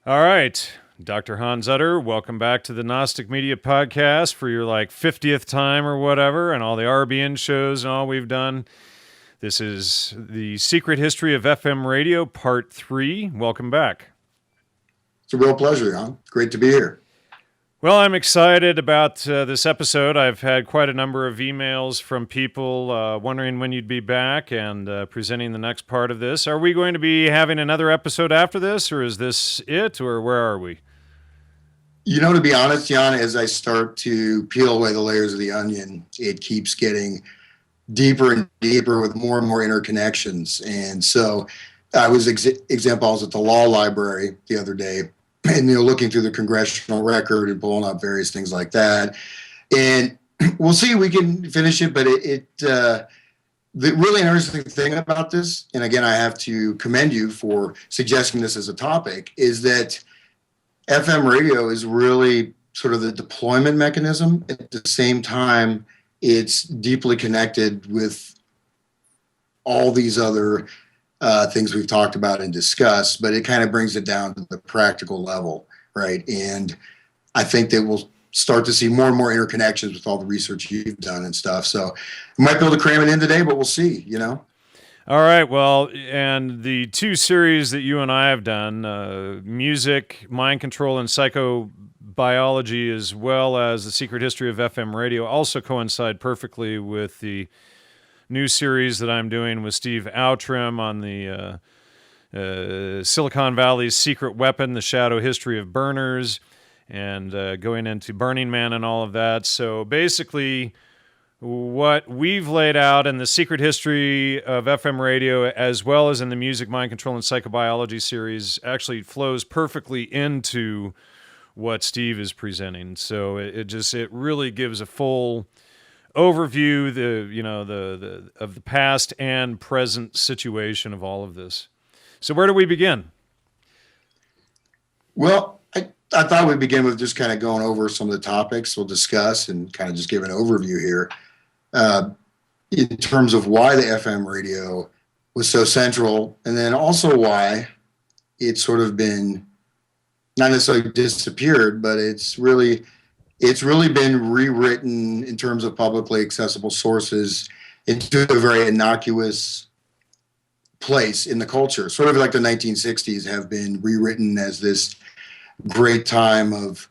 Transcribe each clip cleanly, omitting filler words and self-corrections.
All right, Dr. Hans Utter, welcome back to the Gnostic Media Podcast for your 50th time or whatever, and all the RBN shows and all we've done. This is the Secret History of FM Radio, Part 3. Welcome back. It's a real pleasure, Jan. Great to be here. Well, I'm excited about this episode. I've had quite a number of emails from people wondering when you'd be back and presenting the next part of this. Are we going to be having another episode after this, or is this it, or where are we? To be honest, Jan, as I start to peel away the layers of the onion, it keeps getting deeper and deeper with more and more interconnections. And so I was, example, I was at the law library the other day, and looking through the congressional record and pulling up various things like that. And we'll see if we can finish it, but the really interesting thing about this, and again, I have to commend you for suggesting this as a topic, is that FM radio is really sort of the deployment mechanism. At the same time, it's deeply connected with all these other things we've talked about and discussed, but it kind of brings it down to the practical level, right? And I think that we'll start to see more and more interconnections with all the research you've done and stuff. So we might be able to cram it in today, but we'll see, All right, well, and the two series that you and I have done, music, mind control, and psychobiology, as well as the secret history of FM radio, also coincide perfectly with the new series that I'm doing with Steve Outram on the Silicon Valley's secret weapon, the shadow history of burners, and going into Burning Man and all of that. So basically, what we've laid out in the secret history of FM radio, as well as in the music, mind control, and psychobiology series, actually flows perfectly into what Steve is presenting. So it really gives a full overview, of the past and present situation of all of this. So where do we begin? Well, I thought we'd begin with just kind of going over some of the topics we'll discuss and kind of just give an overview here in terms of why the FM radio was so central, and then also why it's sort of been not necessarily disappeared, but it's really been rewritten in terms of publicly accessible sources into a very innocuous place in the culture. Sort of like the 1960s have been rewritten as this great time of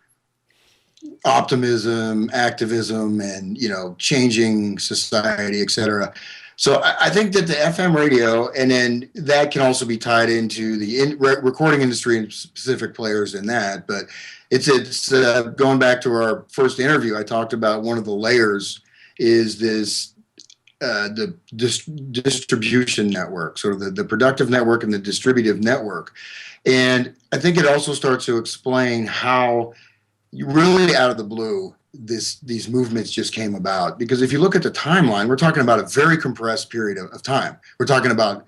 optimism, activism, and, changing society, et cetera. So I think that the FM radio, and then that can also be tied into the recording industry and specific players in that, but it's going back to our first interview, I talked about one of the layers is this the distribution network, sort of the productive network and the distributive network. And I think it also starts to explain how really out of the blue these movements just came about. Because if you look at the timeline, we're talking about a very compressed period of time. We're talking about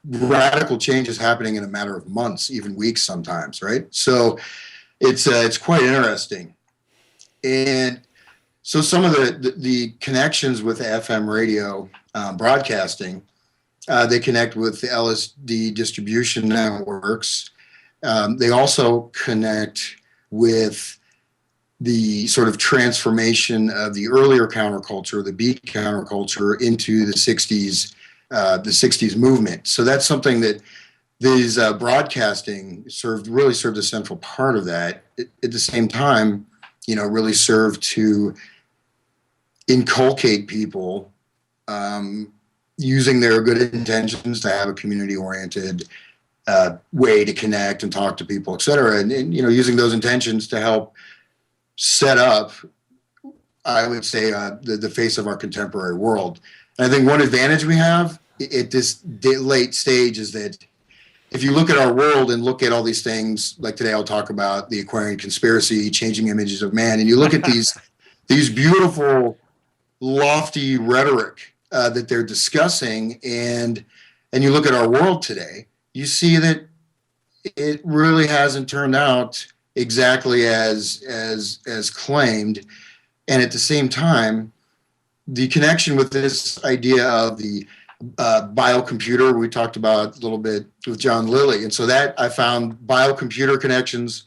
radical changes happening in a matter of months, even weeks sometimes, right? So it's quite interesting. And so some of the connections with FM radio broadcasting, they connect with the LSD distribution networks. They also connect with the sort of transformation of the earlier counterculture, the beat counterculture, into the 60s movement. So that's something that these broadcasting really served a central part of that. At the same time, really served to inculcate people using their good intentions to have a community-oriented way to connect and talk to people, et cetera, and using those intentions to help set up I would say, the face of our contemporary world. And I think one advantage we have at this late stage is that if you look at our world and look at all these things, like today I'll talk about the Aquarian conspiracy, changing images of man, and you look at these beautiful, lofty rhetoric that they're discussing, and you look at our world today, you see that it really hasn't turned out exactly as claimed. And at the same time, the connection with this idea of the biocomputer we talked about a little bit with John Lilly, and so that I found biocomputer connections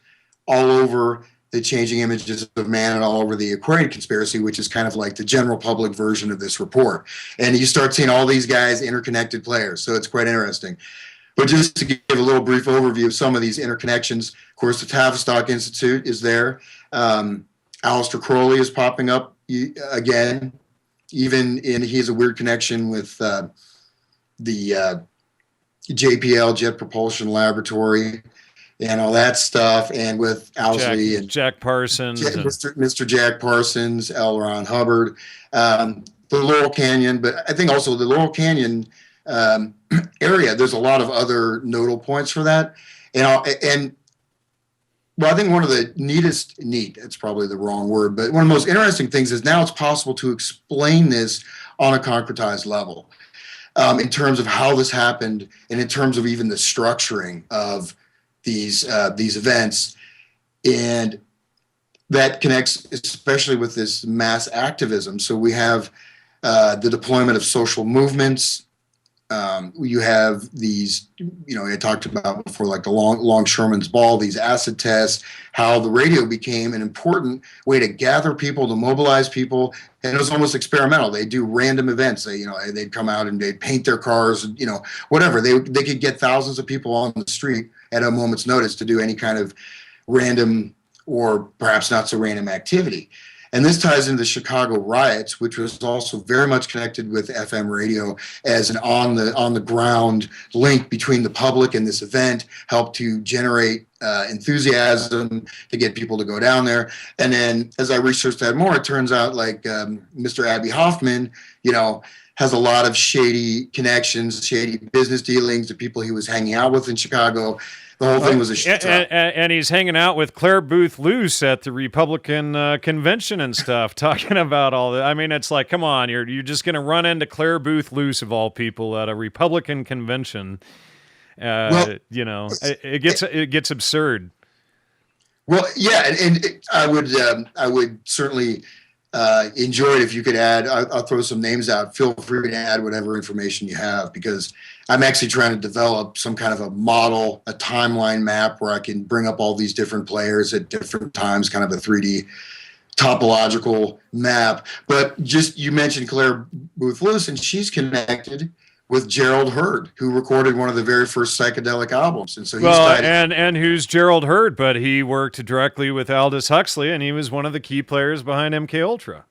all over the changing images of man and all over the Aquarian conspiracy, which is kind of like the general public version of this report. And you start seeing all these guys interconnected players, so it's quite interesting. But just to give a little brief overview of some of these interconnections, of course, the Tavistock Institute is there. Aleister Crowley is popping up again. Even he has a weird connection with the JPL, Jet Propulsion Laboratory, and all that stuff, and with Owsley and Jack Parsons, Mr. Jack Parsons, L. Ron Hubbard, the Laurel Canyon. But I think also the Laurel Canyon area, there's a lot of other nodal points for that. And well, I think one of the neat, it's probably the wrong word, but one of the most interesting things is now it's possible to explain this on a concretized level in terms of how this happened and in terms of even the structuring of these events. And that connects especially with this mass activism. So we have the deployment of social movements. You have these, I talked about before, like the Longshoreman's Ball, these acid tests, how the radio became an important way to gather people, to mobilize people, and it was almost experimental. They do random events. They'd come out and they'd paint their cars, whatever. They could get thousands of people on the street at a moment's notice to do any kind of random or perhaps not so random activity. And this ties into the Chicago riots, which was also very much connected with FM radio as an on the ground link between the public and this event, helped to generate enthusiasm to get people to go down there. And then as I researched that more, it turns out like Mr. Abbie Hoffman, has a lot of shady connections, shady business dealings, the people he was hanging out with in Chicago. The whole thing was a shit. And he's hanging out with Clare Boothe Luce at the Republican convention and stuff, talking about all that. I mean, it's like, come on, you're just going to run into Clare Boothe Luce of all people at a Republican convention. It gets absurd. Well, yeah, and I would certainly enjoy it if you could add. I'll throw some names out. Feel free to add whatever information you have, because I'm actually trying to develop some kind of a model, a timeline map where I can bring up all these different players at different times, kind of a 3D topological map. But just, you mentioned Clare Boothe Luce, and she's connected with Gerald Hurd, who recorded one of the very first psychedelic albums. And so he's and who's Gerald Hurd, but he worked directly with Aldous Huxley, and he was one of the key players behind MK Ultra.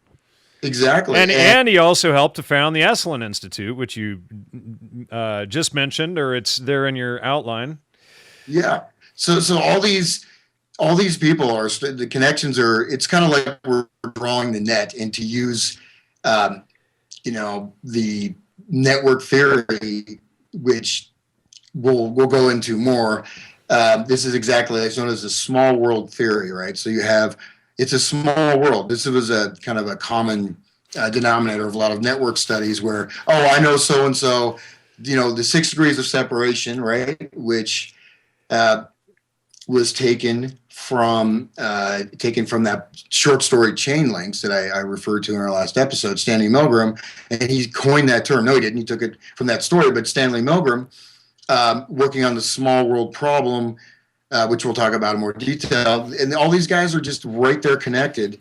Exactly. And he also helped to found the Esalen Institute, which you just mentioned, or it's there in your outline. Yeah. So all these people are, the connections are, it's kind of like we're drawing the net, and to use, the network theory, which we'll go into more. This is exactly, it's known as the small world theory, right? So it's a small world. This was a kind of a common denominator of a lot of network studies where, I know so-and-so, the 6 degrees of separation, right? Which was taken from that short story Chain Links that I referred to in our last episode, Stanley Milgram, and he coined that term. No, he didn't. He took it from that story, but Stanley Milgram, working on the small world problem, which we'll talk about in more detail, and all these guys are just right there connected.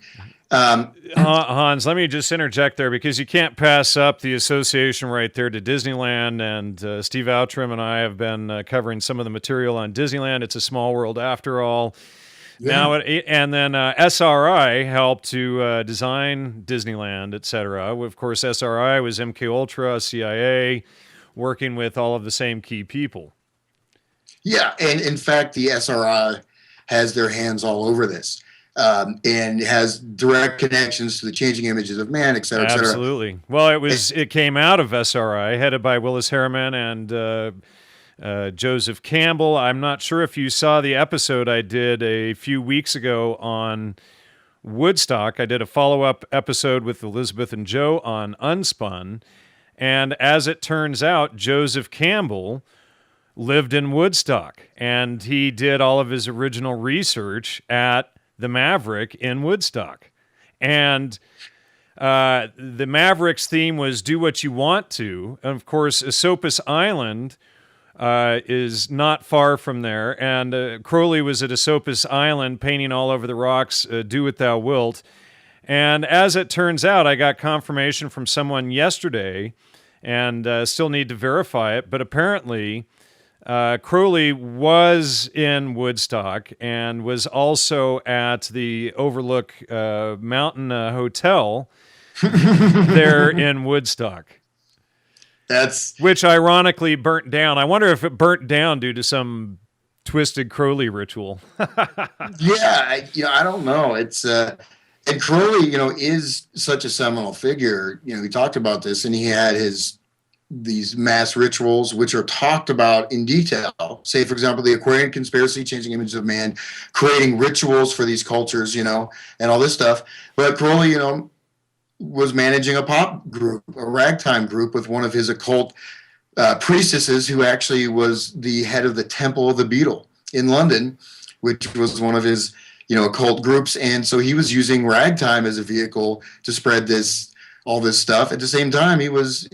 Hans, let me just interject there, because you can't pass up the association right there to Disneyland, and Steve Outram and I have been covering some of the material on Disneyland. It's a small world after all. Yeah. And then SRI helped to design Disneyland, etc. Of course, SRI was MK Ultra, CIA, working with all of the same key people. Yeah, and in fact, the SRI has their hands all over this. and has direct connections to the changing images of man, et cetera, et cetera. Absolutely. Well, it came out of SRI, headed by Willis Harriman and Joseph Campbell. I'm not sure if you saw the episode I did a few weeks ago on Woodstock. I did a follow-up episode with Elizabeth and Joe on UnSpun, and as it turns out, Joseph Campbell lived in Woodstock, and he did all of his original research at the Maverick in Woodstock. And the Mavericks theme was do what you want to. And of course, Esopus Island is not far from there. And Crowley was at Esopus Island painting all over the rocks, do what thou wilt. And as it turns out, I got confirmation from someone yesterday and still need to verify it. But apparently, Crowley was in Woodstock and was also at the Overlook Mountain Hotel there in Woodstock. Which ironically burnt down. I wonder if it burnt down due to some twisted Crowley ritual. Yeah, I don't know. It's and Crowley, is such a seminal figure. We talked about this, and he had these mass rituals, which are talked about in detail. Say, for example, the Aquarian conspiracy, changing images of man, creating rituals for these cultures, and all this stuff. But Crowley, was managing a pop group, a ragtime group with one of his occult priestesses, who actually was the head of the Temple of the Beetle in London, which was one of his, occult groups. And so he was using ragtime as a vehicle to spread all this stuff. At the same time, he was,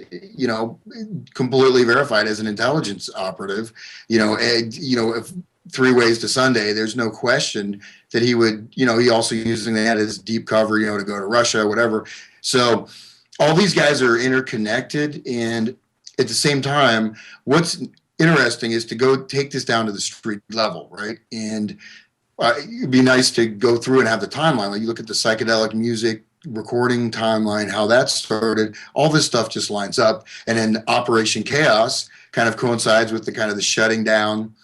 completely verified as an intelligence operative, if 3 Ways to Sunday, there's no question that he would, he also using that as deep cover, to go to Russia, whatever. So all these guys are interconnected. And at the same time, what's interesting is to go take this down to the street level, right? And it'd be nice to go through and have the timeline. Like you look at the psychedelic music recording timeline, how that started, all this stuff just lines up. And then Operation Chaos kind of coincides with the shutting down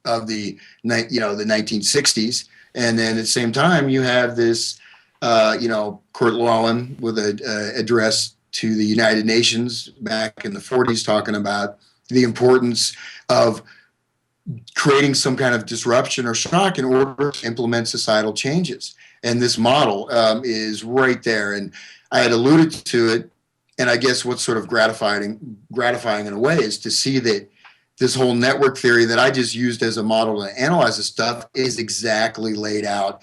of the 1960s. And then at the same time, you have this, Kurt Llewellyn with an address to the United Nations back in the 40s, talking about the importance of creating some kind of disruption or shock in order to implement societal changes. And this model is right there. And I had alluded to it. And I guess what's sort of gratifying in a way is to see that this whole network theory that I just used as a model to analyze this stuff is exactly laid out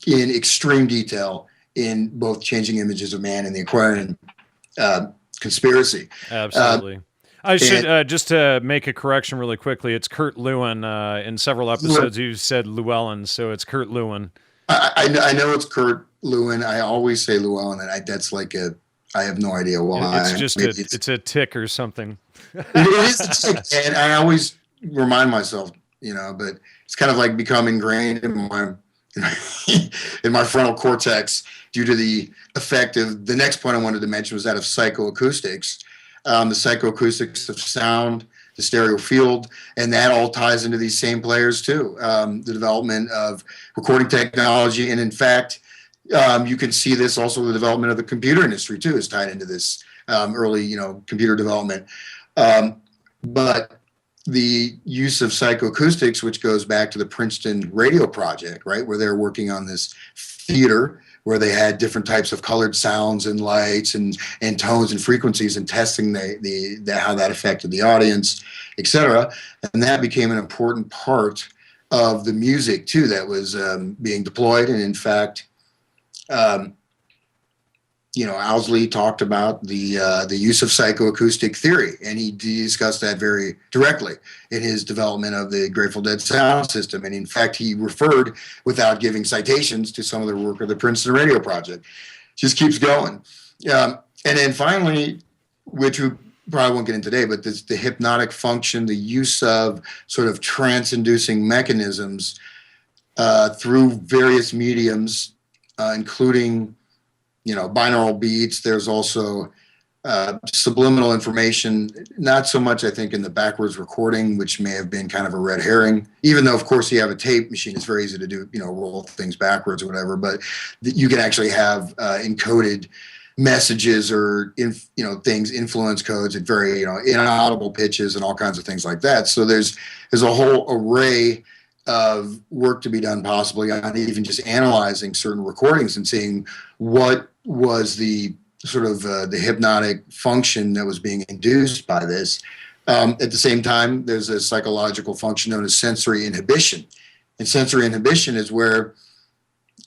in extreme detail in both Changing Images of Man and the Aquarian conspiracy. Absolutely. I should just to make a correction really quickly. It's Kurt Lewin. In several episodes, you said Llewellyn, so it's Kurt Lewin. I know it's Kurt Lewin. I always say Llewellyn, and that's like I have no idea why. It's just it's a tick or something. It is a tick, and I always remind myself, but it's kind of like become ingrained in my frontal cortex due to the effect of the next point I wanted to mention was that of psychoacoustics. The psychoacoustics of sound, the stereo field, and that all ties into these same players too. The development of recording technology, and in fact, you can see this also the development of the computer industry too is tied into this early, computer development. But the use of psychoacoustics, which goes back to the Princeton radio project, right, where they're working on this theater where they had different types of colored sounds and lights and tones and frequencies and testing how that affected the audience, et cetera. And that became an important part of the music too that was being deployed. And in fact, Owsley talked about the use of psychoacoustic theory, and he discussed that very directly in his development of the Grateful Dead sound system. And in fact, he referred, without giving citations, to some of the work of the Princeton Radio Project. Just keeps going. And then finally, which we probably won't get into today, but the hypnotic function, the use of sort of trance-inducing mechanisms through various mediums, including binaural beats. There's also subliminal information, not so much, I think, in the backwards recording, which may have been kind of a red herring, even though, of course, you have a tape machine. It's very easy to do, roll things backwards or whatever, but you can actually have encoded messages or, things, influence codes at very, inaudible pitches and all kinds of things like that. So there's a whole array of work to be done possibly on even just analyzing certain recordings and seeing what was the sort of the hypnotic function that was being induced by this. At the same time, there's a psychological function known as sensory inhibition. And sensory inhibition is where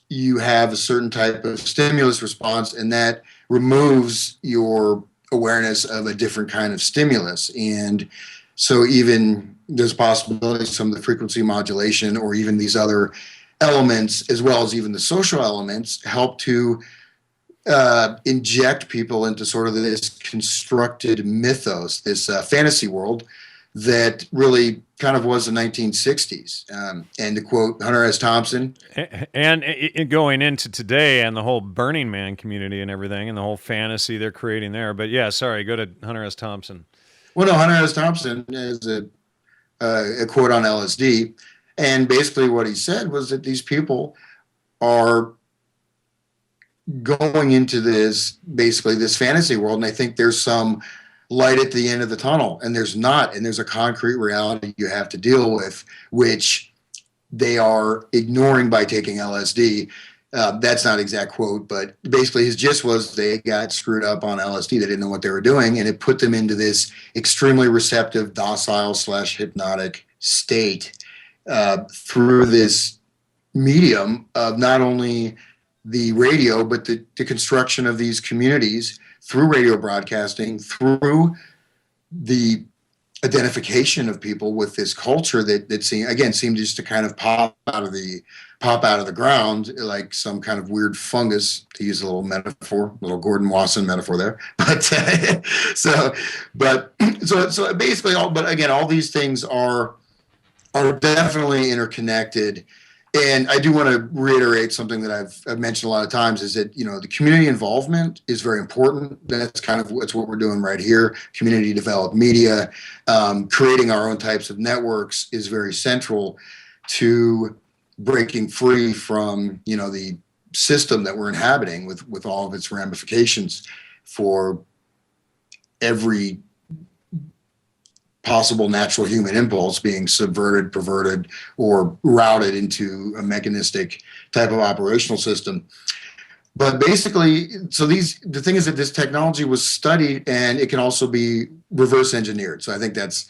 you have a certain type of stimulus response, and that removes your awareness of a different kind of stimulus. And so even there's possibilities some of the frequency modulation or even these other elements, as well as even the social elements, help to inject people into sort of this constructed mythos, this fantasy world that really kind of was the 1960s. And to quote Hunter S. Thompson. And going into today and the whole Burning Man community and everything and the whole fantasy they're creating there. But yeah, sorry, go to Hunter S. Thompson. Well, no, Hunter S. Thompson is a quote on LSD. And basically what he said was that these people are going into this, basically this fantasy world, and I think there's some light at the end of the tunnel, and there's not, and there's a concrete reality you have to deal with, which they are ignoring by taking LSD. That's not exact quote, but basically his gist was they got screwed up on LSD. They didn't know what they were doing, and it put them into this extremely receptive, docile / hypnotic state through this medium of not only the radio, but the construction of these communities through radio broadcasting, through the identification of people with this culture that seemed just to kind of pop out of the ground like some kind of weird fungus, to use a little metaphor, little Gordon Wasson metaphor there. But so basically all these things are definitely interconnected. And I do want to reiterate something that I've mentioned a lot of times is that, the community involvement is very important. That's what we're doing right here. Community developed media, creating our own types of networks is very central to breaking free from, the system that we're inhabiting with all of its ramifications for every possible natural human impulse being subverted, perverted, or routed into a mechanistic type of operational system. But basically, the thing is that this technology was studied and it can also be reverse engineered. So I think that's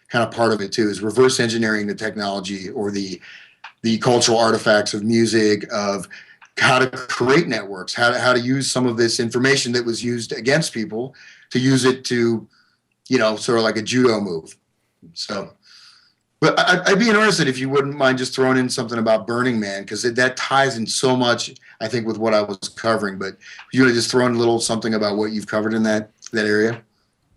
kind of part of it too, is reverse engineering the technology or the cultural artifacts of music, of how to create networks, how to use some of this information that was used against people to use it to, sort of like a judo move. So, but I'd be interested if you wouldn't mind just throwing in something about Burning Man, because that ties in so much, I think, with what I was covering. But you want to just throw in a little something about what you've covered in that area?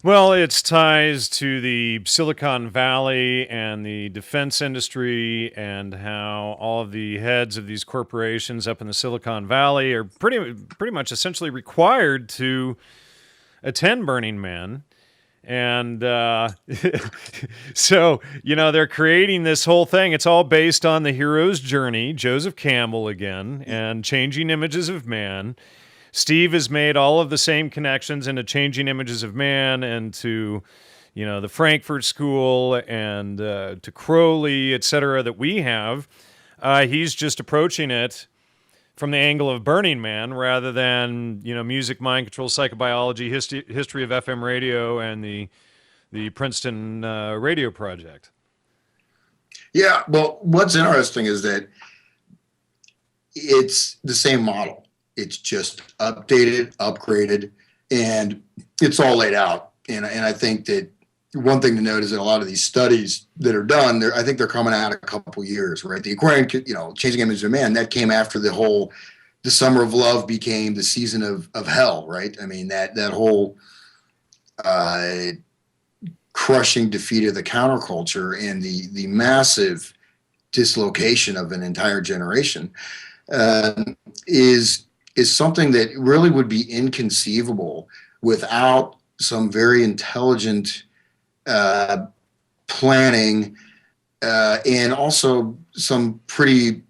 Well, it's ties to the Silicon Valley and the defense industry and how all of the heads of these corporations up in the Silicon Valley are pretty much essentially required to attend Burning Man. And so, they're creating this whole thing. It's all based on the hero's journey, Joseph Campbell again, and changing images of man. Steve has made all of the same connections into changing images of man and to, the Frankfurt School and to Crowley, etc. that we have. He's just approaching it from the angle of Burning Man rather than, music, mind control, psychobiology, history of FM radio, and the Princeton radio project. Yeah, well, what's interesting is that it's the same model. It's just updated, upgraded, and it's all laid out. And I think that one thing to note is that a lot of these studies that are done, I think they're coming out a couple years, right? The Aquarian, changing images of man, that came after the summer of love became the season of hell, right? I mean, that whole crushing defeat of the counterculture and the massive dislocation of an entire generation is something that really would be inconceivable without some very intelligent planning, and also some pretty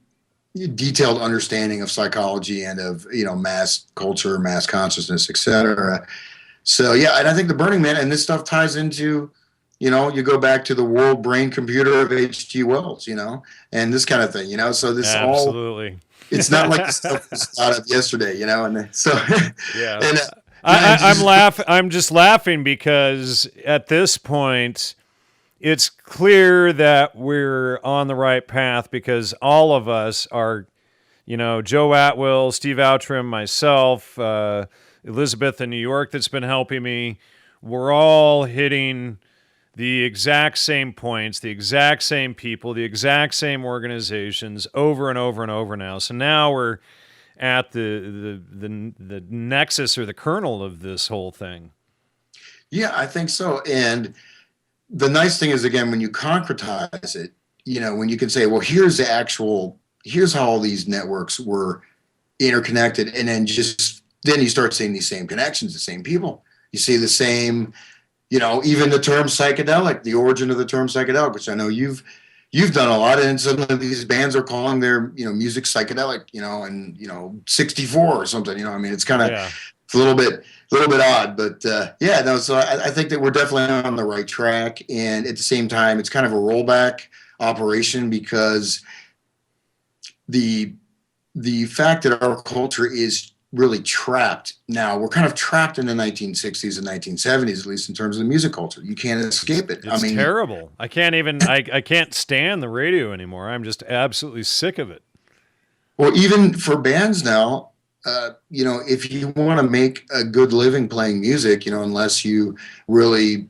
detailed understanding of psychology and of, mass culture, mass consciousness, etc. So yeah, and I think the Burning Man and this stuff ties into, you go back to the world brain computer of H.G. Wells, and this kind of thing, so this Absolutely. it's not like the stuff was thought of yesterday, and so Yeah. and I'm just laughing because at this point it's clear that we're on the right path because all of us are, Joe Atwill, Steve Outram, myself, Elizabeth in New York that's been helping me. We're all hitting the exact same points, the exact same people, the exact same organizations over and over and over now. So now we're at the nexus or the kernel of this whole thing. Yeah, I think so. And the nice thing is, again, when you concretize it, when you can say, well, here's how all these networks were interconnected, and then you start seeing these same connections, the same people. You see the same, even the term psychedelic, the origin of the term psychedelic, which I know you've done a lot, and some of these bands are calling their, music psychedelic, and 64 or something, it's kind of, It's a little bit odd, but so I think that we're definitely on the right track. And at the same time, it's kind of a rollback operation because the fact that our culture is really trapped now, we're kind of trapped in the 1960s and 1970s, at least in terms of the music culture. You can't escape it. It's terrible. I can't stand the radio anymore. I'm just absolutely sick of it. Well, even for bands now, if you want to make a good living playing music, unless you really,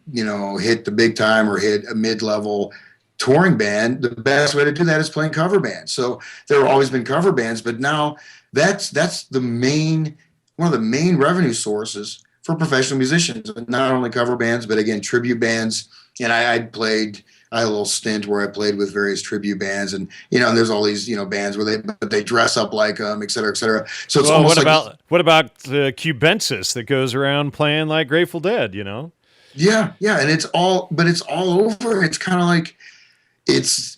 hit the big time or hit a mid-level touring band, the best way to do that is playing cover bands. So there have always been cover bands, but now that's one of the main revenue sources for professional musicians. Not only cover bands, but again, tribute bands. And I had a little stint where I played with various tribute bands, and and there's all these bands where they dress up like them, et cetera, et cetera. So it's almost what about the Cubensis that goes around playing like Grateful Dead? Yeah, and it's all over. It's kind of like it's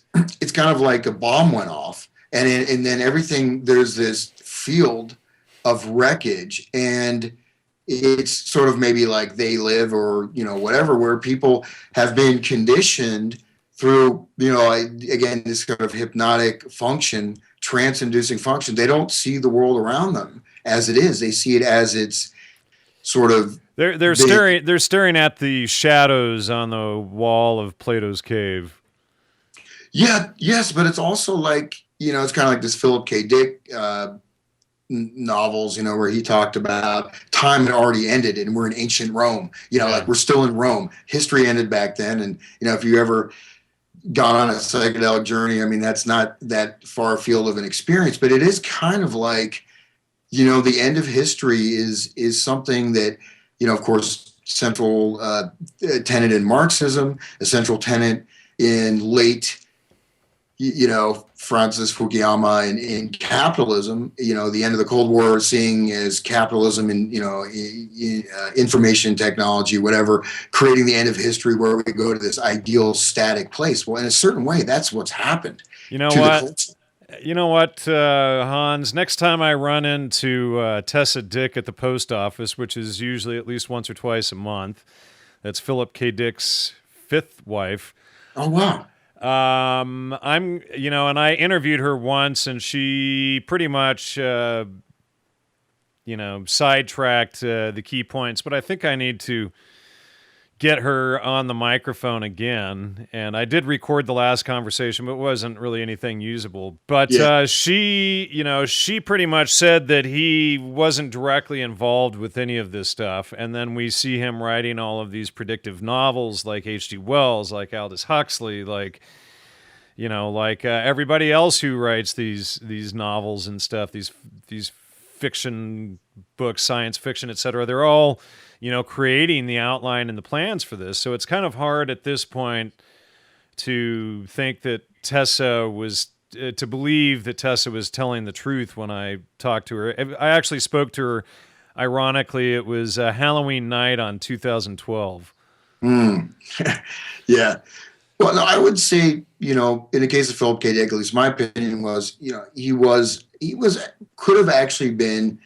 kind of like a bomb went off, and then everything, there's this field of wreckage, and it's sort of maybe like They Live or whatever, where people have been conditioned through again, this kind of hypnotic function, trance-inducing function. They don't see the world around them as it is. They see it as it's sort of they're staring at the shadows on the wall of Plato's cave. Yeah, yes, but it's also like it's kind of like this Philip K. Dick novels, where he talked about time had already ended and we're in ancient Rome, like we're still in Rome. History ended back then. And, if you ever got on a psychedelic journey, that's not that far afield of an experience, but it is kind of like, the end of history is something that, of course, central tenet in Marxism, a central tenet in late Francis Fukuyama in capitalism, the end of the Cold War, seeing as capitalism and, information technology, whatever, creating the end of history where we go to this ideal static place. Well, in a certain way, that's what's happened. You know what, Hans, next time I run into Tessa Dick at the post office, which is usually at least once or twice a month, that's Philip K. Dick's fifth wife. Oh, wow. And I interviewed her once, and she pretty much, sidetracked the key points. But I think I need to get her on the microphone again. And I did record the last conversation, but it wasn't really anything usable. But she pretty much said that he wasn't directly involved with any of this stuff. And then we see him writing all of these predictive novels like H.G. Wells, like Aldous Huxley, like everybody else who writes these novels and stuff, these fiction books, science fiction, etc. They're all creating the outline and the plans for this. So it's kind of hard at this point to think that Tessa was to believe that Tessa was telling the truth when I talked to her. I actually spoke to her Ironically, it was Halloween night on 2012. Yeah. Well, no, I would say, in the case of Philip K. Dick, at least my opinion was, could have actually been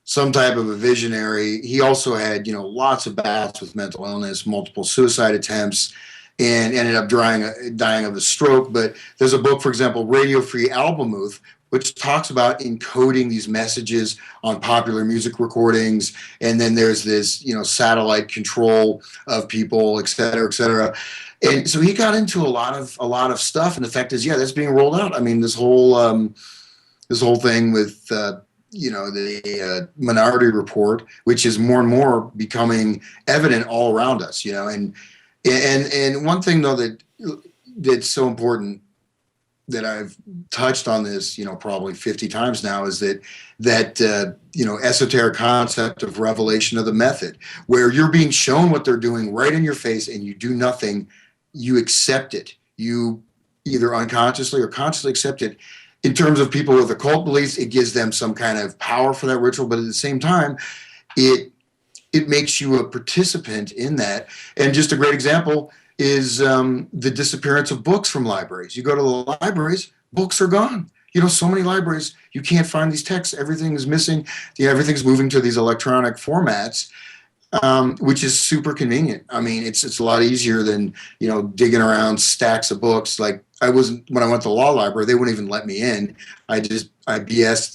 some type of a visionary. He also had, lots of bouts with mental illness, multiple suicide attempts, and ended up dying of a stroke. But there's a book, for example, Radio Free Albemuth, which talks about encoding these messages on popular music recordings. And then there's this, satellite control of people, et cetera, et cetera. And so he got into a lot of stuff. And the fact is, that's being rolled out. I mean, this whole thing with, the Minority Report, which is more and more becoming evident all around us, and one thing though that's so important, that I've touched on this, probably 50 times now, is that esoteric concept of revelation of the method, where you're being shown what they're doing right in your face and you do nothing, you accept it. You either unconsciously or consciously accept it. In terms of people with occult beliefs, it gives them some kind of power for that ritual, but at the same time, it makes you a participant in that. And just a great example is the disappearance of books from libraries. You go to the libraries, books are gone. So many libraries, you can't find these texts. Everything is missing. Everything's moving to these electronic formats, which is super convenient. I mean, it's a lot easier than, digging around stacks of books. Like when I went to the law library, they wouldn't even let me in. I BS'd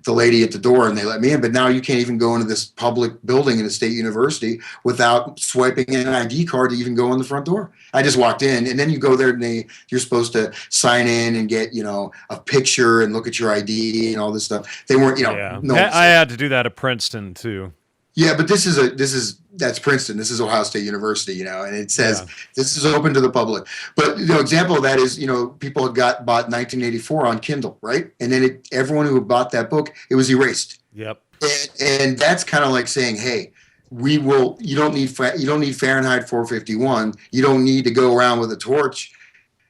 the lady at the door and they let me in. But now you can't even go into this public building in a state university without swiping an ID card to even go in the front door. I just walked in, and then you go there and you're supposed to sign in and get, a picture and look at your ID and all this stuff. They weren't, No. I had to do that at Princeton too. Yeah, but that's Princeton. This is Ohio State University, and it says this is open to the public. But example of that is, people had bought 1984 on Kindle, right? And then everyone who bought that book, it was erased. Yep. And that's kind of like saying, hey, you don't need Fahrenheit 451. You don't need to go around with a torch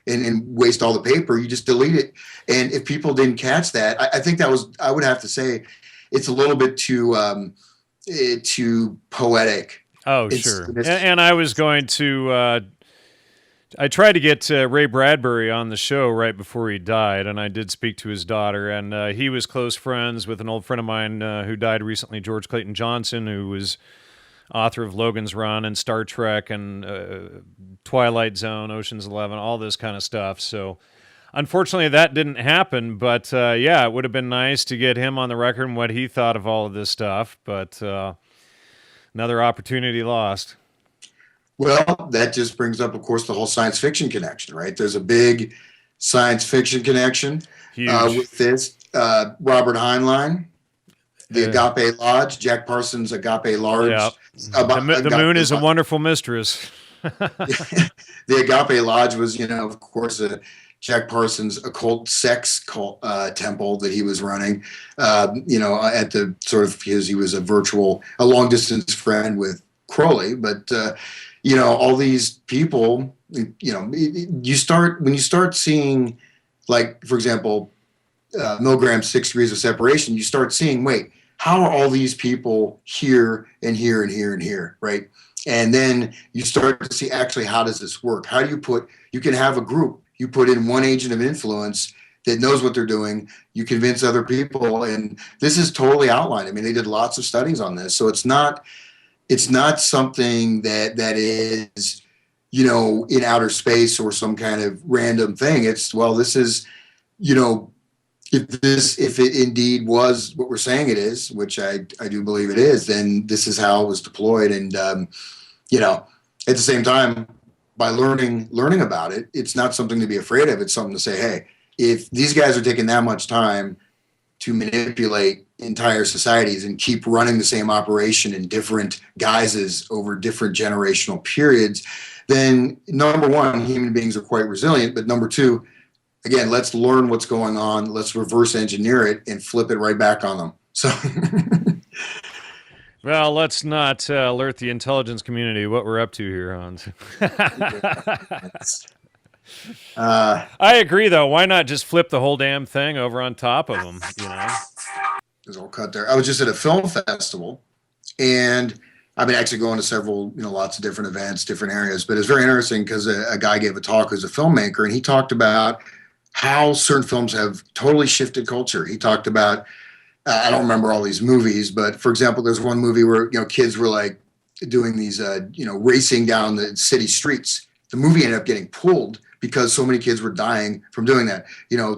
and waste all the paper. You just delete it. And if people didn't catch that, I think I would have to say it's a little bit too poetic. Oh, sure. And I was going to, I tried to get Ray Bradbury on the show right before he died, and I did speak to his daughter, and he was close friends with an old friend of mine who died recently, George Clayton Johnson, who was author of Logan's Run and Star Trek and Twilight Zone, Ocean's 11, all this kind of stuff. So unfortunately, that didn't happen, but it would have been nice to get him on the record and what he thought of all of this stuff, but another opportunity lost. Well, that just brings up, of course, the whole science fiction connection, right? There's a big science fiction connection with this. Robert Heinlein, the Agape Lodge, Jack Parsons' Agape Lodge. Yeah. The moon is a wonderful mistress. The Agape Lodge was, of course, Jack Parsons' occult sex temple that he was running, at the sort of, because he was a long distance friend with Crowley. But, all these people, when you start seeing, like, for example, Milgram's 6 degrees of separation, you start seeing, wait, how are all these people here and here and here and here, right? And then you start to see, actually, how does this work? How do you can have a group. You put in one agent of influence that knows what they're doing. You convince other people, and this is totally outlined. I mean, they did lots of studies on this, so it's not something that is, in outer space or some kind of random thing. It's, well, this is, if it indeed was what we're saying it is, which I do believe it is, then this is how it was deployed. And at the same time, by learning about it, it's not something to be afraid of. It's something to say, hey, if these guys are taking that much time to manipulate entire societies and keep running the same operation in different guises over different generational periods, then number one, human beings are quite resilient. But number two, again, let's learn what's going on. Let's reverse engineer it and flip it right back on them. So, well, let's not alert the intelligence community what we're up to here, Hans. I agree, though. Why not just flip the whole damn thing over on top of them? There's all cut there. I was just at a film festival, and I've been actually going to several, lots of different events, different areas. But it's very interesting because a guy gave a talk who's a filmmaker, and he talked about how certain films have totally shifted culture. He talked about, I don't remember all these movies, but for example, there's one movie where kids were like doing these, racing down the city streets. The movie ended up getting pulled because so many kids were dying from doing that.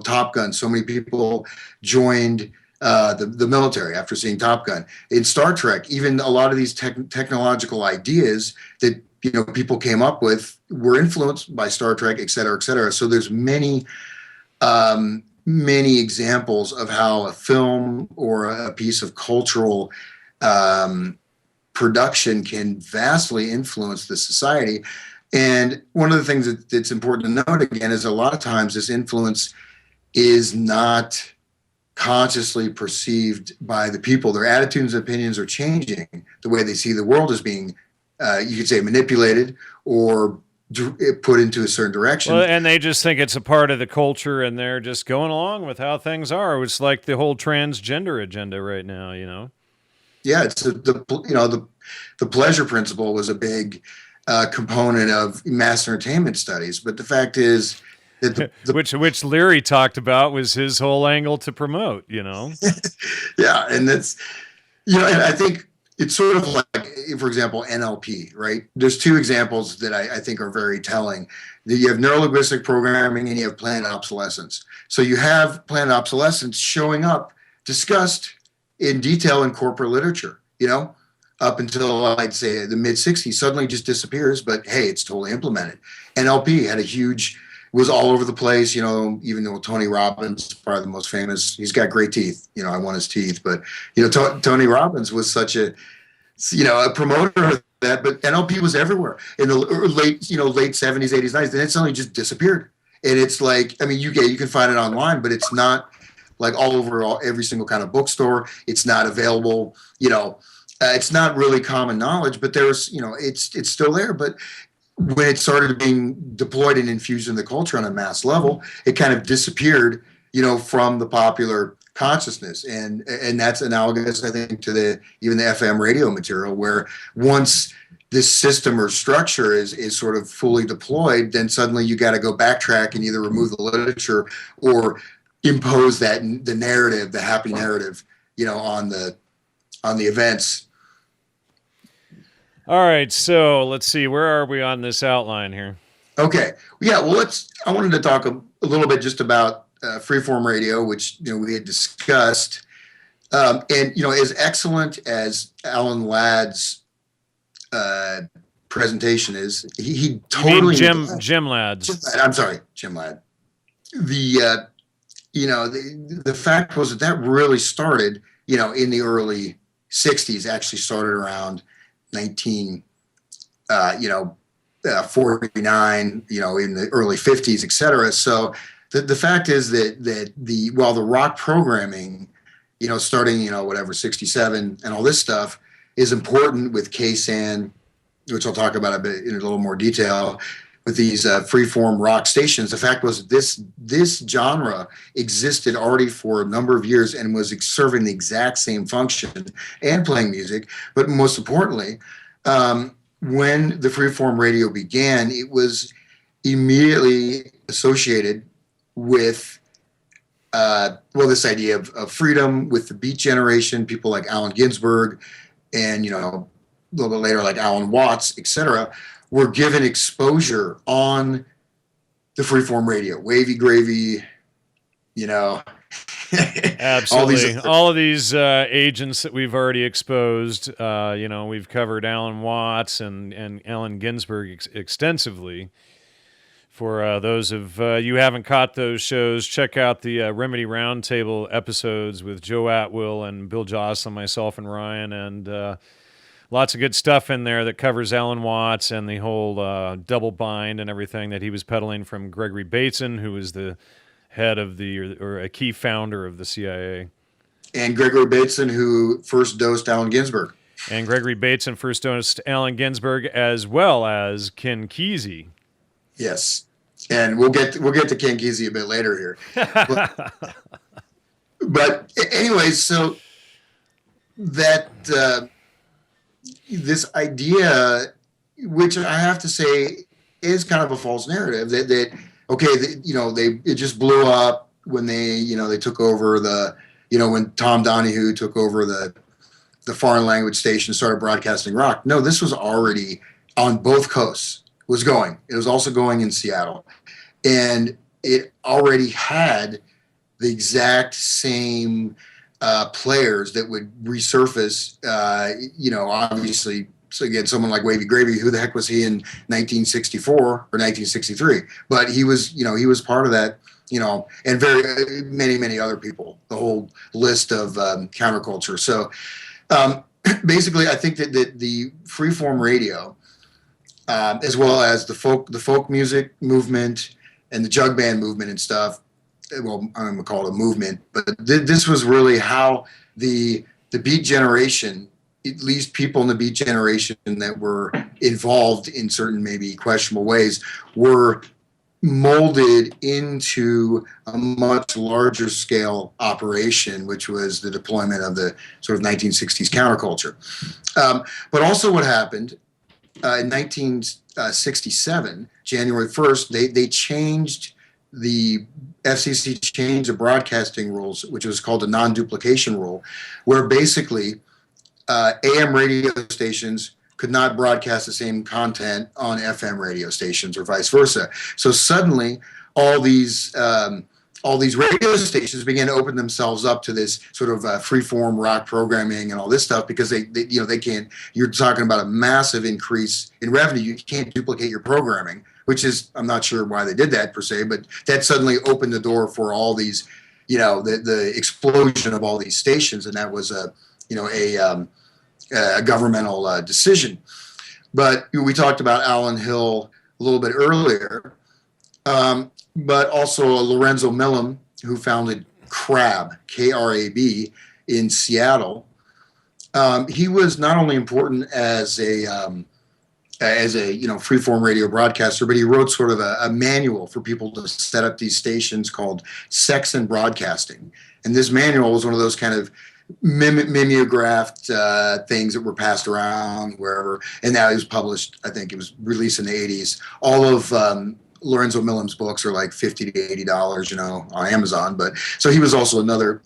Top Gun, so many people joined the military after seeing Top Gun. In Star Trek, even a lot of these technological ideas that people came up with were influenced by Star Trek, et cetera, et cetera. So there's many examples of how a film or a piece of cultural production can vastly influence the society. And one of the things that's important to note again is a lot of times this influence is not consciously perceived by the people. Their attitudes and opinions are changing. The way they see the world is being, you could say, manipulated or put into a certain direction. Well, and they just think it's a part of the culture, and they're just going along with how things are. It's like the whole transgender agenda right now, Yeah, it's the pleasure principle was a big component of mass entertainment studies, but the fact is that which Leary talked about was his whole angle to promote, Yeah, and that's and I think it's sort of like, for example, NLP, right? There's two examples that I think are very telling. You have neurolinguistic programming and you have planned obsolescence. So you have planned obsolescence showing up, discussed in detail in corporate literature, up until I'd say the mid 60s, suddenly just disappears, but hey, it's totally implemented. NLP had was all over the place, even though Tony Robbins, probably the most famous, he's got great teeth, I want his teeth, but, Tony Robbins was such a promoter of that, but NLP was everywhere in the late 70s, 80s, 90s, then it suddenly just disappeared. And it's like, I mean, you can find it online, but it's not like all over every single kind of bookstore. It's not available, it's not really common knowledge, but there's, it's still there. But when it started being deployed and infused in the culture on a mass level, it kind of disappeared, from the popular consciousness. And that's analogous, I think, to even the FM radio material, where once this system or structure is sort of fully deployed, then suddenly you got to go backtrack and either remove the literature or impose the narrative, the happy narrative, on the events. All right, so let's see. Where are we on this outline here? Okay. Yeah, well, I wanted to talk a little bit just about Freeform Radio, which, we had discussed. And, as excellent as Alan Ladd's presentation is, he totally... Jim Ladd's. I'm sorry, Jim Ladd. The fact was that really started, in the early 60s, actually started around 49, in the early 50s, et cetera. So the fact is that while the rock programming, starting, 67 and all this stuff is important with KSAN, which I'll talk about a bit in a little more detail, with these freeform rock stations. The fact was this genre existed already for a number of years and was serving the exact same function and playing music. But most importantly, when the freeform radio began, it was immediately associated with this idea of freedom, with the Beat Generation, people like Allen Ginsberg, and a little bit later like Alan Watts, etc., were given exposure on the freeform radio. Wavy Gravy, Absolutely. All of these agents that we've already exposed, we've covered Alan Watts and Allen Ginsberg extensively. For those of you who haven't caught those shows, check out the Remedy Roundtable episodes with Joe Atwill and Bill Jocelyn, myself, and Ryan, and lots of good stuff in there that covers Alan Watts and the whole double bind and everything that he was peddling from Gregory Bateson, who was the head of or a key founder of the CIA. And Gregory Bateson, who first dosed Allen Ginsberg. And Gregory Bateson first dosed Allen Ginsberg, as well as Ken Kesey. Yes. And we'll get to Ken Kesey a bit later here. But anyways, so that this idea, which I have to say is kind of a false narrative, that okay, it just blew up when they took over when Tom Donahue took over the foreign language station, started broadcasting rock. No, this was already on both coasts. It was also going in Seattle, and it already had the exact same players that would resurface. Obviously, so again, someone like Wavy Gravy, who the heck was he in 1964 or 1963? But he was part of that. And very many other people. The whole list of counterculture. So. Basically, I think that the freeform radio, as well as the folk music movement and the jug band movement and stuff, well, I'm going to call it a movement, but this was really how the beat generation, at least people in the beat generation that were involved in certain maybe questionable ways, were molded into a much larger scale operation, which was the deployment of the sort of 1960s counterculture. But also what happened in 1967, January 1st, they changed the FCC changed the broadcasting rules, which was called the non-duplication rule, where basically AM radio stations could not broadcast the same content on FM radio stations or vice versa. So suddenly, all these radio stations began to open themselves up to this sort of freeform rock programming and all this stuff, because they can't. You're talking about a massive increase in revenue. You can't duplicate your programming, which is, I'm not sure why they did that per se, but that suddenly opened the door for all these, the explosion of all these stations, and that was a governmental decision. But we talked about Alan Hill a little bit earlier, but also Lorenzo Millam, who founded CRAB, K-R-A-B, in Seattle. He was not only important as a freeform radio broadcaster, but he wrote sort of a manual for people to set up these stations called Sex and Broadcasting. And this manual was one of those kind of mimeographed things that were passed around wherever, and now it was published. I think it was released in the 80s. All of Lorenzo Millam's books are like $50 to $80, on Amazon. But so he was also another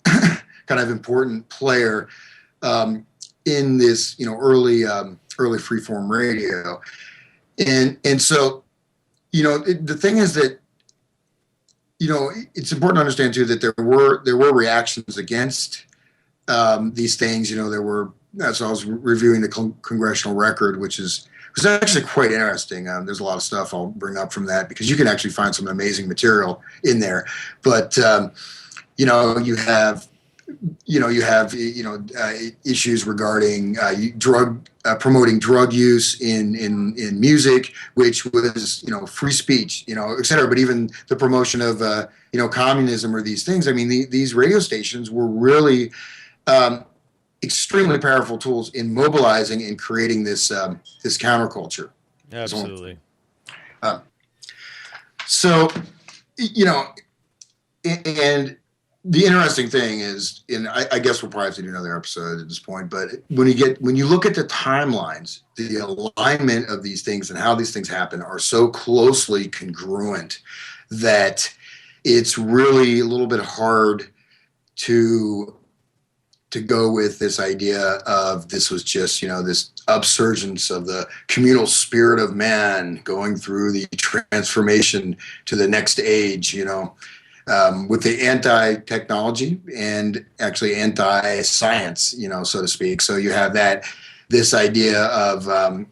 kind of important player in this, early freeform radio, and so, the thing is that, it's important to understand too that there were reactions against these things. So I was reviewing the congressional record, which was actually quite interesting. There's a lot of stuff I'll bring up from that, because you can actually find some amazing material in there. But you have issues regarding promoting drug use in music, which was free speech, et cetera. But even the promotion of communism or these things. I mean, these radio stations were really extremely powerful tools in mobilizing and creating this counterculture. Absolutely. And the interesting thing is, and I guess we'll probably have to do another episode at this point, but when you look at the timelines, the alignment of these things and how these things happen are so closely congruent that it's really a little bit hard to go with this idea of this was just, this upsurgence of the communal spirit of man going through the transformation to the next age, with the anti-technology and actually anti-science, so to speak. So you have this idea of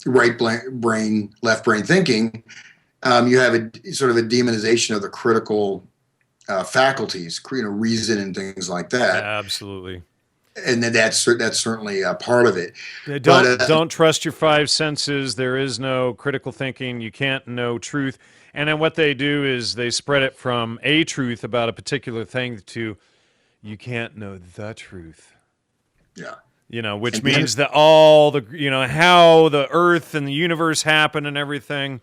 right brain, left brain thinking. You have a sort of a demonization of the critical faculties, reason and things like that. Absolutely. And that's certainly a part of it. Don't trust your five senses. There is no critical thinking. You can't know truth. And then what they do is they spread it from a truth about a particular thing to you can't know the truth. Yeah. Which means that all the, how the earth and the universe happen and everything.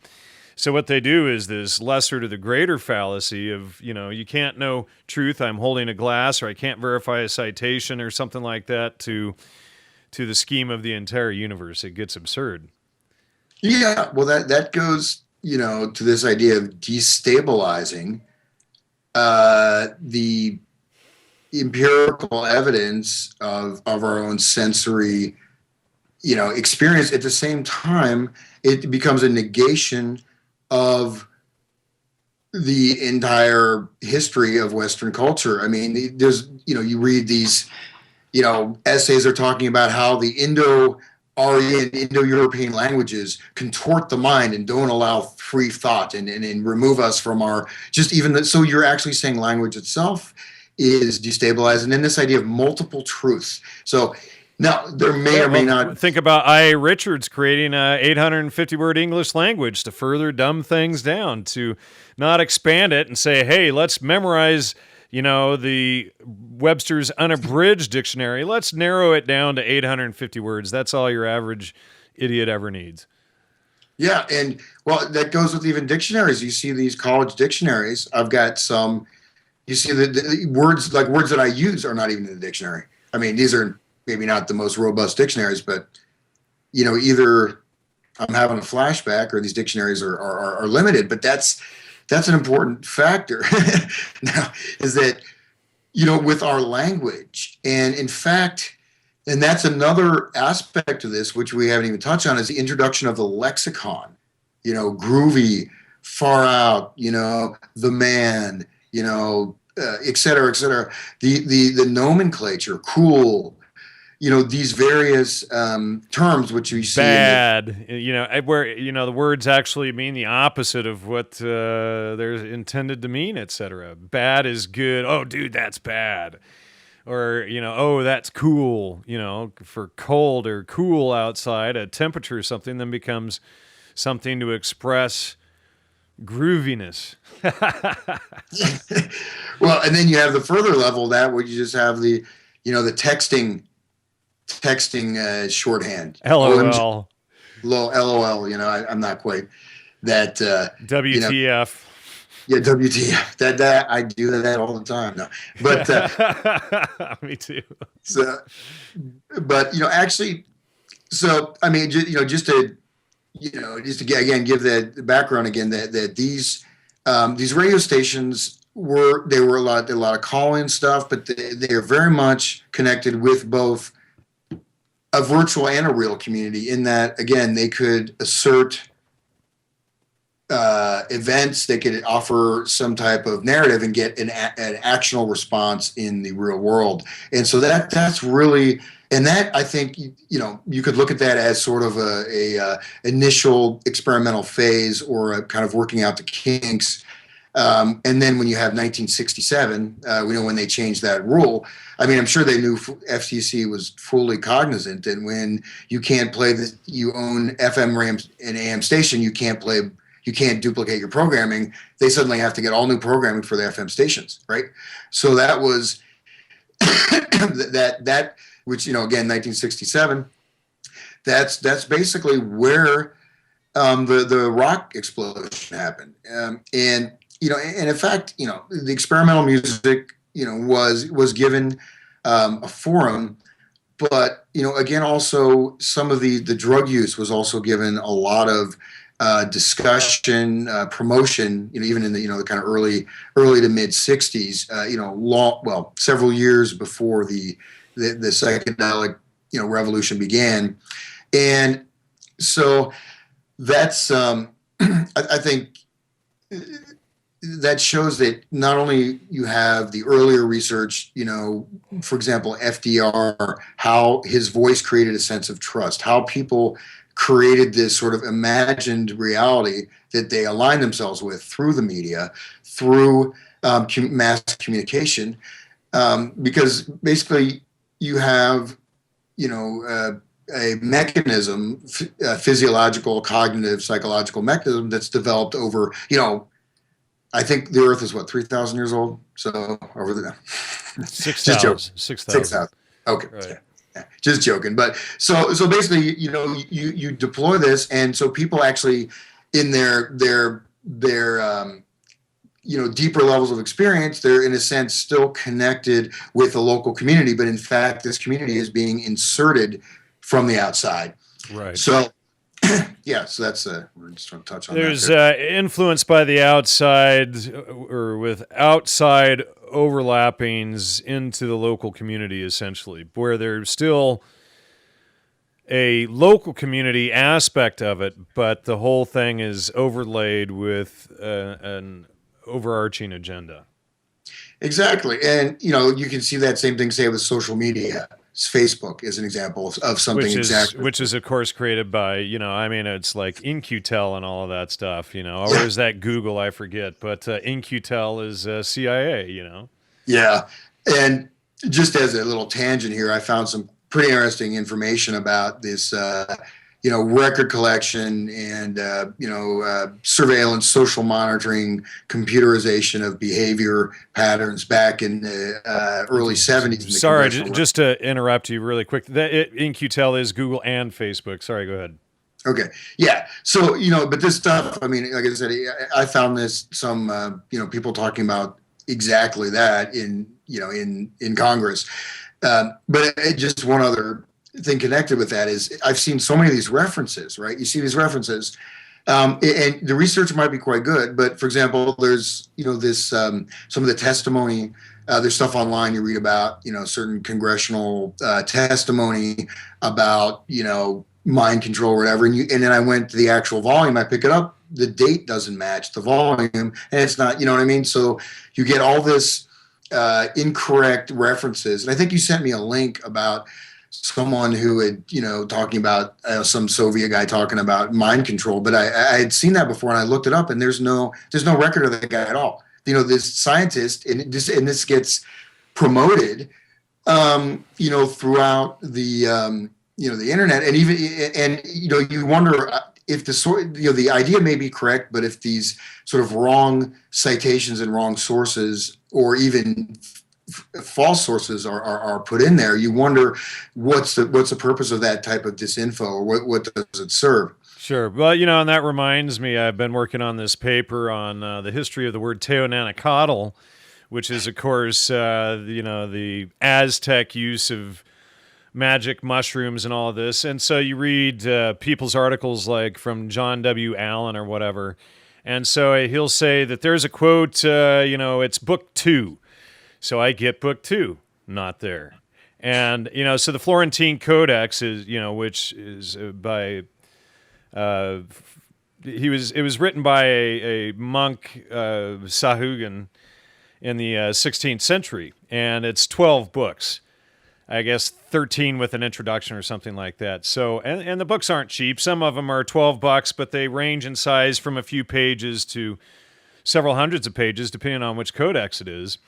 So what they do is this lesser to the greater fallacy of, you can't know truth. I'm holding a glass, or I can't verify a citation or something like that, to to the scheme of the entire universe. It gets absurd. Yeah, well, that goes, to this idea of destabilizing the empirical evidence of our own sensory, experience. At the same time, it becomes a negation of the entire history of Western culture. I mean, there's, you read these, essays are talking about how the Indo-Aryan, Indo-European languages contort the mind and don't allow free thought and remove us from our, so you're actually saying language itself is destabilized. And then this idea of multiple truths. So now there may or may not. Think about I.A. Richards creating a 850-word English language to further dumb things down, to not expand it and say, hey, let's memorize, the Webster's unabridged dictionary. Let's narrow it down to 850 words. That's all your average idiot ever needs. Yeah, and well, that goes with even dictionaries. You see these college dictionaries. I've got some. You see the words that I use are not even in the dictionary. I mean, these are maybe not the most robust dictionaries, but either I'm having a flashback or these dictionaries are limited. But that's an important factor now, is that, with our language. And in fact, and that's another aspect of this, which we haven't even touched on, is the introduction of the lexicon, groovy, far out, the man, et cetera, et cetera. The nomenclature, cool, these various terms which you see bad, where the words actually mean the opposite of what they're intended to mean, etc. Bad is good. Oh, dude, that's bad. Or oh, that's cool. For cold or cool outside, a temperature or something then becomes something to express grooviness. Well, and then you have the further level of that, where you just have the the texting shorthand. LOL. LOL. I'm not quite that. WTF. Yeah, WTF. That I do that all the time. No, but me too. So, but actually, so I mean, just to again give the background again, that these radio stations were a lot of call-in stuff, but they are very much connected with both a virtual and a real community, in that, again, they could assert events, they could offer some type of narrative and get an actionable response in the real world. And so that's really, and that, I think, you could look at that as sort of a initial experimental phase, or a kind of working out the kinks. And then when you have 1967, we know when they changed that rule. I mean, I'm sure they knew FCC was fully cognizant that when you can't play you own FM, RAM, and AM station, you can't duplicate your programming. They suddenly have to get all new programming for the FM stations, right? So that was that which, again, 1967. That's basically where the rock explosion happened, and in fact, the experimental music, was given a forum, but again, also some of the drug use was also given a lot of discussion, promotion, even in the the kind of early to mid 60s, several years before the psychedelic revolution began. And so that's I think that shows that not only you have the earlier research, for example, FDR, how his voice created a sense of trust, how people created this sort of imagined reality that they align themselves with through the media, through mass communication, because basically you have, a mechanism, a physiological, cognitive, psychological mechanism that's developed over, I think the Earth is 3,000 years old. So over the 6,000. 6,000. Okay. Right. Yeah. Just joking. But so basically, you deploy this, and so people actually in their deeper levels of experience, they're in a sense still connected with the local community, but in fact, this community is being inserted from the outside. Right. So, yeah, so that's we're just trying to touch on There's that. influence by the outside or with outside overlappings into the local community, essentially, where there's still a local community aspect of it, but the whole thing is overlaid with an overarching agenda. Exactly. And, you can see that same thing, say, with social media. Facebook is an example of something exactly. Which is, of course, created by, it's like In-Q-Tel and all of that stuff, or is that Google? I forget. But In-Q-Tel is CIA, Yeah. And just as a little tangent here, I found some pretty interesting information about this, record collection and, surveillance, social monitoring, computerization of behavior patterns back in the early 70s. Sorry, just to interrupt you really quick. In-Q-Tel is Google and Facebook. Sorry, go ahead. Okay. Yeah. So, but this stuff, like I said, I found some people talking about exactly that in Congress. But just one other thing connected with that is I've seen so many of these references, right? You see these references, and the research might be quite good, but for example, there's, this, some of the testimony, there's stuff online you read about, certain congressional testimony about, mind control or whatever. And then I went to the actual volume, I pick it up, the date doesn't match the volume, and it's not, you know what I mean? So you get all this incorrect references. And I think you sent me a link about someone who had, talking about some Soviet guy talking about mind control, but I had seen that before and I looked it up and there's no record of that guy at all. This scientist, and this gets promoted, throughout the, the internet, and even, you wonder if the idea may be correct, but if these sort of wrong citations and wrong sources, or even false sources are put in there, you wonder what's the purpose of that type of disinfo, or what does it serve? Sure. Well, and that reminds me, I've been working on this paper on the history of the word teonanacatl, which is, of course, the Aztec use of magic mushrooms and all of this. And so you read people's articles like from John W. Allen or whatever, and so he'll say that there's a quote, it's book 2. So I get book 2, not there. And, so the Florentine Codex is, which is by, it was written by a monk, Sahuagin, in the 16th century. And it's 12 books. I guess 13 with an introduction or something like that. So, and the books aren't cheap. Some of them are $12, but they range in size from a few pages to several hundreds of pages, depending on which codex it is.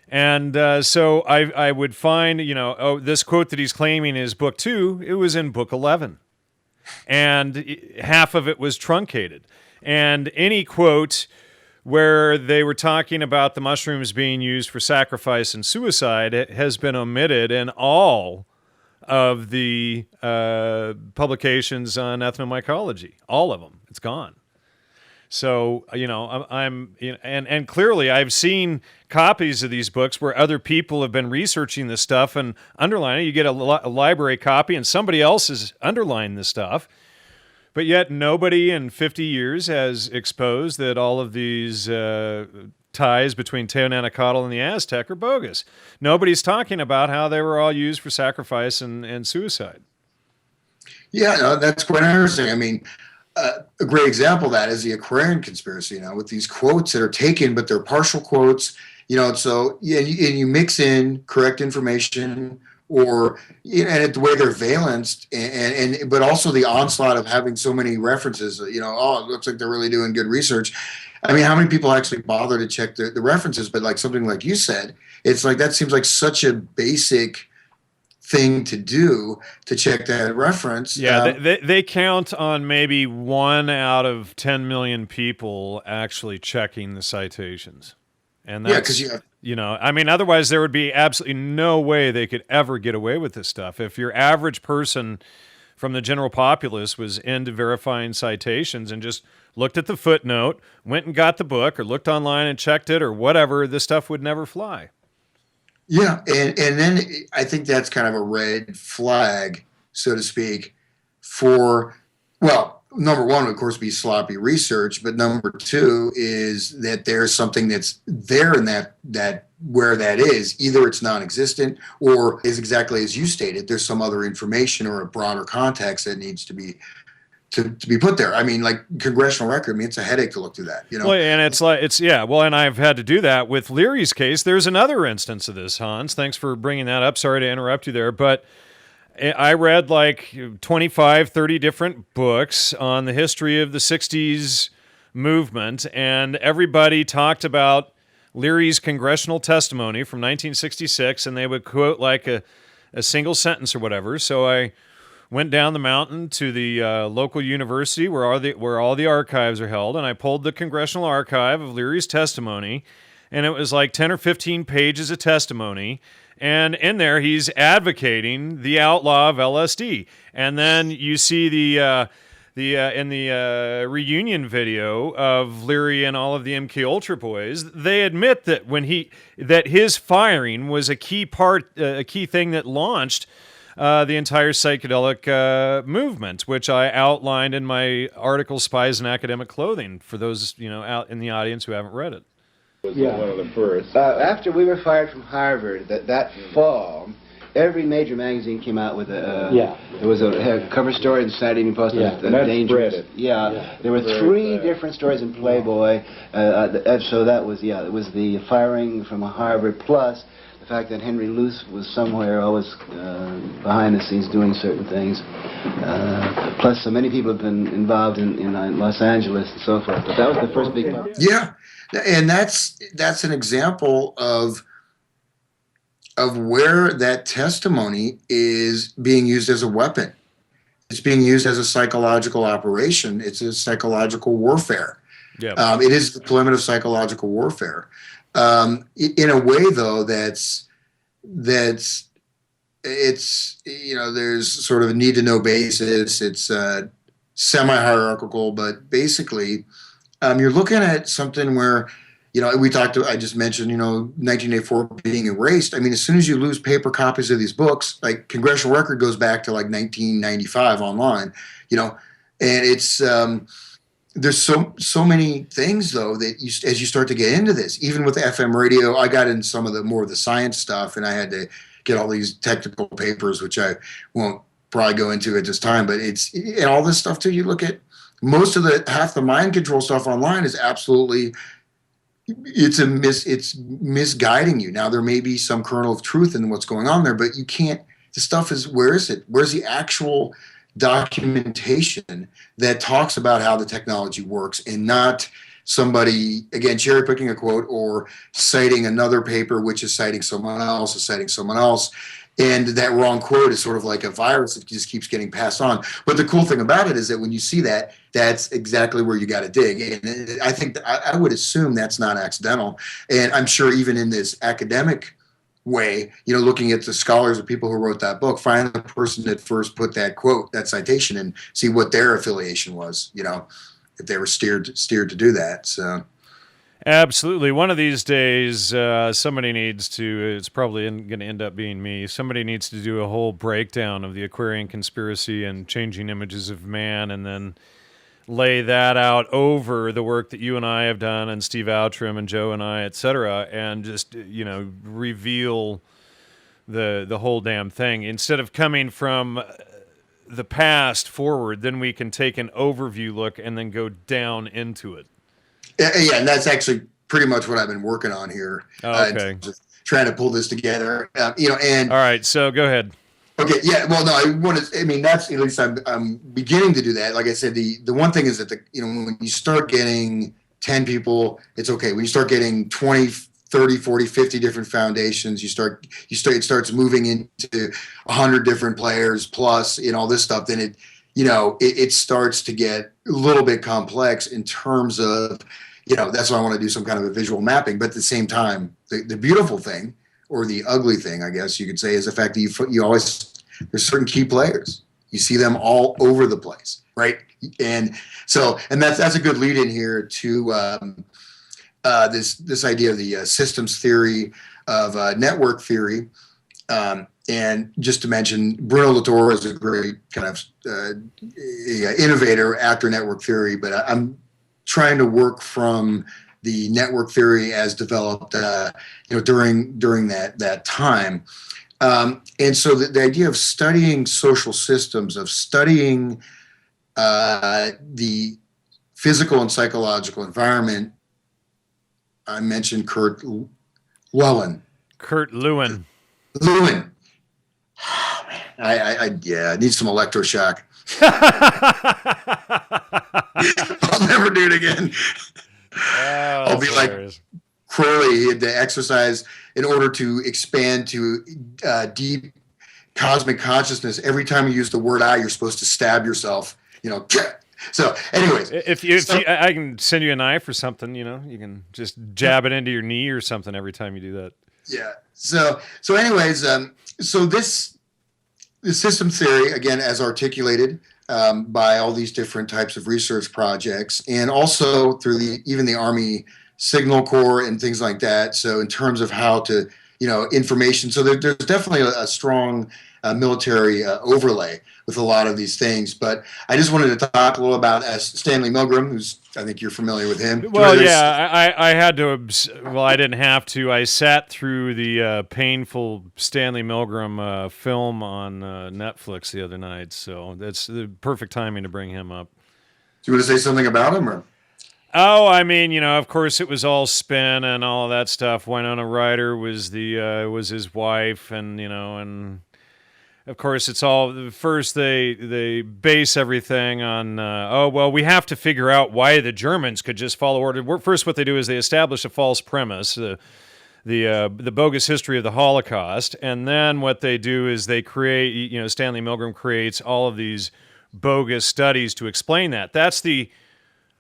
And so I would find, this quote that he's claiming is book 2, it was in book 11. And half of it was truncated. And any quote where they were talking about the mushrooms being used for sacrifice and suicide, it has been omitted in all of the publications on ethnomycology. All of them. It's gone. So, and clearly I've seen copies of these books where other people have been researching this stuff and underlining it. You get a library copy and somebody else has underlined this stuff. But yet nobody in 50 years has exposed that all of these ties between teonanacatl and the Aztec are bogus. Nobody's talking about how they were all used for sacrifice and suicide. Yeah, no, that's quite interesting. A great example of that is the Aquarian conspiracy, with these quotes that are taken, but they're partial quotes, so and you mix in correct information, or and the way they're valenced, and but also the onslaught of having so many references. It looks like they're really doing good research. How many people actually bother to check the references? But like something like you said, it's like that seems like such a basic thing to do, to check that reference. Yeah, they count on maybe 1 out of 10 million people actually checking the citations. And that's, otherwise there would be absolutely no way they could ever get away with this stuff. If your average person from the general populace was into verifying citations and just looked at the footnote, went and got the book, or looked online and checked it, or whatever, this stuff would never fly. Yeah, and then I think that's kind of a red flag so to speak, for, well, number one, would, of course, be sloppy research, but number two is that there's something that's there in that where that is. Either it's non-existent or is exactly as you stated, there's some other information or a broader context that needs to be put there. I mean, like congressional record, I mean, it's a headache to look through that, you know? Well, and and I've had to do that with Leary's case. There's another instance of this, Hans. Thanks for bringing that up. Sorry to interrupt you there, but I read like 25, 30 different books on the history of the 60s movement, and everybody talked about Leary's congressional testimony from 1966, and they would quote like a single sentence or whatever. So I went down the mountain to the local university where all the archives are held, and I pulled the congressional archive of Leary's testimony, and it was like 10 or 15 pages of testimony. And in there, he's advocating the outlaw of LSD. And then you see in the reunion video of Leary and all of the MK Ultra boys, they admit that that his firing was a key thing that launched the entire psychedelic movement, which I outlined in my article "Spies in Academic Clothing" for those out in the audience who haven't read it. Was one of the first. After we were fired from Harvard, that fall, every major magazine came out with there was a cover story in the Saturday Evening Post. Dangerous. There were three different stories in Playboy. So that was it was the firing from Harvard plus the fact that Henry Luce was somewhere always behind the scenes doing certain things. Plus, so many people have been involved in Los Angeles and so forth. But that was the first big one. Yeah. And that's an example of where that testimony is being used as a weapon. It's being used as a psychological operation. It's a psychological warfare. Yeah. It is the implement of psychological warfare. In a way, though, it's there's sort of a need to know basis. It's semi-hierarchical, but basically, you're looking at something where, I just mentioned, 1984 being erased. I mean, as soon as you lose paper copies of these books, like congressional record goes back to like 1995 online, and it's, there's so many things though that as you start to get into this, even with FM radio, I got in some of the more of the science stuff, and I had to get all these technical papers, which I won't probably go into at this time, but and all this stuff too. You look at most of half the mind control stuff online is absolutely, it's misguiding you. Now there may be some kernel of truth in what's going on there, but you can't. The stuff is, where is it? Where's the actual documentation that talks about how the technology works, and not somebody, again, cherry picking a quote or citing another paper, which is citing someone else. And that wrong quote is sort of like a virus that just keeps getting passed on. But the cool thing about it is that when you see that, that's exactly where you got to dig. And I think I would assume that's not accidental. And I'm sure even in this academic way, looking at the scholars or people who wrote that book, find the person that first put that quote, that citation, and see what their affiliation was, if they were steered to do that. So. Absolutely. One of these days, somebody needs to, it's probably going to end up being me, somebody needs to do a whole breakdown of the Aquarian conspiracy and changing images of man, and then lay that out over the work that you and I have done, and Steve Outram and Joe and I, et cetera, and just, reveal the whole damn thing. Instead of coming from the past forward, then we can take an overview look and then go down into it. Yeah, and that's actually pretty much what I've been working on here. Okay. Just trying to pull this together, and. All right, so go ahead. Okay, yeah, well, no, that's, at least I'm beginning to do that. Like I said, the one thing is that, when you start getting 10 people, it's okay. When you start getting 20, 30, 40, 50 different foundations, it starts moving into 100 different players plus, all this stuff, then it starts to get a little bit complex in terms of, that's why I want to do some kind of a visual mapping. But at the same time, the beautiful thing, or the ugly thing, I guess you could say, is the fact that you always, there's certain key players. You see them all over the place, right? And so, and that's a good lead in here to this idea of the systems theory of network theory. And just to mention, Bruno Latour is a great kind of innovator after network theory, but I'm trying to work from the network theory as developed, during that time. And so the idea of studying social systems, of studying the physical and psychological environment, I mentioned Kurt Lewin. Lewin. Oh, man. I need some electroshock. I'll never do it again. I'll be like Crowley. He had to exercise in order to expand to deep cosmic consciousness. Every time you use the word "I," you're supposed to stab yourself. So, anyways, if I can send you a knife or something, you can just jab it into your knee or something every time you do that. Yeah. So anyways, so this system theory, again, as articulated by all these different types of research projects, and also through even the Army Signal Corps and things like that. So in terms of how to, information. So there's definitely a strong military overlay with a lot of these things. But I just wanted to talk a little about Stanley Milgram, who's, I think you're familiar with him. Well, yeah, I had to. Well, I didn't have to. I sat through the painful Stanley Milgram film on Netflix the other night, so that's the perfect timing to bring him up. Do you want to say something about him, or? Oh, I mean, of course, it was all spin and all of that stuff. Winona Ryder was was his wife, and and of course, it's all first they base everything on we have to figure out why the Germans could just follow order. First, what they do is they establish a false premise, the bogus history of the Holocaust, and then what they do is they create. Stanley Milgram creates all of these bogus studies to explain that. That's the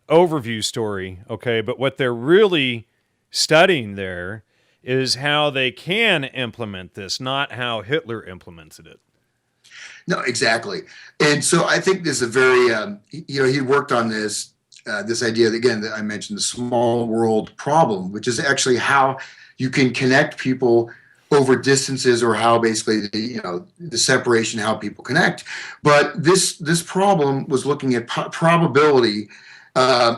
overview story, okay? But what they're really studying there is how they can implement this, not how Hitler implemented it. No, exactly. And so I think this is a very, he worked on this idea that I mentioned, the small world problem, which is actually how you can connect people over distances, or how basically the separation, how people connect. But this problem was looking at probability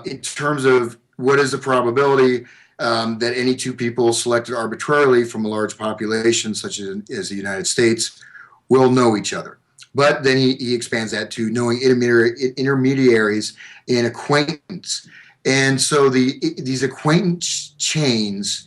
in terms of what is the probability that any two people selected arbitrarily from a large population, such as the United States, will know each other. But then he expands that to knowing intermediaries and acquaintance. And so these acquaintance chains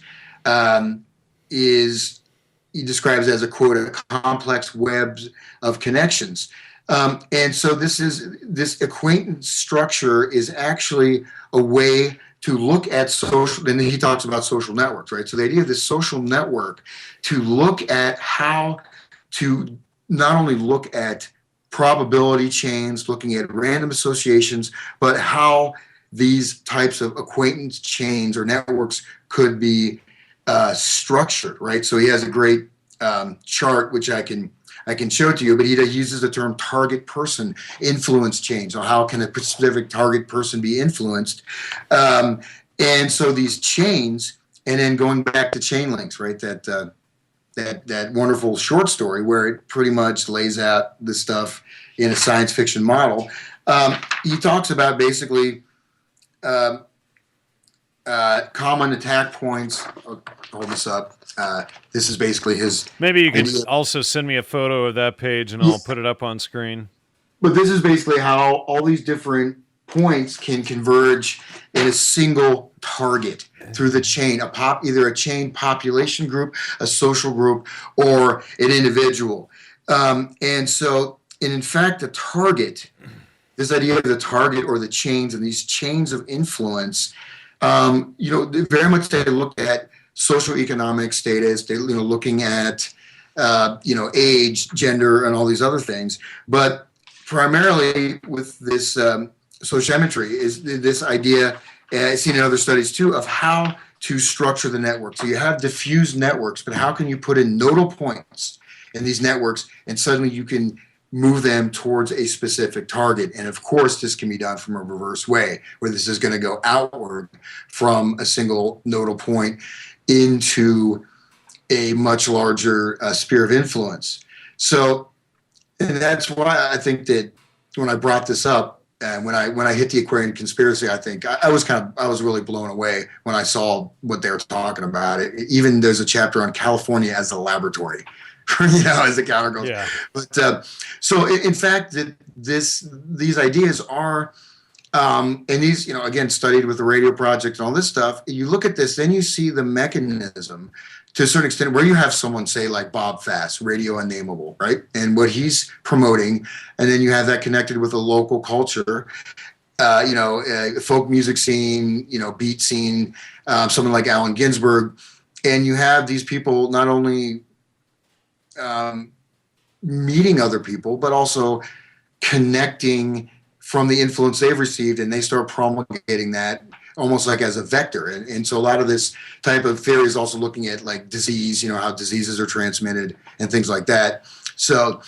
he describes as a, quote, a complex web of connections. And so this acquaintance structure is actually a way to look at social, and he talks about social networks, right? So the idea of this social network to look at how to not only look at probability chains, looking at random associations, but how these types of acquaintance chains or networks could be structured, right? So he has a great chart, which I can show to you, but he uses the term target person influence chain. So how can a specific target person be influenced? And so these chains, and then going back to chain links, right? That wonderful short story where it pretty much lays out the stuff in a science fiction model. He talks about basically common attack points. I'll hold this up. This is basically his. Maybe you could also send me a photo of that page and I'll put it up on screen. But this is basically how all these different points can converge in a single target through the chain, either a chain population group, a social group, or an individual. And in fact, the target, this idea of the target or the chains and these chains of influence, very much they look at socioeconomic status, they looking at age, gender, and all these other things. But primarily with this sociometry is this idea, I've seen in other studies too, of how to structure the network. So you have diffuse networks, but how can you put in nodal points in these networks and suddenly you can move them towards a specific target? And of course, this can be done from a reverse way, where this is going to go outward from a single nodal point into a much larger sphere of influence. So, and that's why I think that when I brought this up, and when I hit the Aquarian conspiracy, I think I was really blown away when I saw what they were talking about. Even there's a chapter on California as a laboratory, as the counter goes. Yeah. But so in fact, that these ideas are, and these, again, studied with the radio project and all this stuff. You look at this, then you see the mechanism to a certain extent where you have someone say like Bob Fass, Radio Unnameable, right? And what he's promoting, and then you have that connected with a local culture, folk music scene, beat scene, someone like Allen Ginsberg. And you have these people not only meeting other people, but also connecting from the influence they've received, and they start promulgating that almost like as a vector. And so a lot of this type of theory is also looking at like disease, how diseases are transmitted and things like that. So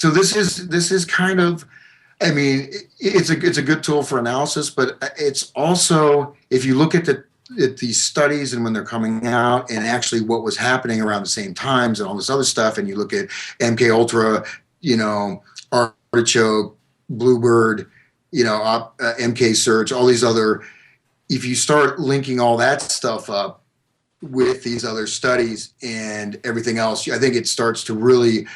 this is kind of, I mean, it's a good tool for analysis, but it's also, if you look at these studies and when they're coming out and actually what was happening around the same times and all this other stuff, and you look at MK Ultra, Artichoke, Bluebird, MK Search, all these other, if you start linking all that stuff up with these other studies and everything else, I think it starts to really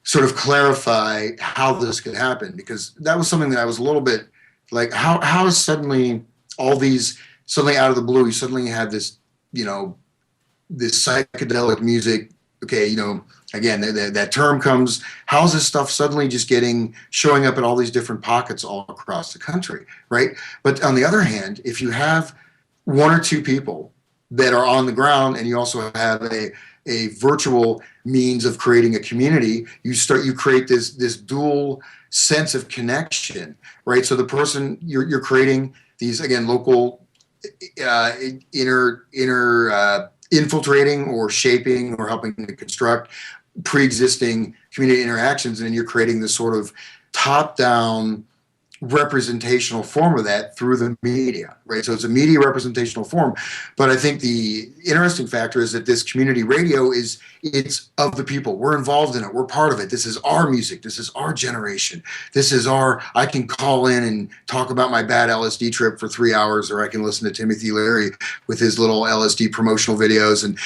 sort of clarify how this could happen, because that was something that I was a little bit like, how is suddenly all these, suddenly out of the blue, you suddenly have this, this psychedelic music. Okay, again, that term comes, how's this stuff suddenly just showing up in all these different pockets all across the country, right? But on the other hand, if you have one or two people that are on the ground, and you also have a virtual means of creating a community, you create this dual sense of connection, right? So the person you're creating these, again, local infiltrating or shaping or helping to construct pre-existing community interactions, and then you're creating this sort of top-down representational form of that through the media, right? So it's a media representational form. But I think the interesting factor is that this community radio it's of the people. We're involved in it. We're part of it. This is our music. This is our generation. I can call in and talk about my bad LSD trip for 3 hours, or I can listen to Timothy Leary with his little LSD promotional videos, and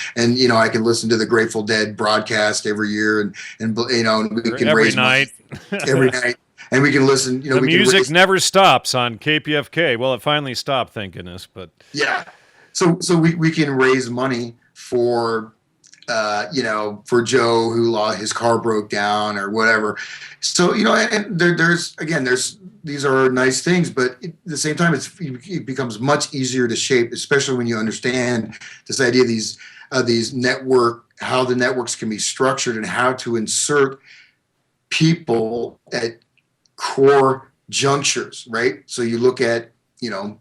I can listen to the Grateful Dead broadcast every year, and we can every raise night. money every night. And we can listen, the music never stops on KPFK. Well, it finally stopped, thank goodness. But yeah, so we can raise money for for Joe who his car broke down or whatever. So and these are nice things, but at the same time, it becomes much easier to shape, especially when you understand this idea of these how the networks can be structured and how to insert people at core junctures, right? So you look at,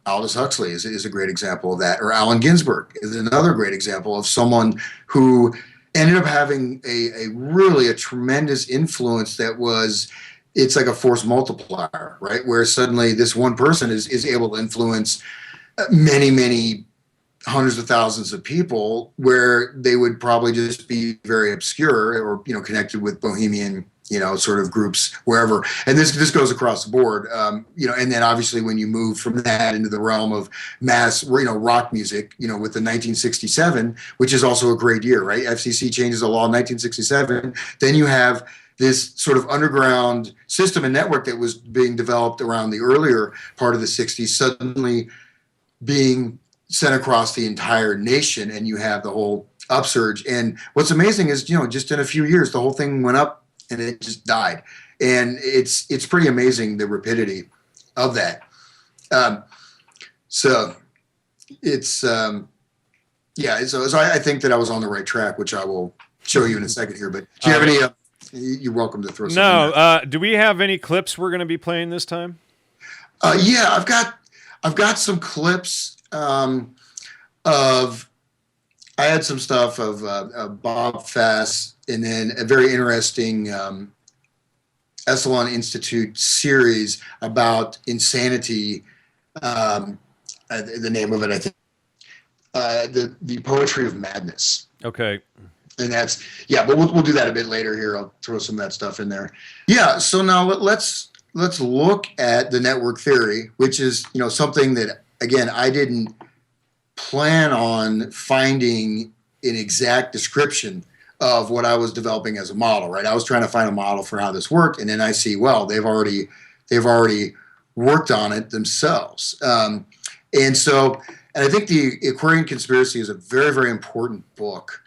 Aldous Huxley is a great example of that, or Allen Ginsberg is another great example of someone who ended up having a tremendous influence it's like a force multiplier, right? Where suddenly this one person is able to influence many, many hundreds of thousands of people, where they would probably just be very obscure or, connected with bohemian sort of groups wherever. And this goes across the board, and then obviously when you move from that into the realm of mass, rock music, with the 1967, which is also a great year, right? FCC changes the law in 1967. Then you have this sort of underground system and network that was being developed around the earlier part of the 60s, suddenly being sent across the entire nation, and you have the whole upsurge. And what's amazing is, just in a few years, the whole thing went up and it just died. And it's pretty amazing, the rapidity of that. So I think that I was on the right track, which I will show you in a second here. But do you have any, you're welcome to throw something in. Do we have any clips we're going to be playing this time? Yeah, I've got some clips I had some stuff of Bob Fass, and then a very interesting Esalen Institute series about insanity. The name of it, I think, the Poetry of Madness. Okay. And that's, yeah, but we'll do that a bit later here. I'll throw some of that stuff in there. Yeah, so now let's look at the network theory, which is, something that, again, I didn't plan on finding an exact description of what I was developing as a model, right? I was trying to find a model for how this worked, and then I see, well, they've already worked on it themselves. And I think the Aquarian Conspiracy is a very, very important book,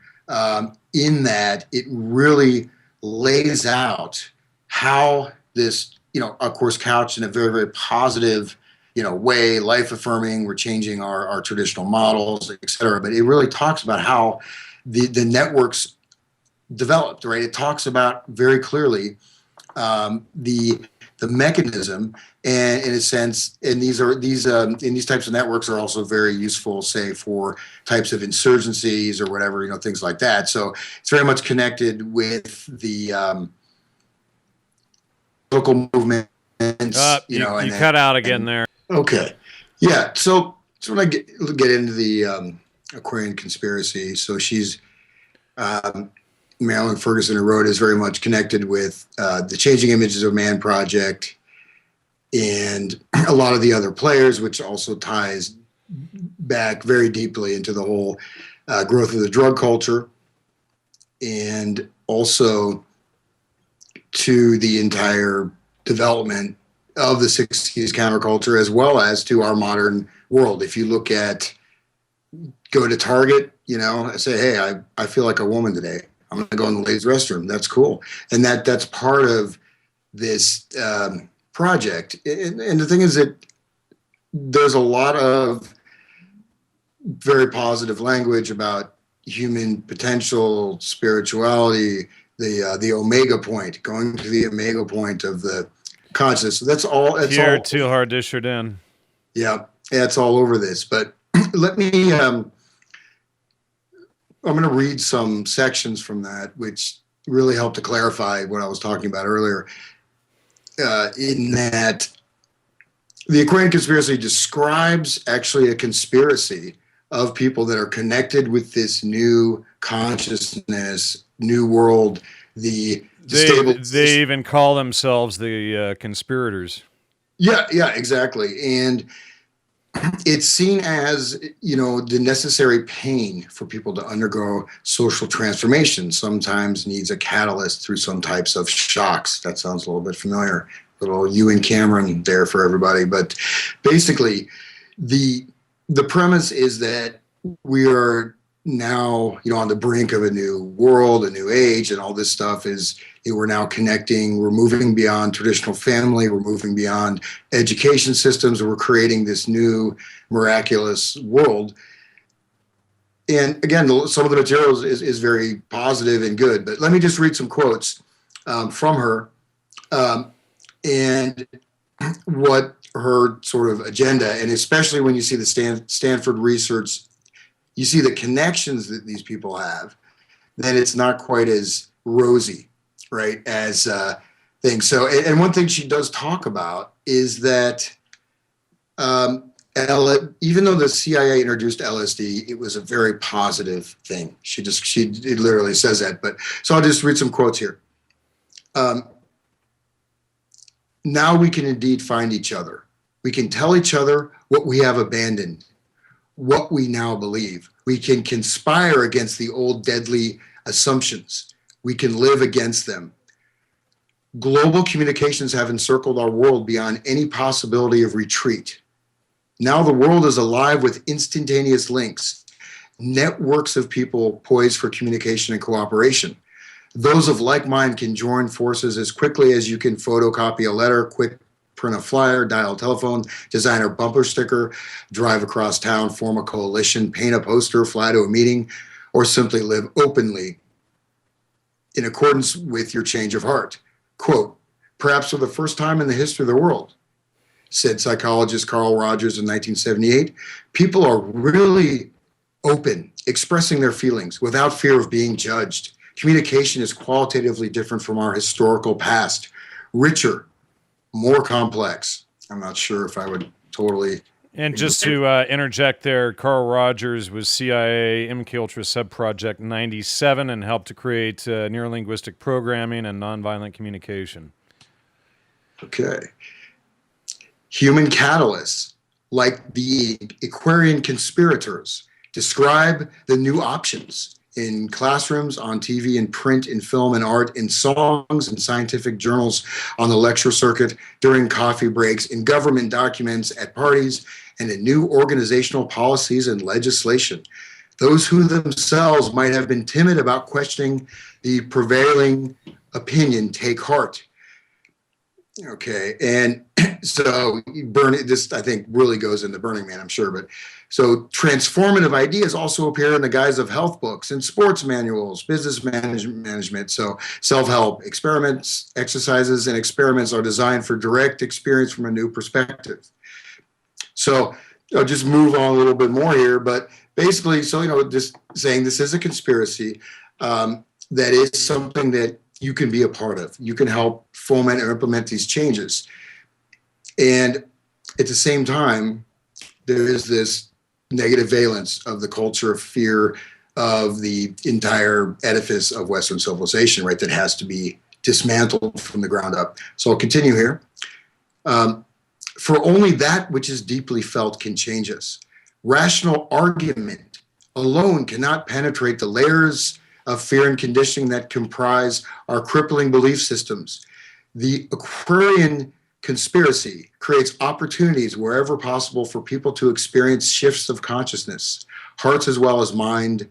in that it really lays out how this, of course, couched in a very, very positive, way, life affirming, we're changing our traditional models, et cetera. But it really talks about how the networks developed, right? It talks about very clearly the mechanism, and in a sense, and these types of networks are also very useful, say, for types of insurgencies or whatever, things like that. So it's very much connected with the local movements. You cut out again there. Okay, yeah. So when I get into the Aquarian Conspiracy, so she's Marilyn Ferguson, who wrote, is very much connected with the Changing Images of Man project and a lot of the other players, which also ties back very deeply into the whole growth of the drug culture, and also to the entire development of the 60s counterculture, as well as to our modern world. If you look at, go to Target, I say, hey, I feel like a woman today. I'm going to go in the ladies' restroom. That's cool. And that's part of this project. And the thing is that there's a lot of very positive language about human potential, spirituality, the omega point, going to the omega point of the consciousness. So that's all. You're too hard to shoot in. Yeah, it's all over this. But let me... I'm going to read some sections from that, which really help to clarify what I was talking about earlier, in that the Aquarian Conspiracy describes actually a conspiracy of people that are connected with this new consciousness, new world. They even call themselves the conspirators. Yeah, exactly. And it's seen as, the necessary pain for people to undergo social transformation. Sometimes needs a catalyst through some types of shocks. That sounds a little bit familiar. Little Ewan Cameron there for everybody. But basically, the premise is that we are now, on the brink of a new world, a new age, and all this stuff is, we're now connecting, we're moving beyond traditional family, we're moving beyond education systems, we're creating this new miraculous world. And again, some of the materials is very positive and good, but let me just read some quotes from her and what her sort of agenda, and especially when you see the Stanford research, you see the connections that these people have, then it's not quite as rosy, right, as things. So, and one thing she does talk about is that even though the CIA introduced LSD, it was a very positive thing. She literally says that. But so I'll just read some quotes here. Now we can indeed find each other. We can tell each other what we have abandoned, what we now believe. We can conspire against the old deadly assumptions. We can live against them. Global communications have encircled our world beyond any possibility of retreat. Now the world is alive with instantaneous links, networks of people poised for communication and cooperation. Those of like mind can join forces as quickly as you can photocopy a letter, quick print a flyer, dial a telephone, design a bumper sticker, drive across town, form a coalition, paint a poster, fly to a meeting, or simply live openly in accordance with your change of heart. Quote, perhaps for the first time in the history of the world, said psychologist Carl Rogers in 1978, people are really open, expressing their feelings without fear of being judged. Communication is qualitatively different from our historical past, richer, more complex. I'm not sure if I would totally And just to interject there, Carl Rogers was CIA MKUltra Subproject 97 and helped to create neurolinguistic programming and nonviolent communication. Okay. Human catalysts, like the Aquarian conspirators, describe the new options in classrooms, on TV, in print, in film, in art, in songs, in scientific journals, on the lecture circuit, during coffee breaks, in government documents, at parties, and in new organizational policies and legislation. Those who themselves might have been timid about questioning the prevailing opinion take heart. Okay, and so this, I think, really goes into Burning Man, I'm sure, but so transformative ideas also appear in the guise of health books and sports manuals, business management. So self-help experiments, exercises, and experiments are designed for direct experience from a new perspective. So I'll just move on a little bit more here, but basically, so, just saying this is a conspiracy, that is something that you can be a part of. You can help foment or implement these changes. And at the same time, there is this negative valence of the culture of fear of the entire edifice of Western civilization, right, that has to be dismantled from the ground up. So I'll continue here. For only that which is deeply felt can change us. Rational argument alone cannot penetrate the layers of fear and conditioning that comprise our crippling belief systems. The Aquarian conspiracy creates opportunities wherever possible for people to experience shifts of consciousness. Hearts as well as minds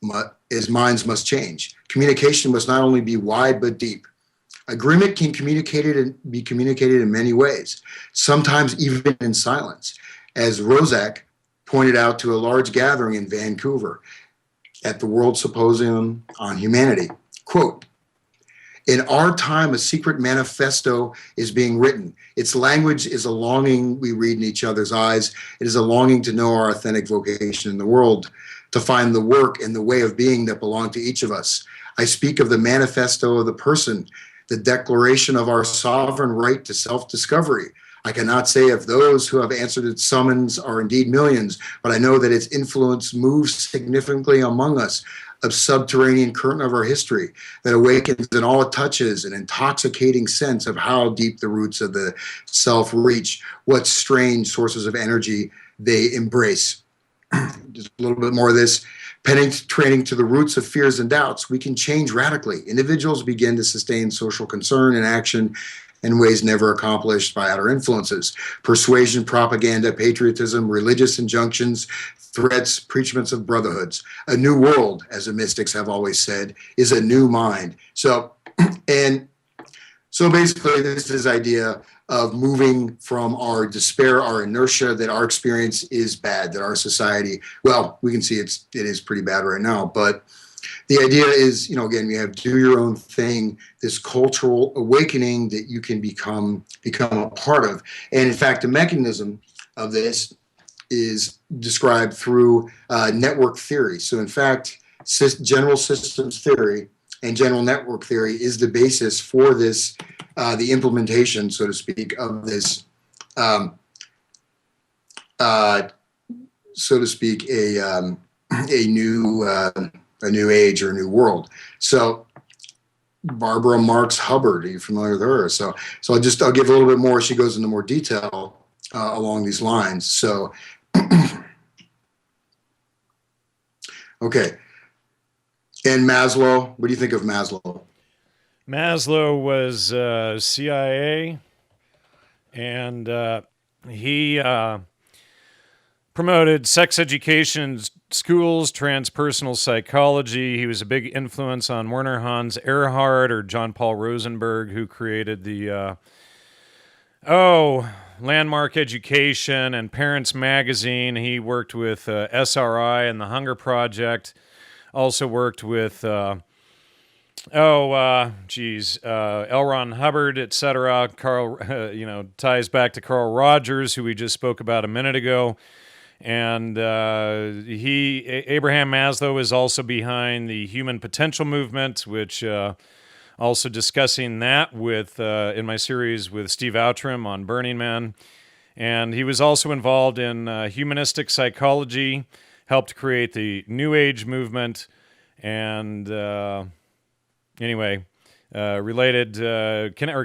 must change. Communication must not only be wide but deep. Agreement can be communicated in many ways, sometimes even in silence, as Rozak pointed out to a large gathering in Vancouver at the World Symposium on Humanity. Quote, "In our time, a secret manifesto is being written. Its language is a longing we read in each other's eyes. It is a longing to know our authentic vocation in the world, to find the work and the way of being that belong to each of us. I speak of the manifesto of the person, the declaration of our sovereign right to self-discovery. I cannot say if those who have answered its summons are indeed millions, but I know that its influence moves significantly among us, a subterranean current of our history that awakens in all it touches an intoxicating sense of how deep the roots of the self reach, what strange sources of energy they embrace." Just a little bit more of this. Penetrating to the roots of fears and doubts, we can change radically. Individuals begin to sustain social concern and action in ways never accomplished by outer influences. Persuasion, propaganda, patriotism, religious injunctions, threats, preachments of brotherhoods. A new world, as the mystics have always said, is a new mind. So basically this is idea of moving from our despair, our inertia, that our experience is bad, that our society, well, we can see it is pretty bad right now, but the idea is, again, you have do your own thing, this cultural awakening that you can become a part of. And in fact, the mechanism of this is described through network theory. So in fact, general systems theory and general network theory is the basis for this, the implementation, so to speak, of this, so to speak, a new age or a new world. So Barbara Marx Hubbard, are you familiar with her? So I'll give a little bit more. She goes into more detail along these lines. So, okay. And Maslow, what do you think of Maslow? Maslow was CIA, and he promoted sex education schools, transpersonal psychology. He was a big influence on Werner Hans Erhard or John Paul Rosenberg, who created the Landmark Education and Parents Magazine. He worked with SRI and the Hunger Project. Also worked with L. Ron Hubbard, etc. Carl, ties back to Carl Rogers, who we just spoke about a minute ago. And Abraham Maslow is also behind the Human Potential Movement, which also discussing that with in my series with Steve Outram on Burning Man. And he was also involved in humanistic psychology, helped create the New Age movement, and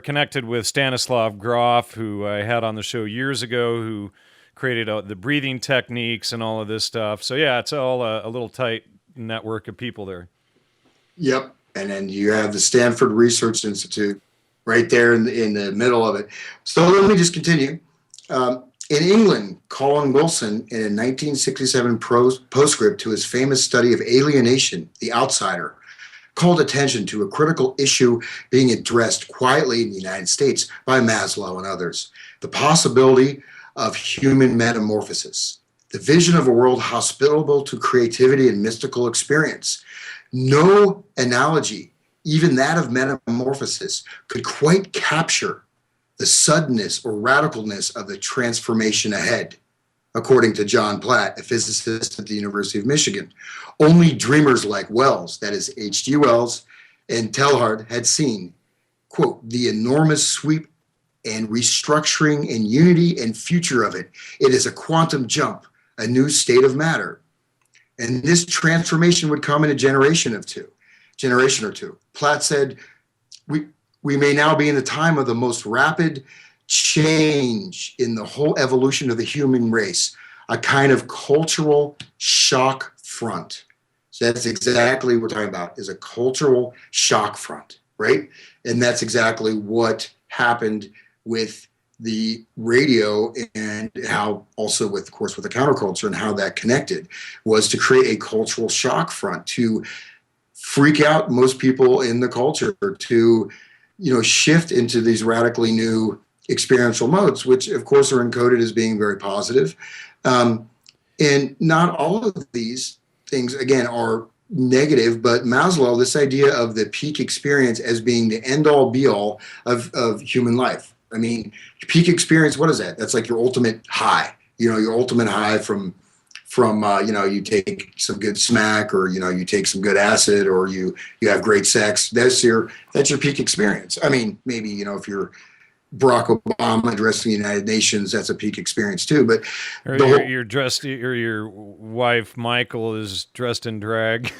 connected with Stanislav Grof, who I had on the show years ago, who created the breathing techniques and all of this stuff. So yeah, it's all a little tight network of people there. Yep. And then you have the Stanford Research Institute right there in the middle of it. So let me just continue. In England, Colin Wilson, in a 1967 postscript to his famous study of alienation, The Outsider, called attention to a critical issue being addressed quietly in the United States by Maslow and others: the possibility of human metamorphosis, the vision of a world hospitable to creativity and mystical experience. No analogy, even that of metamorphosis, could quite capture the suddenness or radicalness of the transformation ahead, according to John Platt, a physicist at the University of Michigan. Only dreamers like Wells, that is H.G. Wells, and Teilhard had seen, quote, the enormous sweep and restructuring and unity and future of it. It is a quantum jump, a new state of matter. And this transformation would come in a generation or two. Platt said, we may now be in the time of the most rapid change in the whole evolution of the human race, a kind of cultural shock front. So that's exactly what we're talking about, is a cultural shock front, right? And that's exactly what happened with the radio, and how also with, of course, with the counterculture, and how that connected was to create a cultural shock front, to freak out most people in the culture, to, shift into these radically new experiential modes, which of course are encoded as being very positive. And not all of these things, again, are negative, but Maslow, this idea of the peak experience as being the end all be all of human life. I mean, peak experience, what is that? That's like your ultimate high, your ultimate high from you take some good smack, or, you take some good acid, or you have great sex. That's your peak experience. I mean, maybe, if you're Barack Obama addressing the United Nations, that's a peak experience too. But you're dressed, or your wife, Michael, is dressed in drag.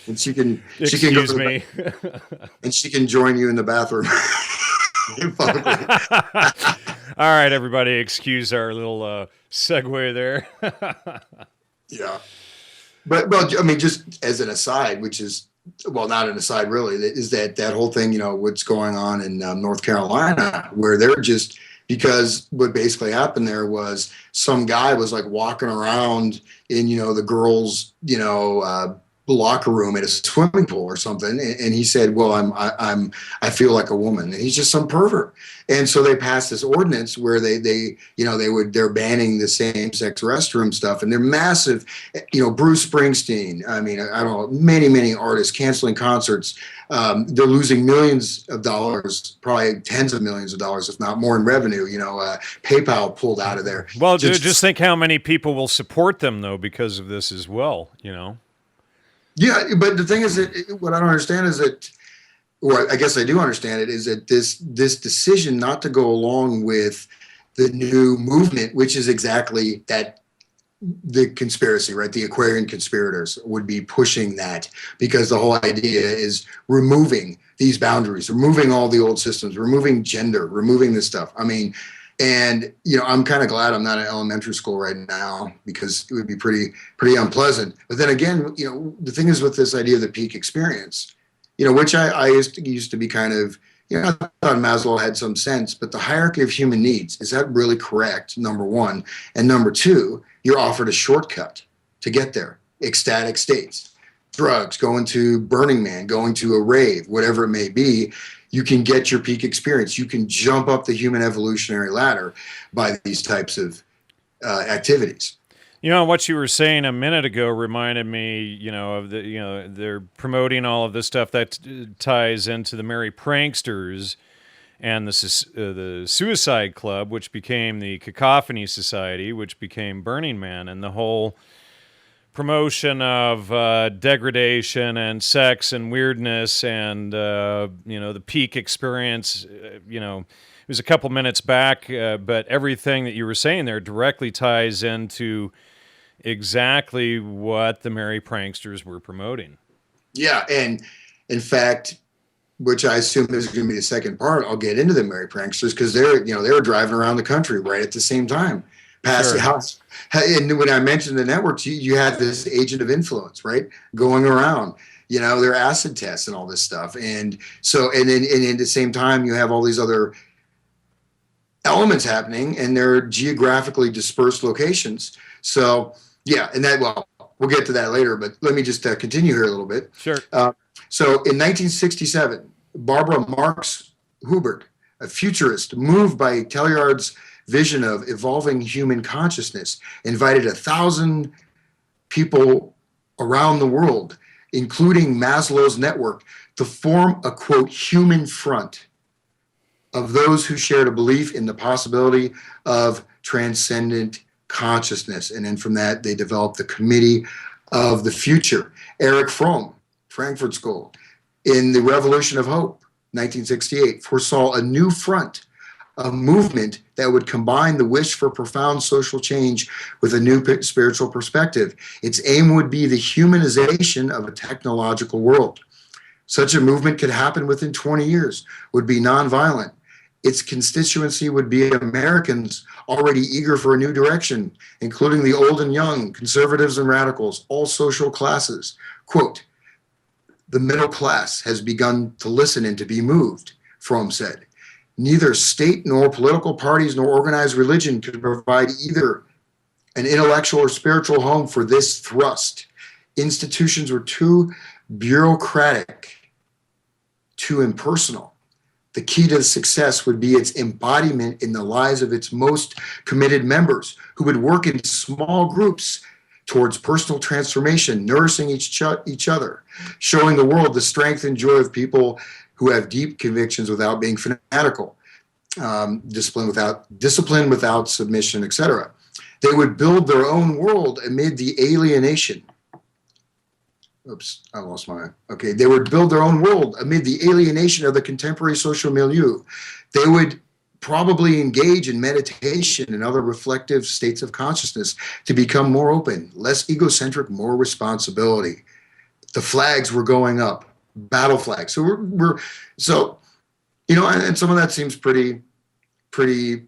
And she can Excuse me. And she can join you in the bathroom. All right, everybody, excuse our little segue there. Yeah. But, well, I mean, just as an aside, which is, well, not an aside really, is that whole thing, what's going on in North Carolina, where they're just, because what basically happened there was some guy was like walking around in, the girls', locker room at a swimming pool or something, and he said, well, I feel like a woman, and he's just some pervert. And so they passed this ordinance where they're banning the same-sex restroom stuff, and they're massive. Bruce Springsteen, I mean, I don't know, many artists canceling concerts. They're losing millions of dollars, probably tens of millions of dollars, if not more, in revenue. PayPal pulled out of there. Well, just think how many people will support them though because of this as well. Yeah, but the thing is that what I don't understand is that, or I guess I do understand it, is that this decision not to go along with the new movement, which is exactly that, the conspiracy, right? The Aquarian conspirators would be pushing that, because the whole idea is removing these boundaries, removing all the old systems, removing gender, removing this stuff. I mean, and, I'm kind of glad I'm not in elementary school right now, because it would be pretty unpleasant. But then again, the thing is with this idea of the peak experience, which I used to be kind of, I thought Maslow had some sense, but the hierarchy of human needs, is that really correct? Number one. And number two, you're offered a shortcut to get there. Ecstatic states, drugs, going to Burning Man, going to a rave, whatever it may be. You can get your peak experience. You can jump up the human evolutionary ladder by these types of activities. What you were saying a minute ago reminded me, of the, they're promoting all of this stuff that ties into the Merry Pranksters and the Suicide Club, which became the Cacophony Society, which became Burning Man, and the whole promotion of degradation and sex and weirdness and, the peak experience, it was a couple minutes back, but everything that you were saying there directly ties into exactly what the Merry Pranksters were promoting. Yeah, and in fact, which I assume is going to be the second part, I'll get into the Merry Pranksters because they were driving around the country right at the same time. Passing house. And when I mentioned the networks, you had this agent of influence, right, going around, their acid tests and all this stuff. And so, and at the same time, you have all these other elements happening, and they're geographically dispersed locations. So, yeah, and we'll get to that later, but let me just continue here a little bit. Sure. So in 1967, Barbara Marx Hubbard, a futurist moved by Teilhard's vision of evolving human consciousness, invited 1,000 people around the world, including Maslow's network, to form a, quote, human front of those who shared a belief in the possibility of transcendent consciousness. And then from that, they developed the Committee of the Future. Erich Fromm, Frankfurt School, in The Revolution of Hope, 1968, foresaw a new front, a movement that would combine the wish for profound social change with a new spiritual perspective. Its aim would be the humanization of a technological world. Such a movement could happen within 20 years, would be nonviolent. Its constituency would be Americans already eager for a new direction, including the old and young, conservatives and radicals, all social classes. Quote, "The middle class has begun to listen and to be moved," Fromm said. Neither state nor political parties nor organized religion could provide either an intellectual or spiritual home for this thrust. Institutions were too bureaucratic, too impersonal. The key to success would be its embodiment in the lives of its most committed members, who would work in small groups towards personal transformation, nourishing each other, showing the world the strength and joy of people who have deep convictions without being fanatical, discipline without submission, etc. They would build their own world amid the alienation. Oops, I lost my. Okay, they would build their own world amid the alienation of the contemporary social milieu. They would probably engage in meditation and other reflective states of consciousness to become more open, less egocentric, more responsibility. The flags were going up. Battle flag. So we're and some of that seems pretty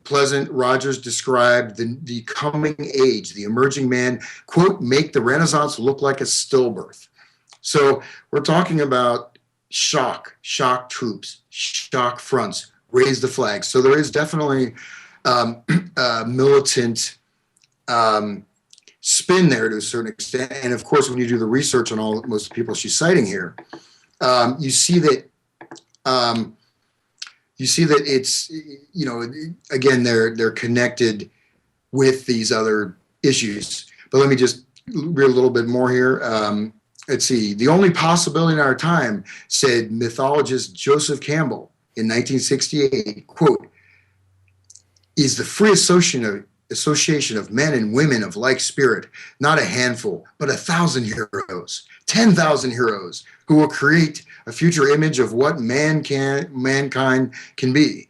pleasant. Rogers described the coming age, the emerging man, quote, "make the Renaissance look like a stillbirth." So we're talking about shock troops, shock fronts, raise the flag. So there is definitely militant spin there to a certain extent. And of course, when you do the research on most of the people she's citing here, you see that it's, again, they're connected with these other issues. But let me just read a little bit more here. Let's see. The only possibility in our time, said mythologist Joseph Campbell in 1968, quote, "is the free association of men and women of like spirit, not a handful, but 1,000 heroes, 10,000 heroes, who will create a future image of what mankind can be."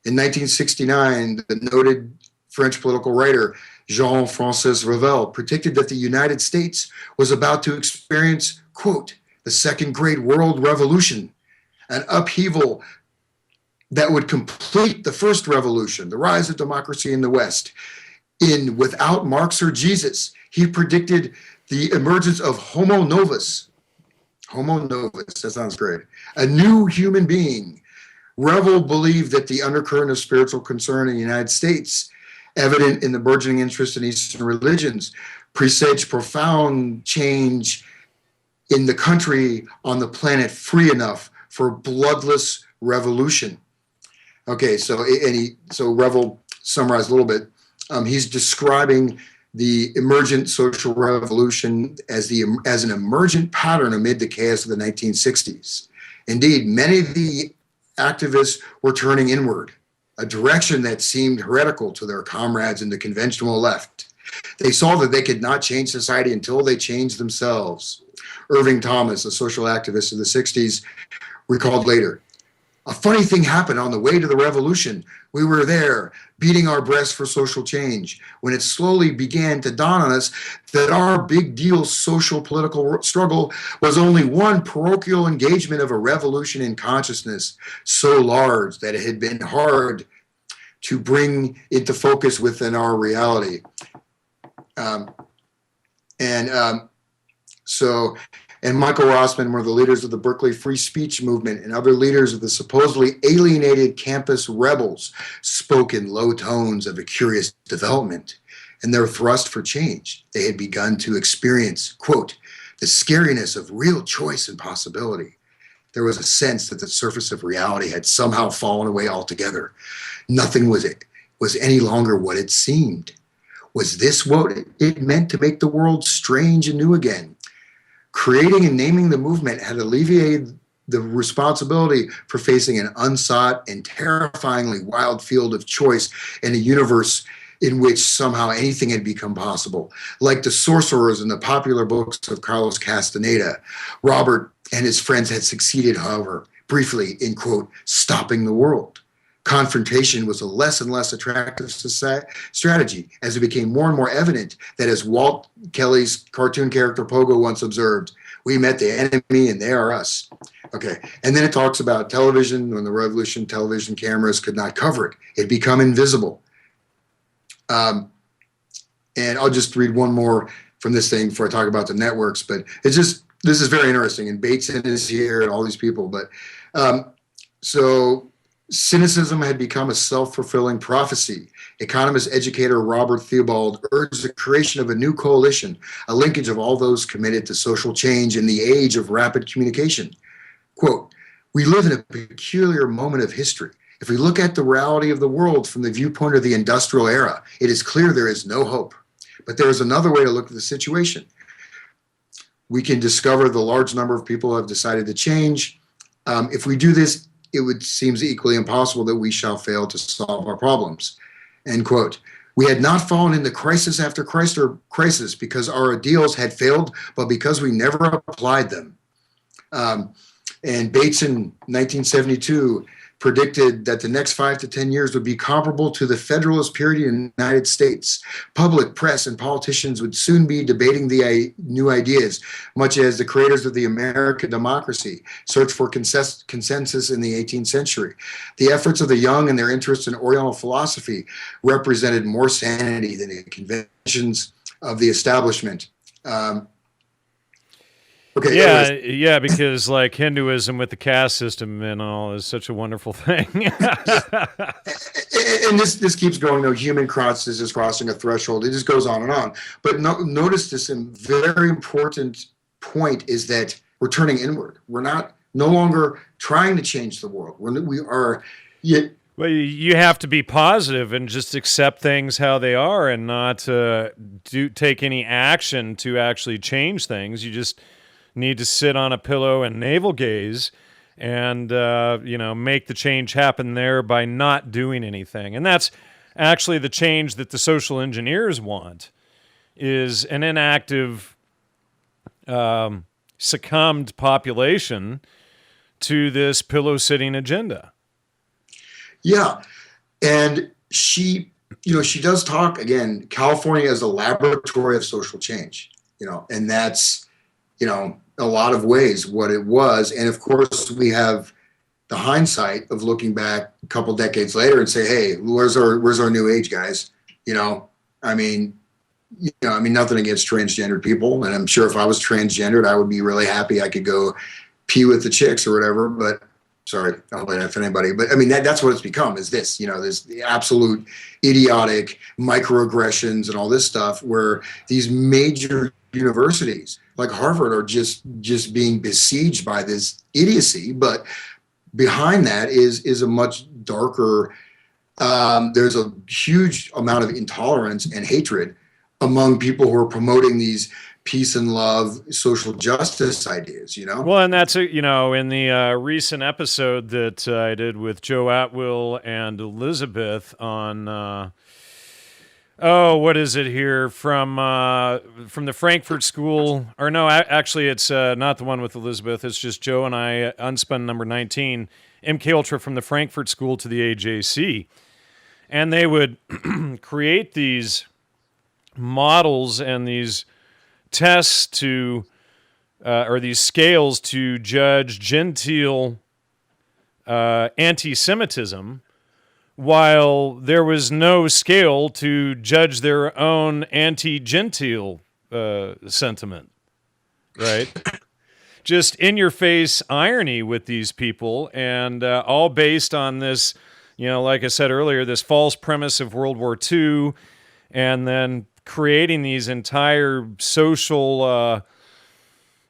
In 1969, the noted French political writer Jean-Francois Revel predicted that the United States was about to experience, quote, "the second great world revolution, an upheaval that would complete the first revolution, the rise of democracy in the West." Without Marx or Jesus, he predicted the emergence of Homo novus. Homo novus, that sounds great. A new human being. Revel believed that the undercurrent of spiritual concern in the United States, evident in the burgeoning interest in Eastern religions, presaged profound change in the country on the planet free enough for bloodless revolution. Okay, so Revel summarized a little bit. He's describing the emergent social revolution as an emergent pattern amid the chaos of the 1960s. Indeed, many of the activists were turning inward, a direction that seemed heretical to their comrades in the conventional left. They saw that they could not change society until they changed themselves. Irving Thomas, a social activist in the 60s, recalled later, "A funny thing happened on the way to the revolution. We were there, beating our breasts for social change, when it slowly began to dawn on us that our big deal social political struggle was only one parochial engagement of a revolution in consciousness so large that it had been hard to bring into focus within our reality." And Michael Rossman, one of the leaders of the Berkeley free speech movement, and other leaders of the supposedly alienated campus rebels, spoke in low tones of a curious development and their thrust for change. They had begun to experience, quote, "the scariness of real choice and possibility." There was a sense that the surface of reality had somehow fallen away altogether. Nothing was any longer what it seemed. Was this what it meant to make the world strange and new again? Creating and naming the movement had alleviated the responsibility for facing an unsought and terrifyingly wild field of choice in a universe in which somehow anything had become possible. Like the sorcerers in the popular books of Carlos Castaneda, Robert and his friends had succeeded, however, briefly in, quote, stopping the world. Confrontation was a less and less attractive strategy as it became more and more evident that, as Walt Kelly's cartoon character Pogo once observed, we met the enemy and they are us. Okay, and then it talks about television. When the revolution, television cameras could not cover it. It had become invisible. And I'll just read one more from this thing before I talk about the networks, but it's just, this is very interesting. And Bateson is here and all these people, but so cynicism had become a self-fulfilling prophecy. Economist educator Robert Theobald urged the creation of a new coalition, a linkage of all those committed to social change in the age of rapid communication. Quote, "We live in a peculiar moment of history. If we look at the reality of the world from the viewpoint of the industrial era, it is clear there is no hope. But there is another way to look at the situation. We can discover the large number of people who have decided to change. If we do this, it would seems equally impossible that we shall fail to solve our problems." End quote. "We had not fallen into crisis after crisis because our ideals had failed, but because we never applied them." And Bates in 1972 predicted that the next 5 to 10 years would be comparable to the Federalist period in the United States. Public, press, and politicians would soon be debating the new ideas, much as the creators of the American democracy searched for consensus in the 18th century. The efforts of the young and their interest in Oriental philosophy represented more sanity than the conventions of the establishment. Okay, yeah, because like Hinduism with the caste system and all is such a wonderful thing. And this keeps going. No, human consciousness is crossing a threshold. It just goes on and on. But notice this very important point is that we're turning inward. We're no longer trying to change the world. We are yet. Well, you have to be positive and just accept things how they are and not take any action to actually change things. You just need to sit on a pillow and navel gaze and make the change happen there by not doing anything. And that's actually the change that the social engineers want, is an inactive, succumbed population to this pillow-sitting agenda. Yeah, and she does talk, again, California as a laboratory of social change, and that's, a lot of ways what it was. And of course, we have the hindsight of looking back a couple decades later and say, hey, where's our new age, guys? I mean, nothing against transgendered people. And I'm sure if I was transgendered, I would be really happy I could go pee with the chicks or whatever. But sorry, I don't let that for anybody. But I mean, that's what it's become, is this, this absolute idiotic microaggressions and all this stuff, where these major universities like Harvard are just being besieged by this idiocy. But behind that is a much darker, there's a huge amount of intolerance and hatred among people who are promoting these peace and love, social justice ideas, Well, and that's, in the recent episode that I did with Joe Atwill and Elizabeth on Oh, what is it here from the Frankfurt School? Or no, actually, it's not the one with Elizabeth. It's just Joe and I, UnSpun number 19, MK Ultra from the Frankfurt School to the AJC. And they would create these models and these tests to, or these scales to judge genteel anti-Semitism, while there was no scale to judge their own anti-gentile sentiment, right? Just in-your-face irony with these people, and all based on this, like I said earlier, this false premise of World War II, and then creating these entire social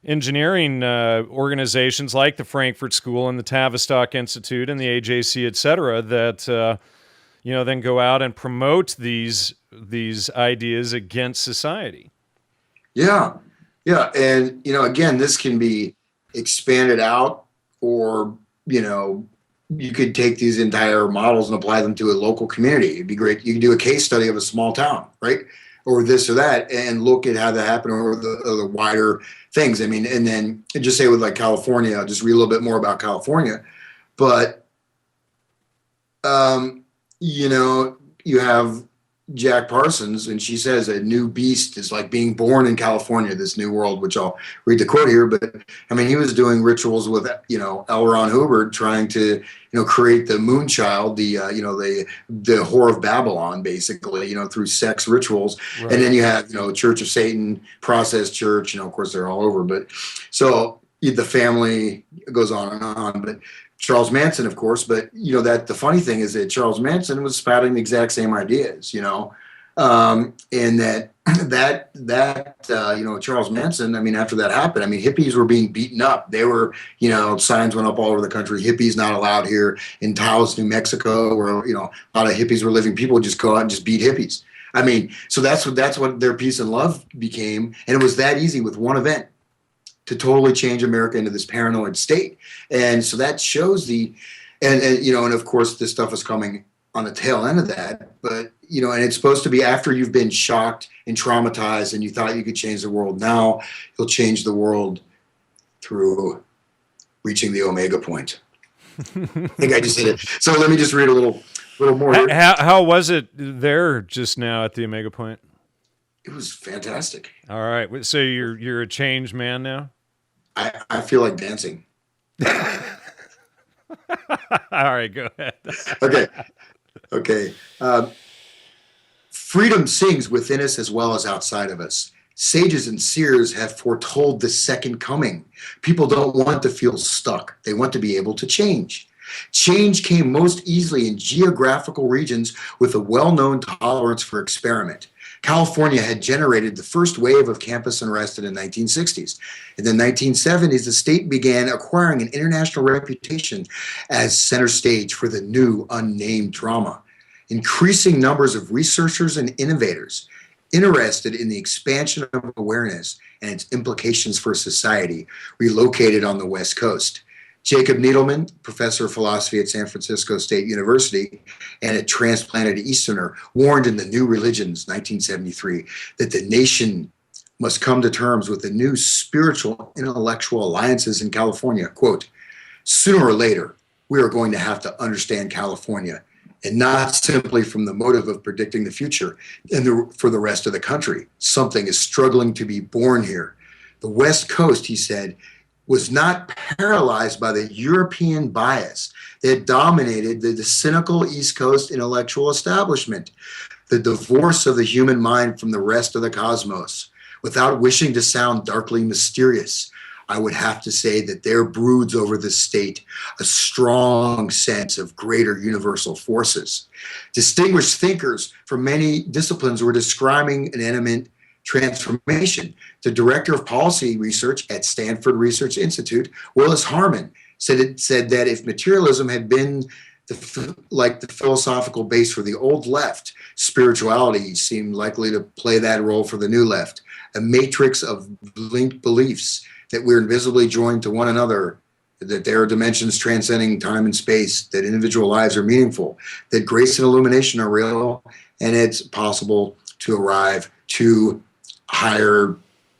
engineering organizations like the Frankfurt School and the Tavistock Institute and the AJC, et cetera, that then go out and promote these ideas against society. Yeah, and again, this can be expanded out, or you could take these entire models and apply them to a local community. It'd be great. You can do a case study of a small town, right? Or this or that, and look at how that happened, or the wider things. I mean, and then just say with like California, I'll just read a little bit more about California. But, you have Jack Parsons, and she says a new beast is like being born in California, this new world, which I'll read the quote here. But I mean, he was doing rituals with, L. Ron Hubbard, trying to, create the moon child, the whore of Babylon, basically, through sex rituals. Right. And then you have, Church of Satan, Process Church, of course they're all over. But so the family goes on and on. But Charles Manson, of course, but that the funny thing is that Charles Manson was spouting the exact same ideas, and that Charles Manson, I mean, after that happened, I mean, hippies were being beaten up. They were, signs went up all over the country. Hippies not allowed here in Taos, New Mexico, where a lot of hippies were living. People would just go out and just beat hippies. I mean, so that's what their peace and love became, and it was that easy with one event to totally change America into this paranoid state. And so that shows and of course this stuff is coming on the tail end of that, but, and it's supposed to be after you've been shocked and traumatized and you thought you could change the world. Now you'll change the world through reaching the omega point. I think I just hit it. So let me just read a little more here. How was it there just now at the omega point? It was fantastic. All right. So you're a changed man now? I feel like dancing. All right, go ahead. Okay. Freedom sings within us as well as outside of us. Sages and seers have foretold the second coming. People don't want to feel stuck. They want to be able to change. Change came most easily in geographical regions with a well-known tolerance for experiment. California had generated the first wave of campus unrest in the 1960s. In the 1970s, the state began acquiring an international reputation as center stage for the new unnamed drama. Increasing numbers of researchers and innovators interested in the expansion of awareness and its implications for society relocated on the West Coast. Jacob Needleman, professor of philosophy at San Francisco State University and a transplanted Easterner, warned in The New Religions, 1973, that the nation must come to terms with the new spiritual intellectual alliances in California. Quote, sooner or later, we are going to have to understand California, and not simply from the motive of predicting the future and for the rest of the country. Something is struggling to be born here. The West Coast, he said, was not paralyzed by the European bias that dominated the cynical East Coast intellectual establishment, the divorce of the human mind from the rest of the cosmos. Without wishing to sound darkly mysterious, I would have to say that there broods over the state a strong sense of greater universal forces. Distinguished thinkers from many disciplines were describing an imminent transformation. The director of policy research at Stanford Research Institute, Willis Harman, said that if materialism had been like the philosophical base for the old left, spirituality seemed likely to play that role for the new left, a matrix of linked beliefs that we're invisibly joined to one another that there are dimensions transcending time and space, that individual lives are meaningful, that grace and illumination are real, and it's possible to arrive to higher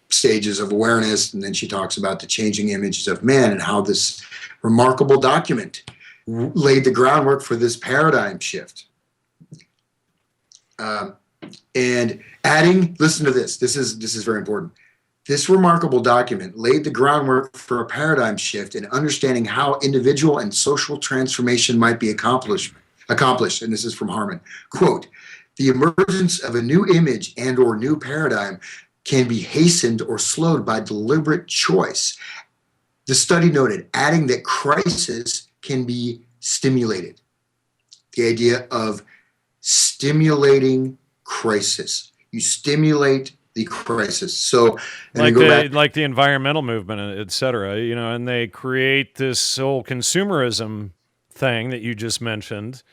stages of awareness. And then she talks about the changing images of man and how this remarkable document laid the groundwork for this paradigm shift. And adding, listen to this. This is very important. This remarkable document laid the groundwork for a paradigm shift in understanding how individual and social transformation might be accomplished. And this is from Harman. Quote, the emergence of a new image and or new paradigm can be hastened or slowed by deliberate choice. The study noted, adding that crisis can be stimulated. The idea of stimulating crisis. You stimulate the crisis. So, like the environmental movement, et cetera, and they create this whole consumerism thing that you just mentioned.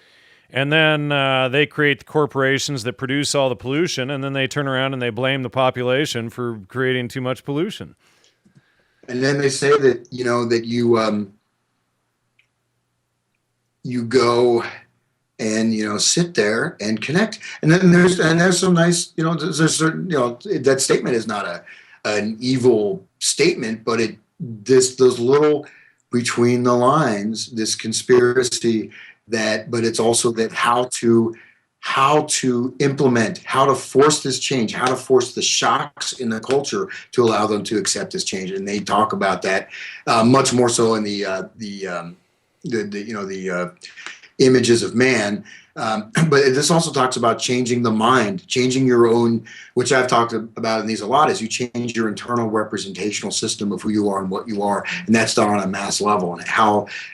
And then they create the corporations that produce all the pollution, and then they turn around and they blame the population for creating too much pollution. And then they say that, that you go and, sit there and connect. And then there's some nice, there's certain, that statement is not an evil statement, but those little between the lines, this conspiracy but it's also that how to implement, how to force this change, how to force the shocks in the culture to allow them to accept this change. And they talk about that much more so in the images of man. But this also talks about changing the mind, changing your own, which I've talked about in these a lot, is you change your internal representational system of who you are and what you are. And that's done on a mass level, and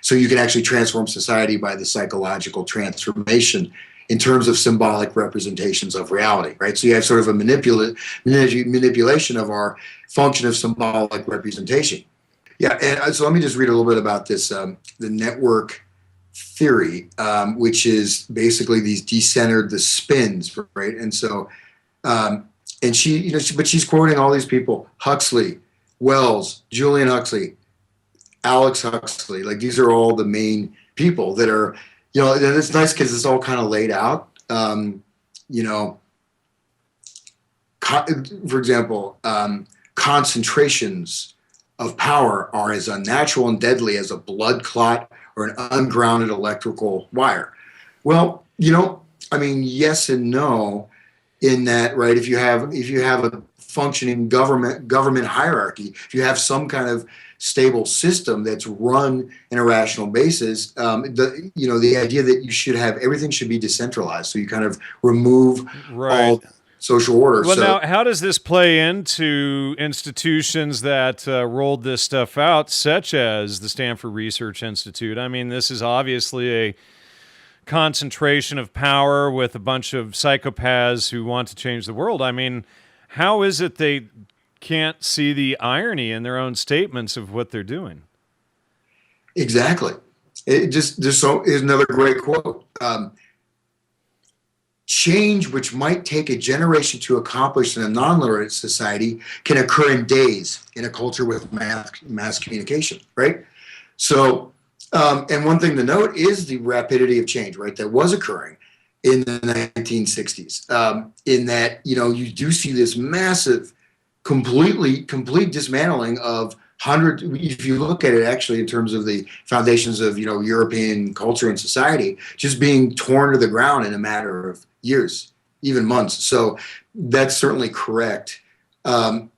so you can actually transform society by the psychological transformation in terms of symbolic representations of reality, right? So you have sort of a manipulation of our function of symbolic representation. Yeah, and so let me just read a little bit about this, the network theory, which is basically these decentered, the spins, right? And so, and she, but she's quoting all these people: Huxley, Wells, Julian Huxley, Alex Huxley. Like, these are all the main people that are, and it's nice because it's all kind of laid out. For example, concentrations of power are as unnatural and deadly as a blood clot or an ungrounded electrical wire. Well, yes and no, in that, right? If you have a functioning government hierarchy, if you have some kind of stable system that's run in a rational basis, the idea that you should have everything should be decentralized. So you kind of remove all social order. Well, now, how does this play into institutions that rolled this stuff out, such as the Stanford Research Institute? I mean, this is obviously a concentration of power with a bunch of psychopaths who want to change the world. I mean, how is it they can't see the irony in their own statements of what they're doing? Exactly. Here's another great quote. Change, which might take a generation to accomplish in a non-literate society, can occur in days in a culture with mass communication, right? So, and one thing to note is the rapidity of change, right, that was occurring in the 1960s, in that, you do see this massive, complete dismantling of hundreds. If you look at it actually in terms of the foundations of, European culture and society, just being torn to the ground in a matter of years, even months. So that's certainly correct. And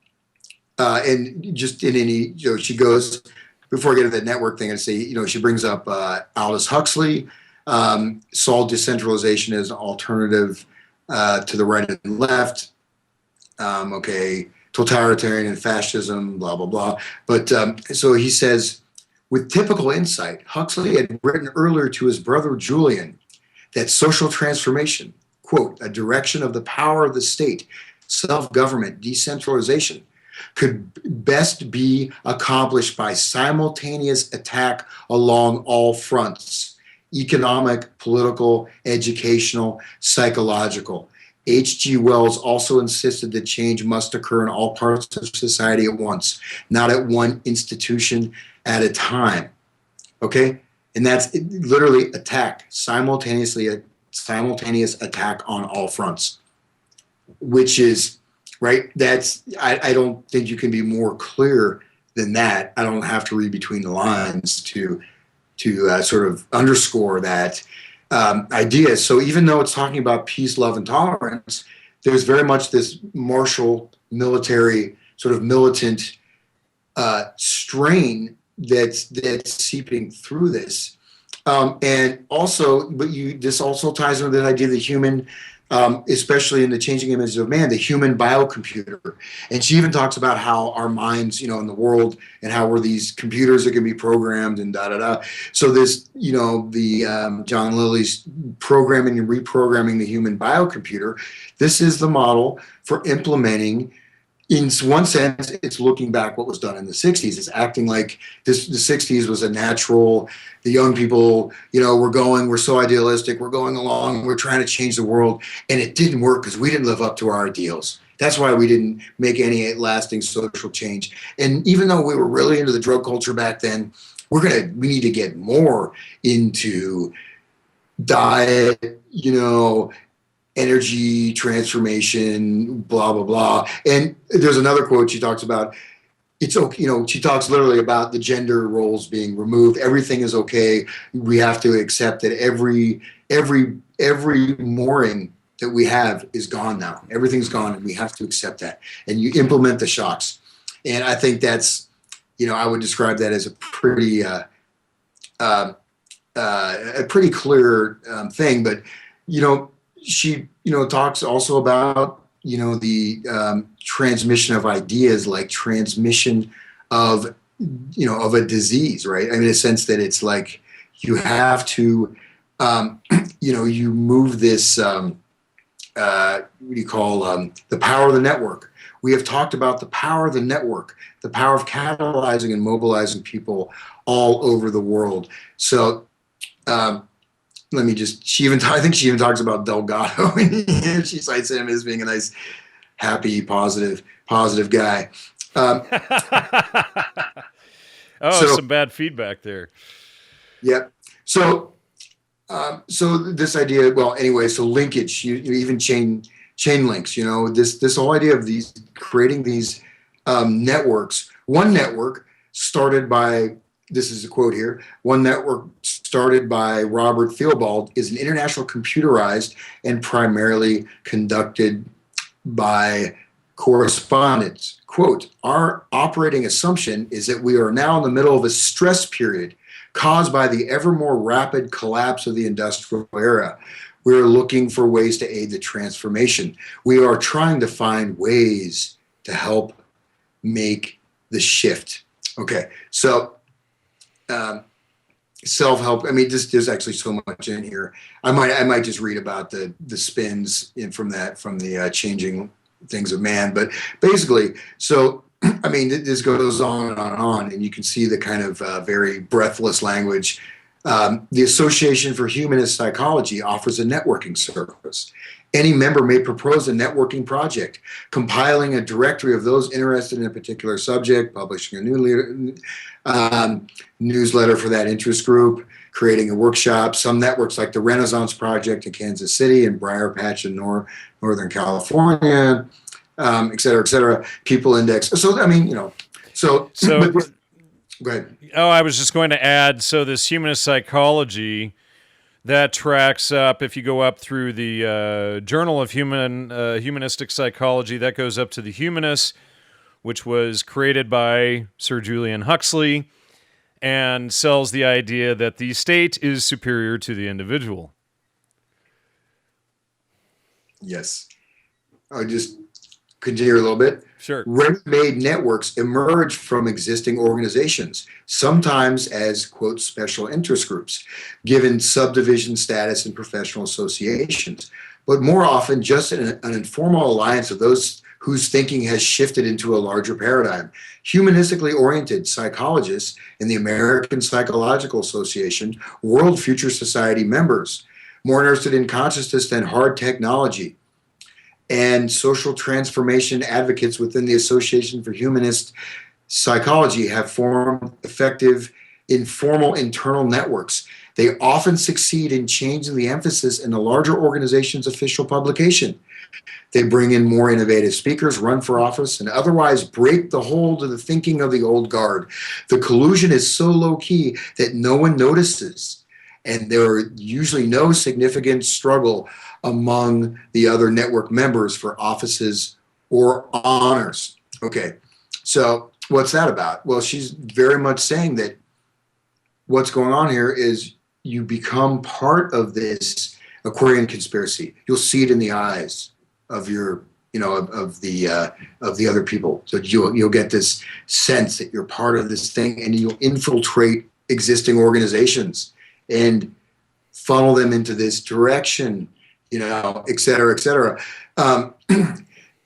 just in any, she goes, before I get to the network thing, I'd say, she brings up Aldous Huxley, saw decentralization as an alternative to the right and left. Totalitarian and fascism, blah, blah, blah. But so he says, with typical insight, Huxley had written earlier to his brother Julian that social transformation, quote, a direction of the power of the state, self-government, decentralization, could best be accomplished by simultaneous attack along all fronts: economic, political, educational, psychological. H.G. Wells also insisted that change must occur in all parts of society at once, not at one institution at a time. Okay, and that's literally simultaneous attack on all fronts, which is right. I don't think you can be more clear than that. I don't have to read between the lines to sort of underscore that idea. So even though it's talking about peace, love, and tolerance, there's very much this martial, military, sort of militant strain that's seeping through this. And also, this also ties into the idea of the human, especially in the changing images of man, the human biocomputer. And she even talks about how our minds, in the world, and how we're these computers that can be programmed and da-da-da. So this, the John Lilly's programming and reprogramming the human biocomputer, this is the model for implementing. In one sense, it's looking back what was done in the 60s. It's acting like the 60s was a natural, the young people, we're so idealistic, we're going along, we're trying to change the world, and it didn't work because we didn't live up to our ideals. That's why we didn't make any lasting social change. And even though we were really into the drug culture back then, we need to get more into diet, energy transformation, blah, blah, blah. And there's another quote she talks about. It's okay, she talks literally about the gender roles being removed. Everything is okay. We have to accept that every mooring that we have is gone now. Everything's gone, and we have to accept that. And you implement the shocks. And I think that's, I would describe that as a pretty clear thing. But, she, talks also about, the transmission of ideas, like transmission of, of a disease, right? I mean, in a sense that it's like you have to, you move this, what do you call, the power of the network. We have talked about the power of the network, the power of catalyzing and mobilizing people all over the world. So, I think she even talks about Delgado, and she cites him as being a nice, happy, positive guy. Some bad feedback there. Yep. So this idea, so linkage, you even chain links, this whole idea of creating these networks. One network started by, this is a quote here, one network started by Robert Theobald is an international computerized and primarily conducted by correspondence. Quote, our operating assumption is that we are now in the middle of a stress period caused by the ever more rapid collapse of the industrial era. We are looking for ways to aid the transformation. We are trying to find ways to help make the shift. Okay, so self-help. I mean, there's actually so much in here. I might just read about the spins from the changing things of man. But basically, so I mean, this goes on and on and on, and you can see the kind of very breathless language. The Association for Humanist Psychology offers a networking service. Any member may propose a networking project, compiling a directory of those interested in a particular subject, publishing a new newsletter for that interest group, creating a workshop. Some networks like the Renaissance Project in Kansas City and Briar Patch in Northern California, et cetera, People Index. So, I mean, go ahead. Oh, I was just going to add, so this humanist psychology, that tracks up, if you go up through the Journal of Humanistic Psychology, that goes up to the Humanists, which was created by Sir Julian Huxley, and sells the idea that the state is superior to the individual. Yes. I'll just continue a little bit. Sure. Ready-made networks emerge from existing organizations, sometimes as, quote, special interest groups, given subdivision status in professional associations, but more often just an informal alliance of those whose thinking has shifted into a larger paradigm. Humanistically oriented psychologists in the American Psychological Association, World Future Society members, more interested in consciousness than hard technology, and social transformation advocates within the Association for Humanist Psychology have formed effective informal internal networks. They often succeed in changing the emphasis in the larger organization's official publication. They bring in more innovative speakers, run for office, and otherwise break the hold of the thinking of the old guard. The collusion is so low-key that no one notices, and there are usually no significant struggle among the other network members for offices or honors. Okay, so what's that about? Well, she's very much saying that what's going on here is you become part of this Aquarian conspiracy. You'll see it in the eyes of your, of the other people. So you'll get this sense that you're part of this thing, and you'll infiltrate existing organizations and funnel them into this direction, et cetera, et cetera.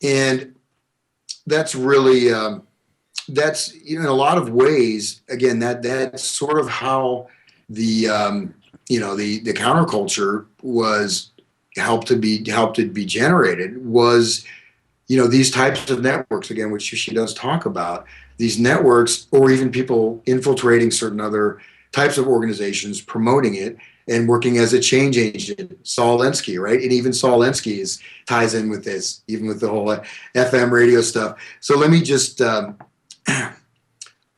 And that's really, that's, in a lot of ways, again, that's sort of how the counterculture was helped to be generated, was, these types of networks, again, which she does talk about, these networks, or even people infiltrating certain other types of organizations, promoting it and working as a change agent. Saul Alinsky, right? And even Saul Alinsky ties in with this, even with the whole FM radio stuff. So let me just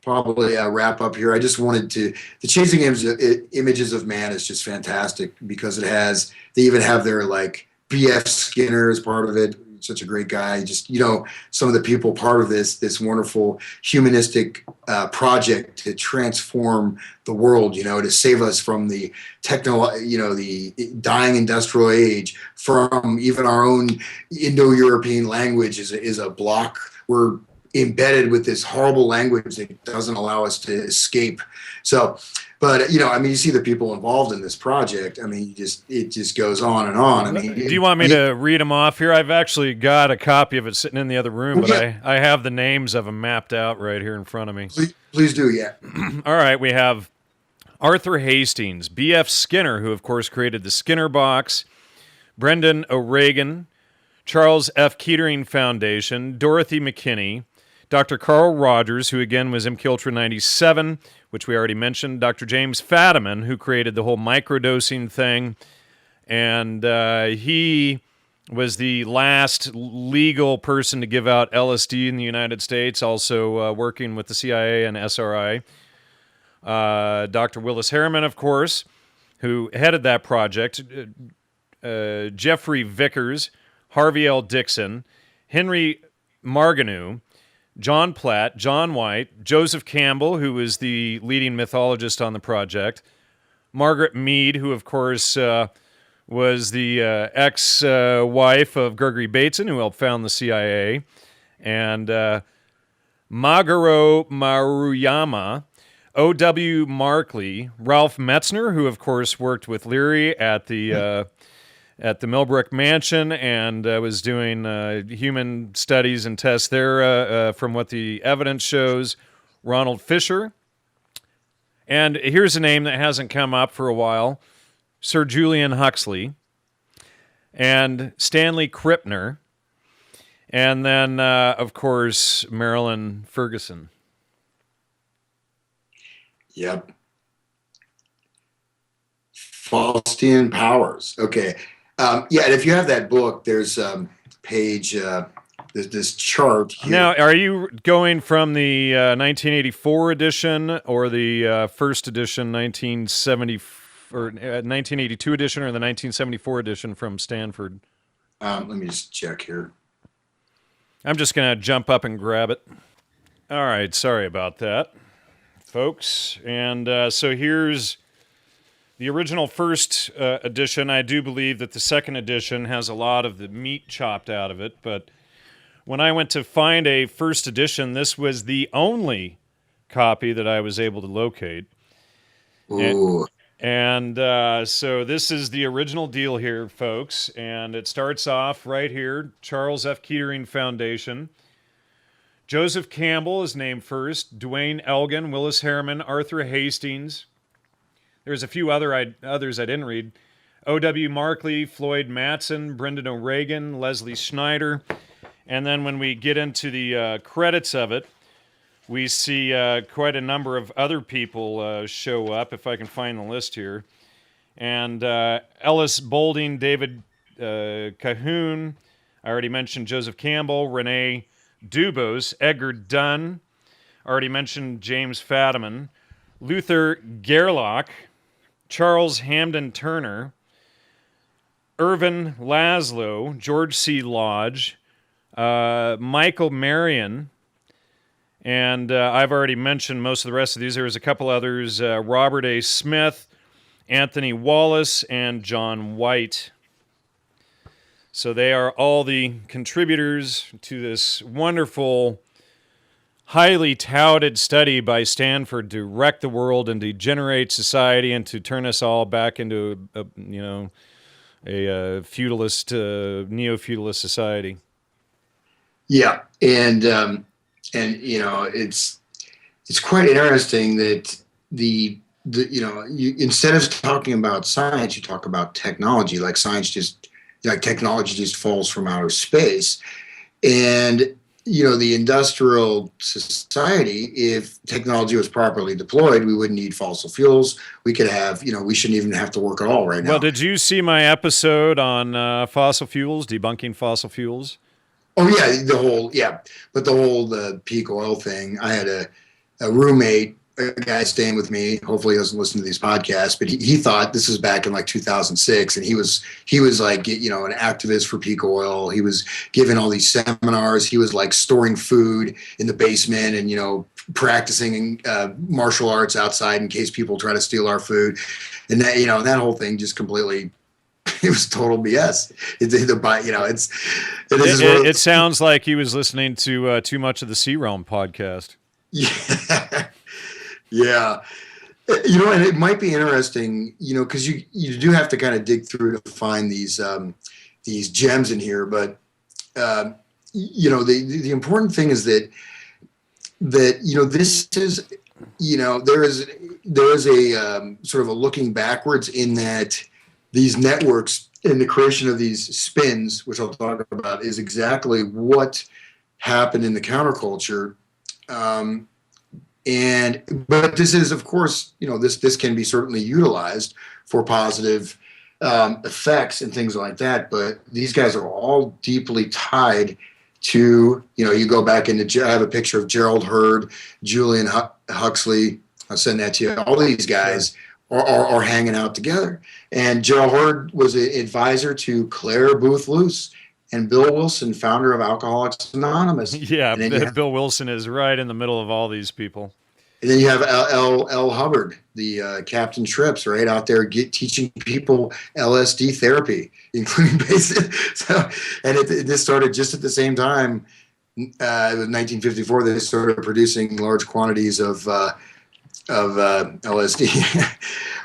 probably wrap up here. I just wanted to, the Chasing Images of Man is just fantastic, because they even have their B.F. Skinner as part of it. Such a great guy. Just, some of the people part of this wonderful humanistic project to transform the world, to save us from the the dying industrial age, from even our own Indo-European language is a block. We're embedded with this horrible language that doesn't allow us to escape. So, but you see the people involved in this project. It just goes on and on. Do you want me to read them off here? I've actually got a copy of it sitting in the other room, but I have the names of them mapped out right here in front of me. Please do, yeah. All right, we have Arthur Hastings, B.F. Skinner, who of course created the Skinner Box, Brendan O'Regan, Charles F. Kettering Foundation, Dorothy McKinney, Dr. Carl Rogers, who again was MKUltra 97, which we already mentioned, Dr. James Fadiman, who created the whole microdosing thing, and he was the last legal person to give out LSD in the United States, also working with the CIA and SRI. Dr. Willis Harriman, of course, who headed that project, Jeffrey Vickers, Harvey L. Dixon, Henry Marganew, John Platt, John White, Joseph Campbell, who was the leading mythologist on the project, Margaret Mead, who, of course, was the ex-wife of Gregory Bateson, who helped found the CIA, and Magaro Maruyama, O.W. Markley, Ralph Metzner, who, of course, worked with Leary at the Millbrook Mansion and was doing human studies and tests there from what the evidence shows. Ronald Fisher. And here's a name that hasn't come up for a while. Sir Julian Huxley. And Stanley Krippner. And then, of course, Marilyn Ferguson. Yep. Faustian Powers. Okay. And if you have that book, there's page, this chart here. Now, are you going from the 1984 edition or the first edition, 1970 or 1982 edition, or the 1974 edition from Stanford? Let me just check here. I'm just going to jump up and grab it. All right, sorry about that, folks. And so here's the original first edition. I do believe that the second edition has a lot of the meat chopped out of it, but when I went to find a first edition, this was the only copy that I was able to locate. Ooh. And so this is the original deal here, folks, and it starts off right here, Charles F. Kettering Foundation. Joseph Campbell is named first, Dwayne Elgin, Willis Harriman, Arthur Hastings. There's a few others I didn't read. O.W. Markley, Floyd Matson, Brendan O'Regan, Leslie Schneider. And then when we get into the credits of it, we see quite a number of other people show up, if I can find the list here. And Ellis Boulding, David Cahoon, I already mentioned Joseph Campbell, Renee Dubos, Edgar Dunn, already mentioned James Fadiman, Luther Gerlach, Charles Hamden Turner, Irvin Laszlo, George C. Lodge, Michael Marion, and I've already mentioned most of the rest of these. There was a couple others, Robert A. Smith, Anthony Wallace, and John White. So they are all the contributors to this wonderful, highly touted study by Stanford to wreck the world and degenerate society and to turn us all back into a feudalist, neo-feudalist society. Yeah, and it's quite interesting that instead of talking about science, you talk about technology. Like technology just falls from outer space, and the industrial society, if technology was properly deployed, we wouldn't need fossil fuels. We could have, we shouldn't even have to work at all right now. Well, did you see my episode on fossil fuels, debunking fossil fuels? Oh yeah, but the whole peak oil thing. I had a roommate, a guy staying with me. Hopefully, he doesn't listen to these podcasts, but he thought this was back in like 2006, and he was like an activist for peak oil. He was giving all these seminars. He was like storing food in the basement and practicing martial arts outside in case people try to steal our food, and that whole thing just completely. It was total BS. It sounds like he was listening to too much of the Sea Realm podcast. Yeah. Yeah. And it might be interesting, because you do have to kind of dig through to find these gems in here. But, the important thing is that this is, there is a sort of a looking backwards in that these networks and the creation of these spins, which I'll talk about, is exactly what happened in the counterculture. But this is, of course, this can be certainly utilized for positive effects and things like that. But these guys are all deeply tied to, you go back into, I have a picture of Gerald, Hurd, Julian Huxley. I'll send that to you. All these guys are hanging out together. And Gerald Hurd was an advisor to Clare, Boothe, Luce, and Bill Wilson, founder of Alcoholics Anonymous. Yeah, Bill Wilson is right in the middle of all these people. And then you have L. Hubbard, the Captain Trips, right out there teaching people LSD therapy, including basic. This started just at the same time. In 1954, they started producing large quantities of LSD.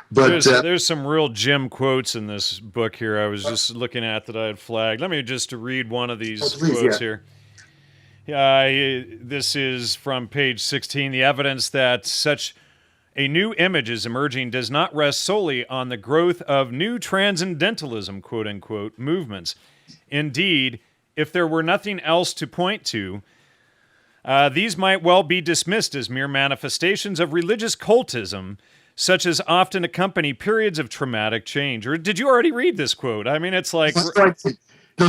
But there's some real gem quotes in this book here. I was just looking at that I had flagged. Let me just read one of these quotes here. This is from page 16. The evidence that such a new image is emerging does not rest solely on the growth of new transcendentalism, quote-unquote, movements. Indeed, if there were nothing else to point to, these might well be dismissed as mere manifestations of religious cultism, such as often accompany periods of traumatic change. Or did you already read this quote? I mean, it's like... No,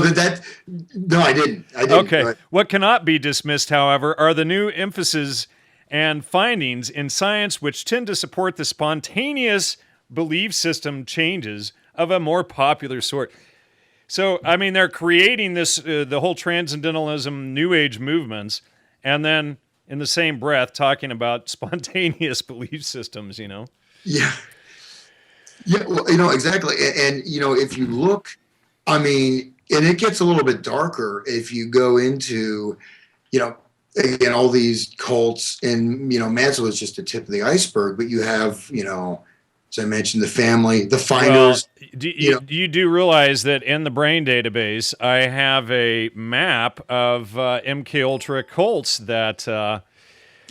I didn't. Okay. What cannot be dismissed, however, are the new emphases and findings in science which tend to support the spontaneous belief system changes of a more popular sort. So, I mean, they're creating this, the whole transcendentalism, New Age movements, and then in the same breath talking about spontaneous belief systems, Yeah. Yeah, well, exactly. And if you look, I mean... And it gets a little bit darker if you go into, again, all these cults, and, Manson was just the tip of the iceberg, but you have, as I mentioned, the family, the finders. Well, you do realize that in the brain database, I have a map of MK Ultra cults that...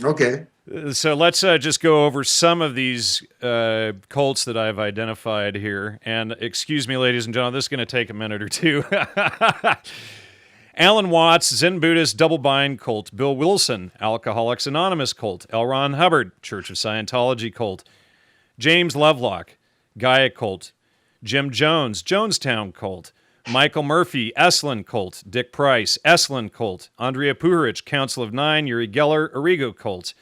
Okay. So let's just go over some of these cults that I've identified here. And excuse me, ladies and gentlemen, this is going to take a minute or two. Alan Watts, Zen Buddhist Double Bind cult. Bill Wilson, Alcoholics Anonymous cult. L. Ron Hubbard, Church of Scientology cult. James Lovelock, Gaia cult. Jim Jones, Jonestown cult. Michael Murphy, Esalen cult. Dick Price, Esalen cult. Andrea Puharich, Council of Nine. Uri Geller, Origo cult.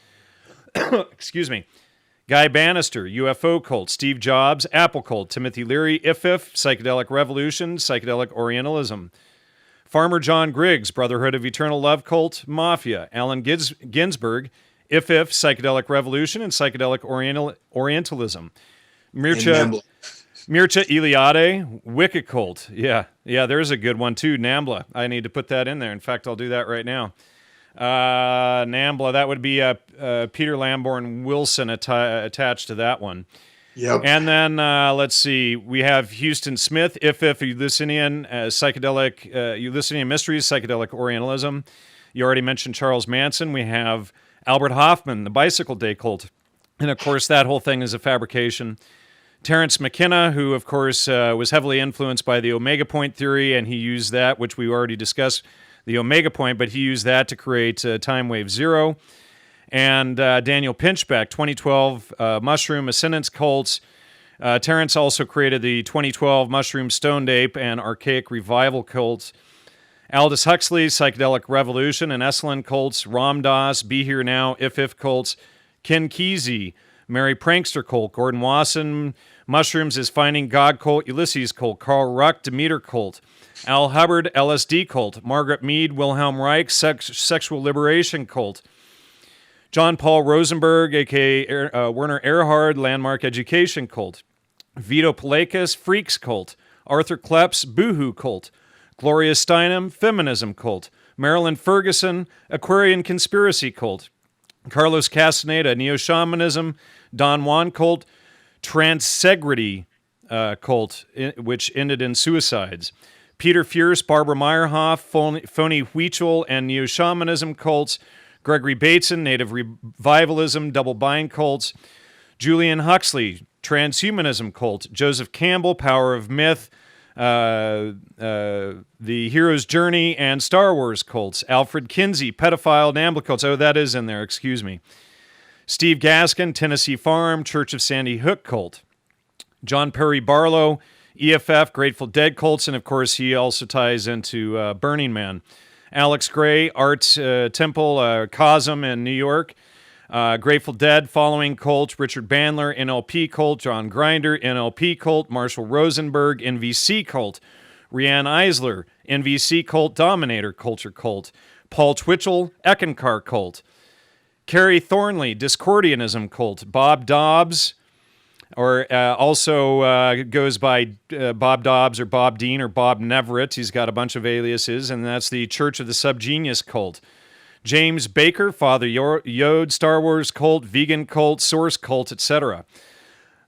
Excuse me. Guy Bannister, UFO cult. Steve Jobs, Apple cult. Timothy Leary, IFIF, Psychedelic Revolution, Psychedelic Orientalism. Farmer John Griggs, Brotherhood of Eternal Love cult. Mafia. Allen Ginsberg, IFIF, Psychedelic Revolution, and Psychedelic Orientalism. Mircea Eliade, Wicca cult. Yeah, there's a good one too. NAMBLA. I need to put that in there. In fact, I'll do that right now. NAMBLA, that would be Peter Lamborn Wilson attached to that one. Yep. And then let's see, we have Houston Smith, IFIF, Eleusinian, Psychedelic, Eleusinian Mysteries, Psychedelic Orientalism. You already mentioned Charles Manson. We have Albert Hoffman, the Bicycle Day cult. And of course, that whole thing is a fabrication. Terence McKenna, who of course was heavily influenced by the Omega Point theory, and he used that, which we already discussed, the Omega Point, but he used that to create Time Wave Zero. And Daniel Pinchbeck, 2012 Mushroom Ascendance cults. Terence also created the 2012 Mushroom Stoned Ape and Archaic Revival cults. Aldous Huxley, Psychedelic Revolution and Esalen cults. Ram Dass, Be Here Now, IFIF cults. Ken Kesey, Mary Prankster cult. Gordon Wasson, Mushrooms is Finding God cult. Ulysses cult. Carl Ruck, Demeter cult. Al Hubbard, LSD cult. Margaret Mead, Wilhelm Reich, Sexual Liberation cult. John Paul Rosenberg, a.k.a. Werner Erhard, Landmark Education cult. Vito Palekis, Freaks cult. Arthur Klepps, Boohoo cult. Gloria Steinem, Feminism cult. Marilyn Ferguson, Aquarian Conspiracy cult. Carlos Castaneda, Neo-Shamanism. Don Juan cult. Transegrity cult, which ended in suicides. Peter Fierce, Barbara Meyerhoff, Phony Huichol, and Neo-Shamanism cults. Gregory Bateson, Native Revivalism, Double Bind cults. Julian Huxley, Transhumanism cult. Joseph Campbell, Power of Myth, The Hero's Journey, and Star Wars cults. Alfred Kinsey, Pedophile, NAMBLA cults. Oh, that is in there, excuse me. Steve Gaskin, Tennessee Farm, Church of Sandy Hook cult. John Perry Barlow, EFF, Grateful Dead cults, and of course he also ties into Burning Man. Alex Gray, Art Temple, Cosm in New York. Grateful Dead, Following cult. Richard Bandler, NLP cult. John Grinder, NLP cult. Marshall Rosenberg, NVC cult. Rianne Eisler, NVC cult. Dominator Culture cult. Paul Twitchell, Eckankar cult. Carrie Thornley, Discordianism cult. Bob Dobbs, or also goes by Bob Dobbs or Bob Dean or Bob Neverett. He's got a bunch of aliases, and that's the Church of the Subgenius cult. James Baker, Father Yod, Star Wars cult, Vegan cult, Source cult, etc.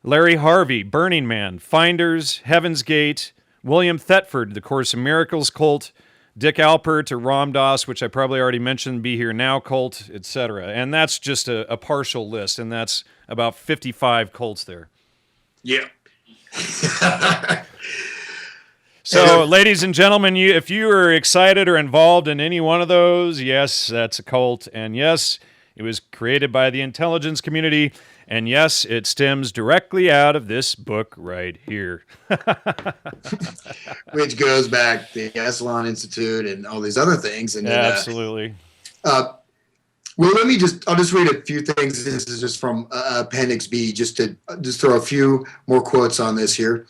Larry Harvey, Burning Man, Finders, Heaven's Gate. William Thetford, the Course in Miracles cult. Dick Alpert to Ram Dass, which I probably already mentioned, Be Here Now cult, etc. And that's just a partial list, and that's about 55 cults there. Yeah. So, ladies and gentlemen, if you are excited or involved in any one of those, yes, that's a cult. And yes, it was created by the intelligence community. And yes, it stems directly out of this book right here. Which goes back to the Esalen Institute and all these other things. And absolutely. Well, I'll just read a few things. This is just from Appendix B, just to throw a few more quotes on this here.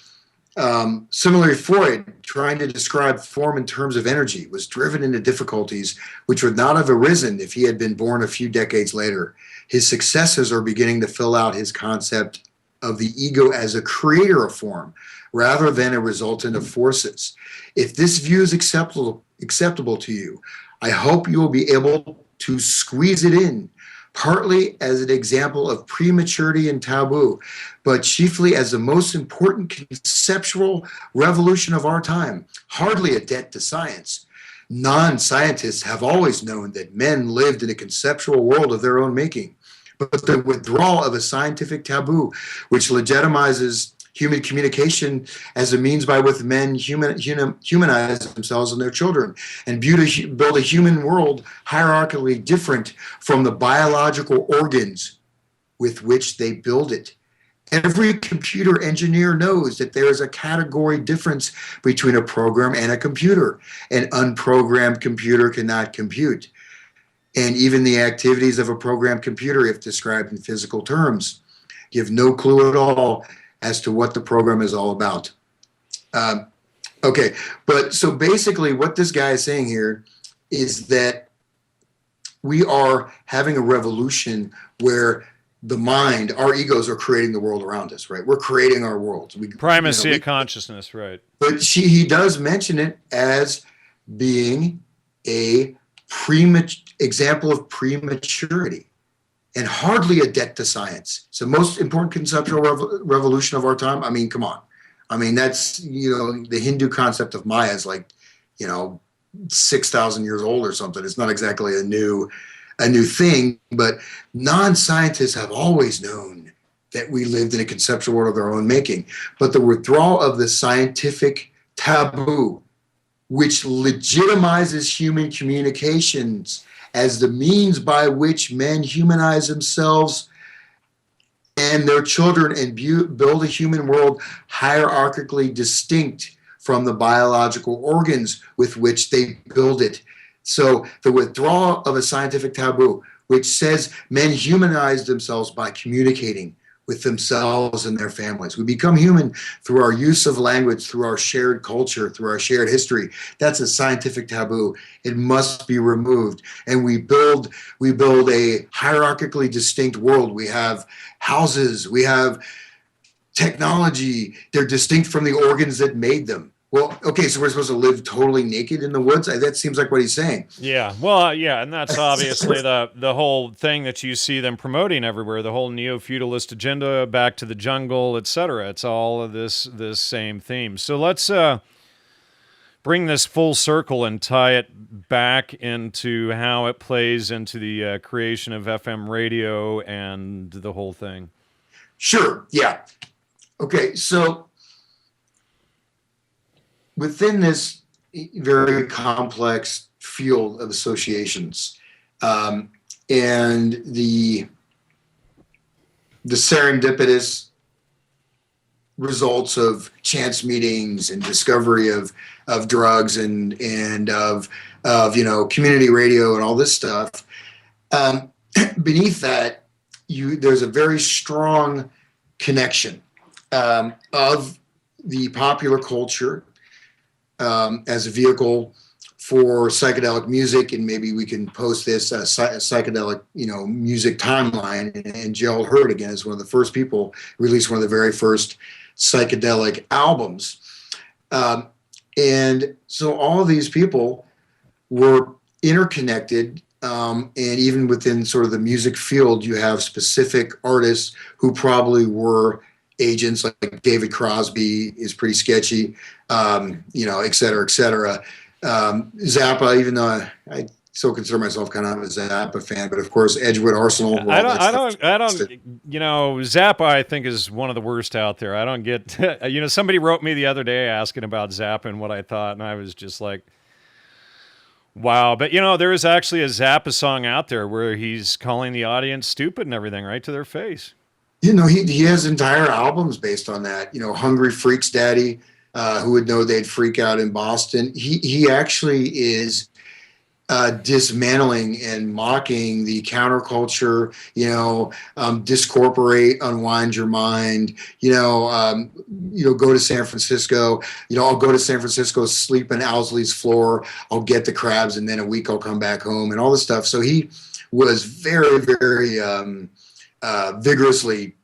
Similarly, Freud, trying to describe form in terms of energy, was driven into difficulties which would not have arisen if he had been born a few decades later. His successors are beginning to fill out his concept of the ego as a creator of form, rather than a resultant of forces. If this view is acceptable to you, I hope you will be able to squeeze it in, partly as an example of prematurity and taboo, but chiefly as the most important conceptual revolution of our time, hardly a debt to science. Non-scientists have always known that men lived in a conceptual world of their own making, but the withdrawal of a scientific taboo, which legitimizes human communication as a means by which men humanize themselves and their children, and build a human world hierarchically different from the biological organs with which they build it. Every computer engineer knows that there is a category difference between a program and a computer. An unprogrammed computer cannot compute. And even the activities of a programmed computer, if described in physical terms, give no clue at all as to what the program is all about. Okay, but so basically what this guy is saying here is that we are having a revolution where the mind, our egos are creating the world around us, right? We're creating our worlds. Primacy of consciousness, right? But he does mention it as being a example of prematurity and hardly a debt to science. It's the most important conceptual revolution of our time. I mean, come on. I mean, that's, the Hindu concept of Maya is like, 6,000 years old or something. It's not exactly a new thing, but non-scientists have always known that we lived in a conceptual world of our own making. But the withdrawal of the scientific taboo, which legitimizes human communications as the means by which men humanize themselves and their children and build a human world hierarchically distinct from the biological organs with which they build it. So the withdrawal of a scientific taboo, which says men humanize themselves by communicating with themselves and their families. We become human through our use of language, through our shared culture, through our shared history. That's a scientific taboo. It must be removed. And we build a hierarchically distinct world. We have houses, we have technology. They're distinct from the organs that made them. Well, okay, so we're supposed to live totally naked in the woods? That seems like what he's saying. Yeah, well, yeah, and that's obviously the whole thing that you see them promoting everywhere, the whole neo-feudalist agenda, back to the jungle, etc. It's all of this same theme. So let's bring this full circle and tie it back into how it plays into the creation of FM radio and the whole thing. Sure, yeah. Okay, so within this very complex field of associations, and the serendipitous results of chance meetings and discovery of drugs and of community radio and all this stuff, beneath that, there's a very strong connection of the popular culture as a vehicle for psychedelic music, and maybe we can post this psychedelic, music timeline. And Gerald Hurd, again, is one of the first people released one of the very first psychedelic albums. And so all of these people were interconnected, and even within sort of the music field, you have specific artists who probably were agents, like David Crosby is pretty sketchy, et cetera, et cetera. Zappa, even though I still consider myself kind of a Zappa fan, but of course Edgewood Arsenal. I don't, Zappa I think is one of the worst out there. I don't get, somebody wrote me the other day asking about Zappa and what I thought, and I was just like, wow. But there is actually a Zappa song out there where he's calling the audience stupid and everything right to their face. He has entire albums based on that. Hungry Freaks Daddy, who would know they'd freak out in Boston. He actually is dismantling and mocking the counterculture, discorporate, unwind your mind, go to San Francisco, I'll go to San Francisco, sleep on Owsley's floor, I'll get the crabs, and then a week I'll come back home, and all this stuff. So he was very, very vigorously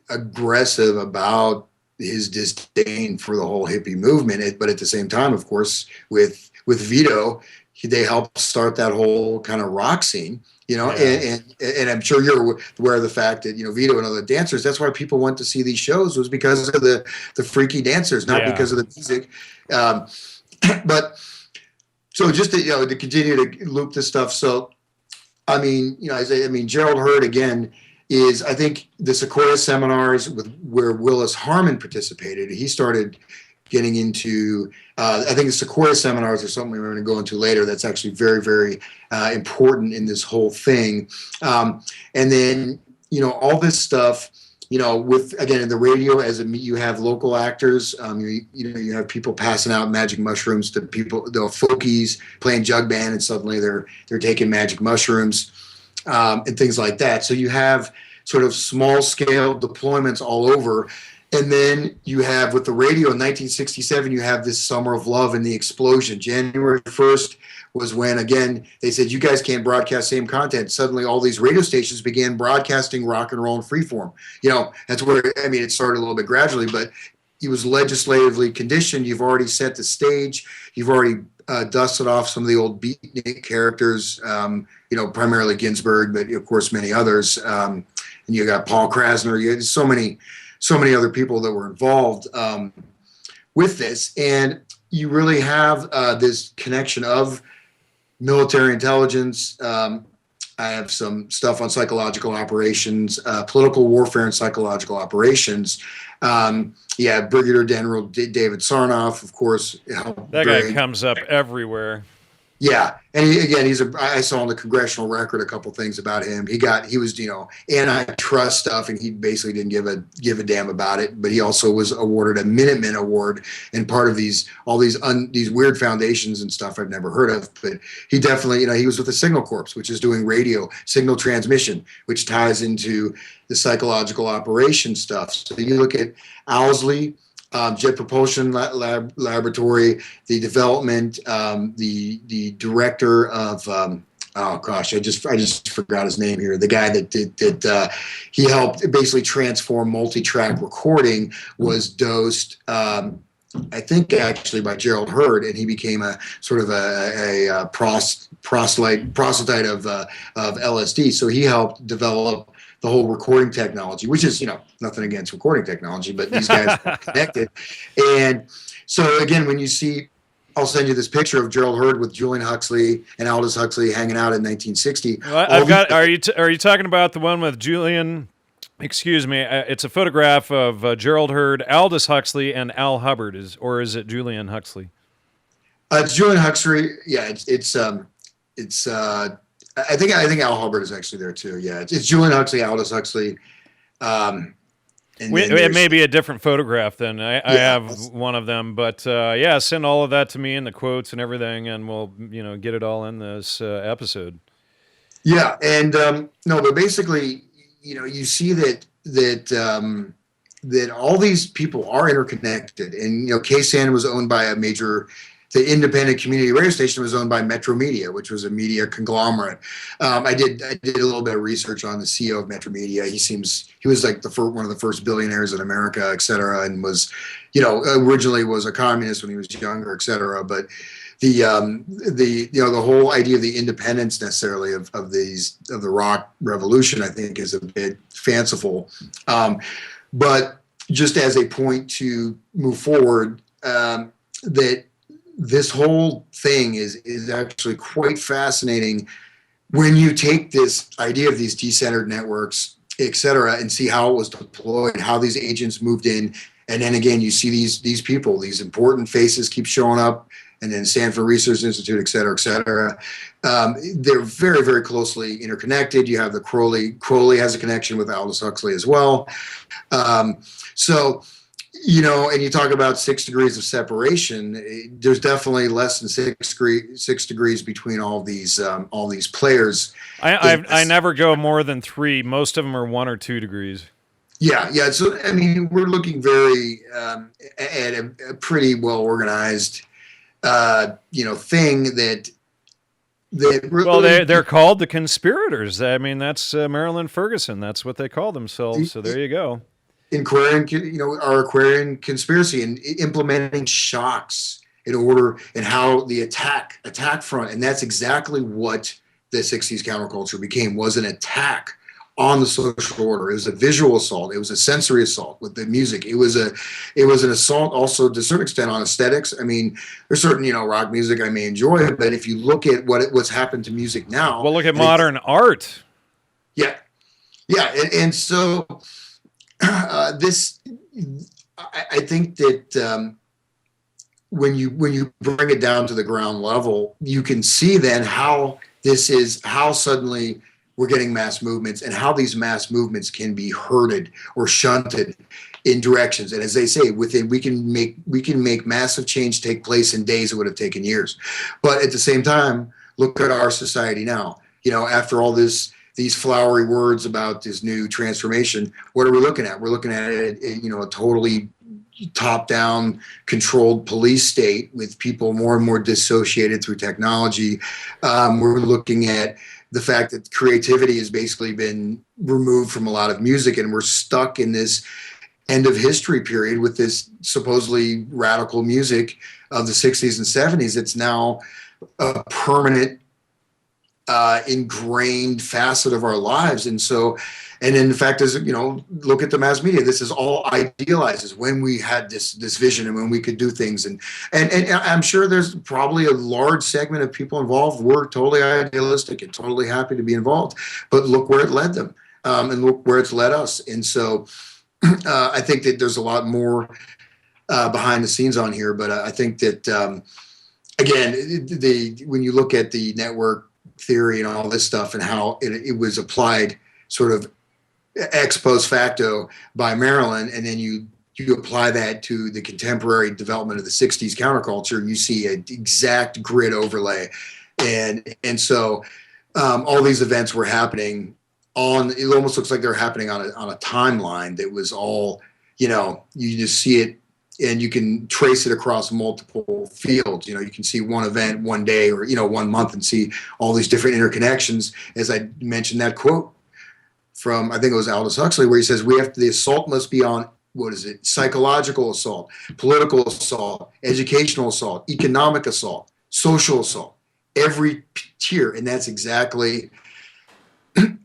aggressive about his disdain for the whole hippie movement. But at the same time, of course, with Vito, they helped start that whole kind of rock scene, and I'm sure you're aware of the fact that, Vito and other dancers, that's why people went to see these shows, was because of the freaky dancers, not because of the music. But so just to, to continue to loop this stuff. So, Gerald Hurd, again, is, I think, the Sequoia seminars where Willis Harmon participated. He started getting into, I think the Sequoia seminars are something we're going to go into later. That's actually very, very important in this whole thing. And then, all this stuff, with, again, in the radio, you have local actors, you have people passing out magic mushrooms to people, the folkies playing jug band, and suddenly they're taking magic mushrooms, and things like that. So you have sort of small scale deployments all over. And then you have, with the radio in 1967, you have this summer of love and the explosion. January 1st was when, again, they said, you guys can't broadcast same content. Suddenly all these radio stations began broadcasting rock and roll and freeform. That's where, it started a little bit gradually, but it was legislatively conditioned. You've already set the stage. You've already dusted off some of the old beatnik characters, primarily Ginsberg, but of course many others. And you got Paul Krasner. You had so many other people that were involved with this. And you really have this connection of military intelligence. I have some stuff on psychological operations, political warfare and psychological operations. Brigadier General David Sarnoff, of course. That guy comes up everywhere. Yeah, and I saw on the Congressional Record a couple things about him. He was antitrust stuff, and he basically didn't give a damn about it. But he also was awarded a Minuteman Award, and part of these weird foundations and stuff I've never heard of. But he definitely, he was with the Signal Corps, which is doing radio signal transmission, which ties into the psychological operation stuff. So you look at Owsley. Jet Propulsion Laboratory, the development, the director of, I just forgot his name here. The guy that he helped basically transform multi-track recording was dosed, I think actually by Gerald Hurd, and he became a sort of a proselyte of LSD. So he helped develop the whole recording technology, which is, nothing against recording technology, but these guys are connected. And so again, when you see, I'll send you this picture of Gerald Hurd with Julian Huxley and Aldous Huxley hanging out in 1960. Well, are you talking about the one with Julian? Excuse me. It's a photograph of Gerald Hurd, Aldous Huxley, and Al Hubbard. Is it Julian Huxley? It's Julian Huxley. Yeah, I think Al Hubbard is actually there too. Yeah, it's Julian Huxley, Aldous Huxley. It may be a different photograph then. I have one of them, but send all of that to me and the quotes and everything, and we'll get it all in this episode. Yeah, and but basically, you see that all these people are interconnected, and KSAN was owned by the independent community radio station was owned by Metro Media, which was a media conglomerate. I did a little bit of research on the CEO of Metro Media. He was like one of the first billionaires in America, et cetera, and was, originally was a communist when he was younger, et cetera. But the whole idea of the independence necessarily of the rock revolution, I think, is a bit fanciful. But just as a point to move forward, that this whole thing is actually quite fascinating when you take this idea of these decentered networks, et cetera, and see how it was deployed, how these agents moved in. And then again, you see these people, these important faces keep showing up, and then Stanford Research Institute, et cetera, et cetera. They're very, very closely interconnected. You have the Crowley has a connection with Aldous Huxley as well. And you talk about 6 degrees of separation. There's definitely less than 6 degrees between all these players. I never go more than 3. Most of them are 1 or 2 degrees. Yeah. So we're looking very at a pretty well organized, thing that. Well, they're called the conspirators. That's Marilyn Ferguson. That's what they call themselves. So there you go. Our Aquarian conspiracy and implementing shocks in order and how the attack front. And that's exactly what the 60s counterculture became, was an attack on the social order. It was a visual assault. It was a sensory assault with the music. It was an assault also to a certain extent on aesthetics. There's certain, rock music I may enjoy, but if you look at what's happened to music now. Well, look at modern art. Yeah. Yeah, and so this, I think that when you bring it down to the ground level, you can see then how suddenly we're getting mass movements, and how these mass movements can be herded or shunted in directions. And as they say, we can make massive change take place in days. It would have taken years. But at the same time, look at our society now. After all these flowery words about this new transformation, what are we looking at? We're looking at a totally top-down controlled police state with people more and more dissociated through technology. We're looking at the fact that creativity has basically been removed from a lot of music, and we're stuck in this end of history period with this supposedly radical music of the 60s and 70s. It's now a permanent ingrained facet of our lives. And then the fact is, look at the mass media. This is all idealizes when we had this vision and when we could do things. And I'm sure there's probably a large segment of people involved were totally idealistic and totally happy to be involved. But look where it led them, and look where it's led us. And so I think that there's a lot more behind the scenes on here. But I think that, again, when you look at the network theory and all this stuff and how it was applied sort of ex post facto by Maryland, and then you apply that to the contemporary development of the 60s counterculture, you see an exact grid overlay. And so all these events were happening it almost looks like they're happening on a timeline that was all, you just see it and you can trace it across multiple fields. You can see one event one day or, 1 month and see all these different interconnections. As I mentioned that quote from, I think it was Aldous Huxley, where he says, the assault must be on, psychological assault, political assault, educational assault, economic assault, social assault, every tier. And that's exactly,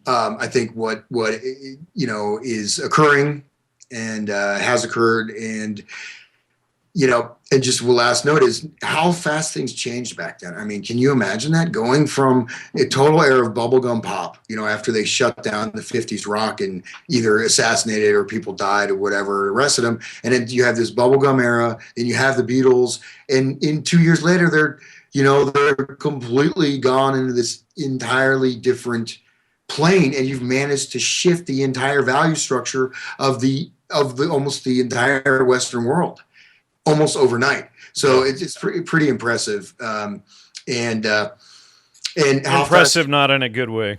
I think what is occurring and has occurred. And just the last note is how fast things changed back then. I mean, can you imagine that, going from a total era of bubblegum pop, after they shut down the 50s rock and either assassinated or people died or whatever, arrested them. And then you have this bubblegum era, and you have the Beatles, and in 2 years later, they're completely gone into this entirely different plane. And you've managed to shift the entire value structure of the almost the entire Western world almost overnight. So it's pretty impressive. And how impressive, not in a good way.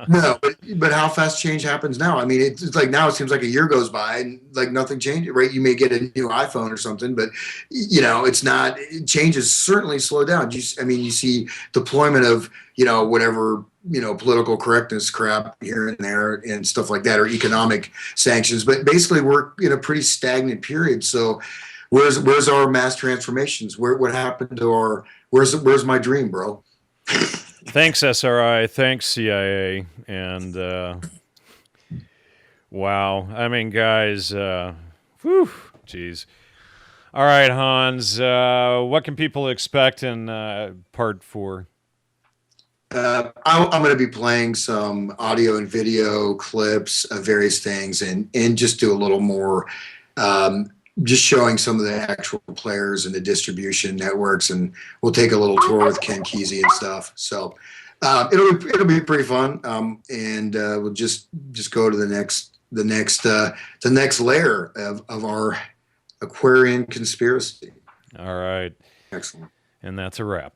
No, but how fast change happens now. I mean, it's like now it seems like a year goes by and like nothing changes, right? You may get a new iPhone or something, but it's not, change is certainly slowed down. You see deployment of, whatever, political correctness crap here and there and stuff like that, or economic sanctions. But basically we're in a pretty stagnant period. So where's our mass transformations? What happened to where's my dream, bro? Thanks, SRI. Thanks, CIA. And wow. I mean, guys, geez. All right, Hans, what can people expect in part 4? I'm going to be playing some audio and video clips of various things and just do a little more, just showing some of the actual players and the distribution networks, and we'll take a little tour with Ken Kesey and stuff. So it'll be pretty fun, and we'll just go to the next layer of our Aquarian conspiracy. All right, excellent, and that's a wrap.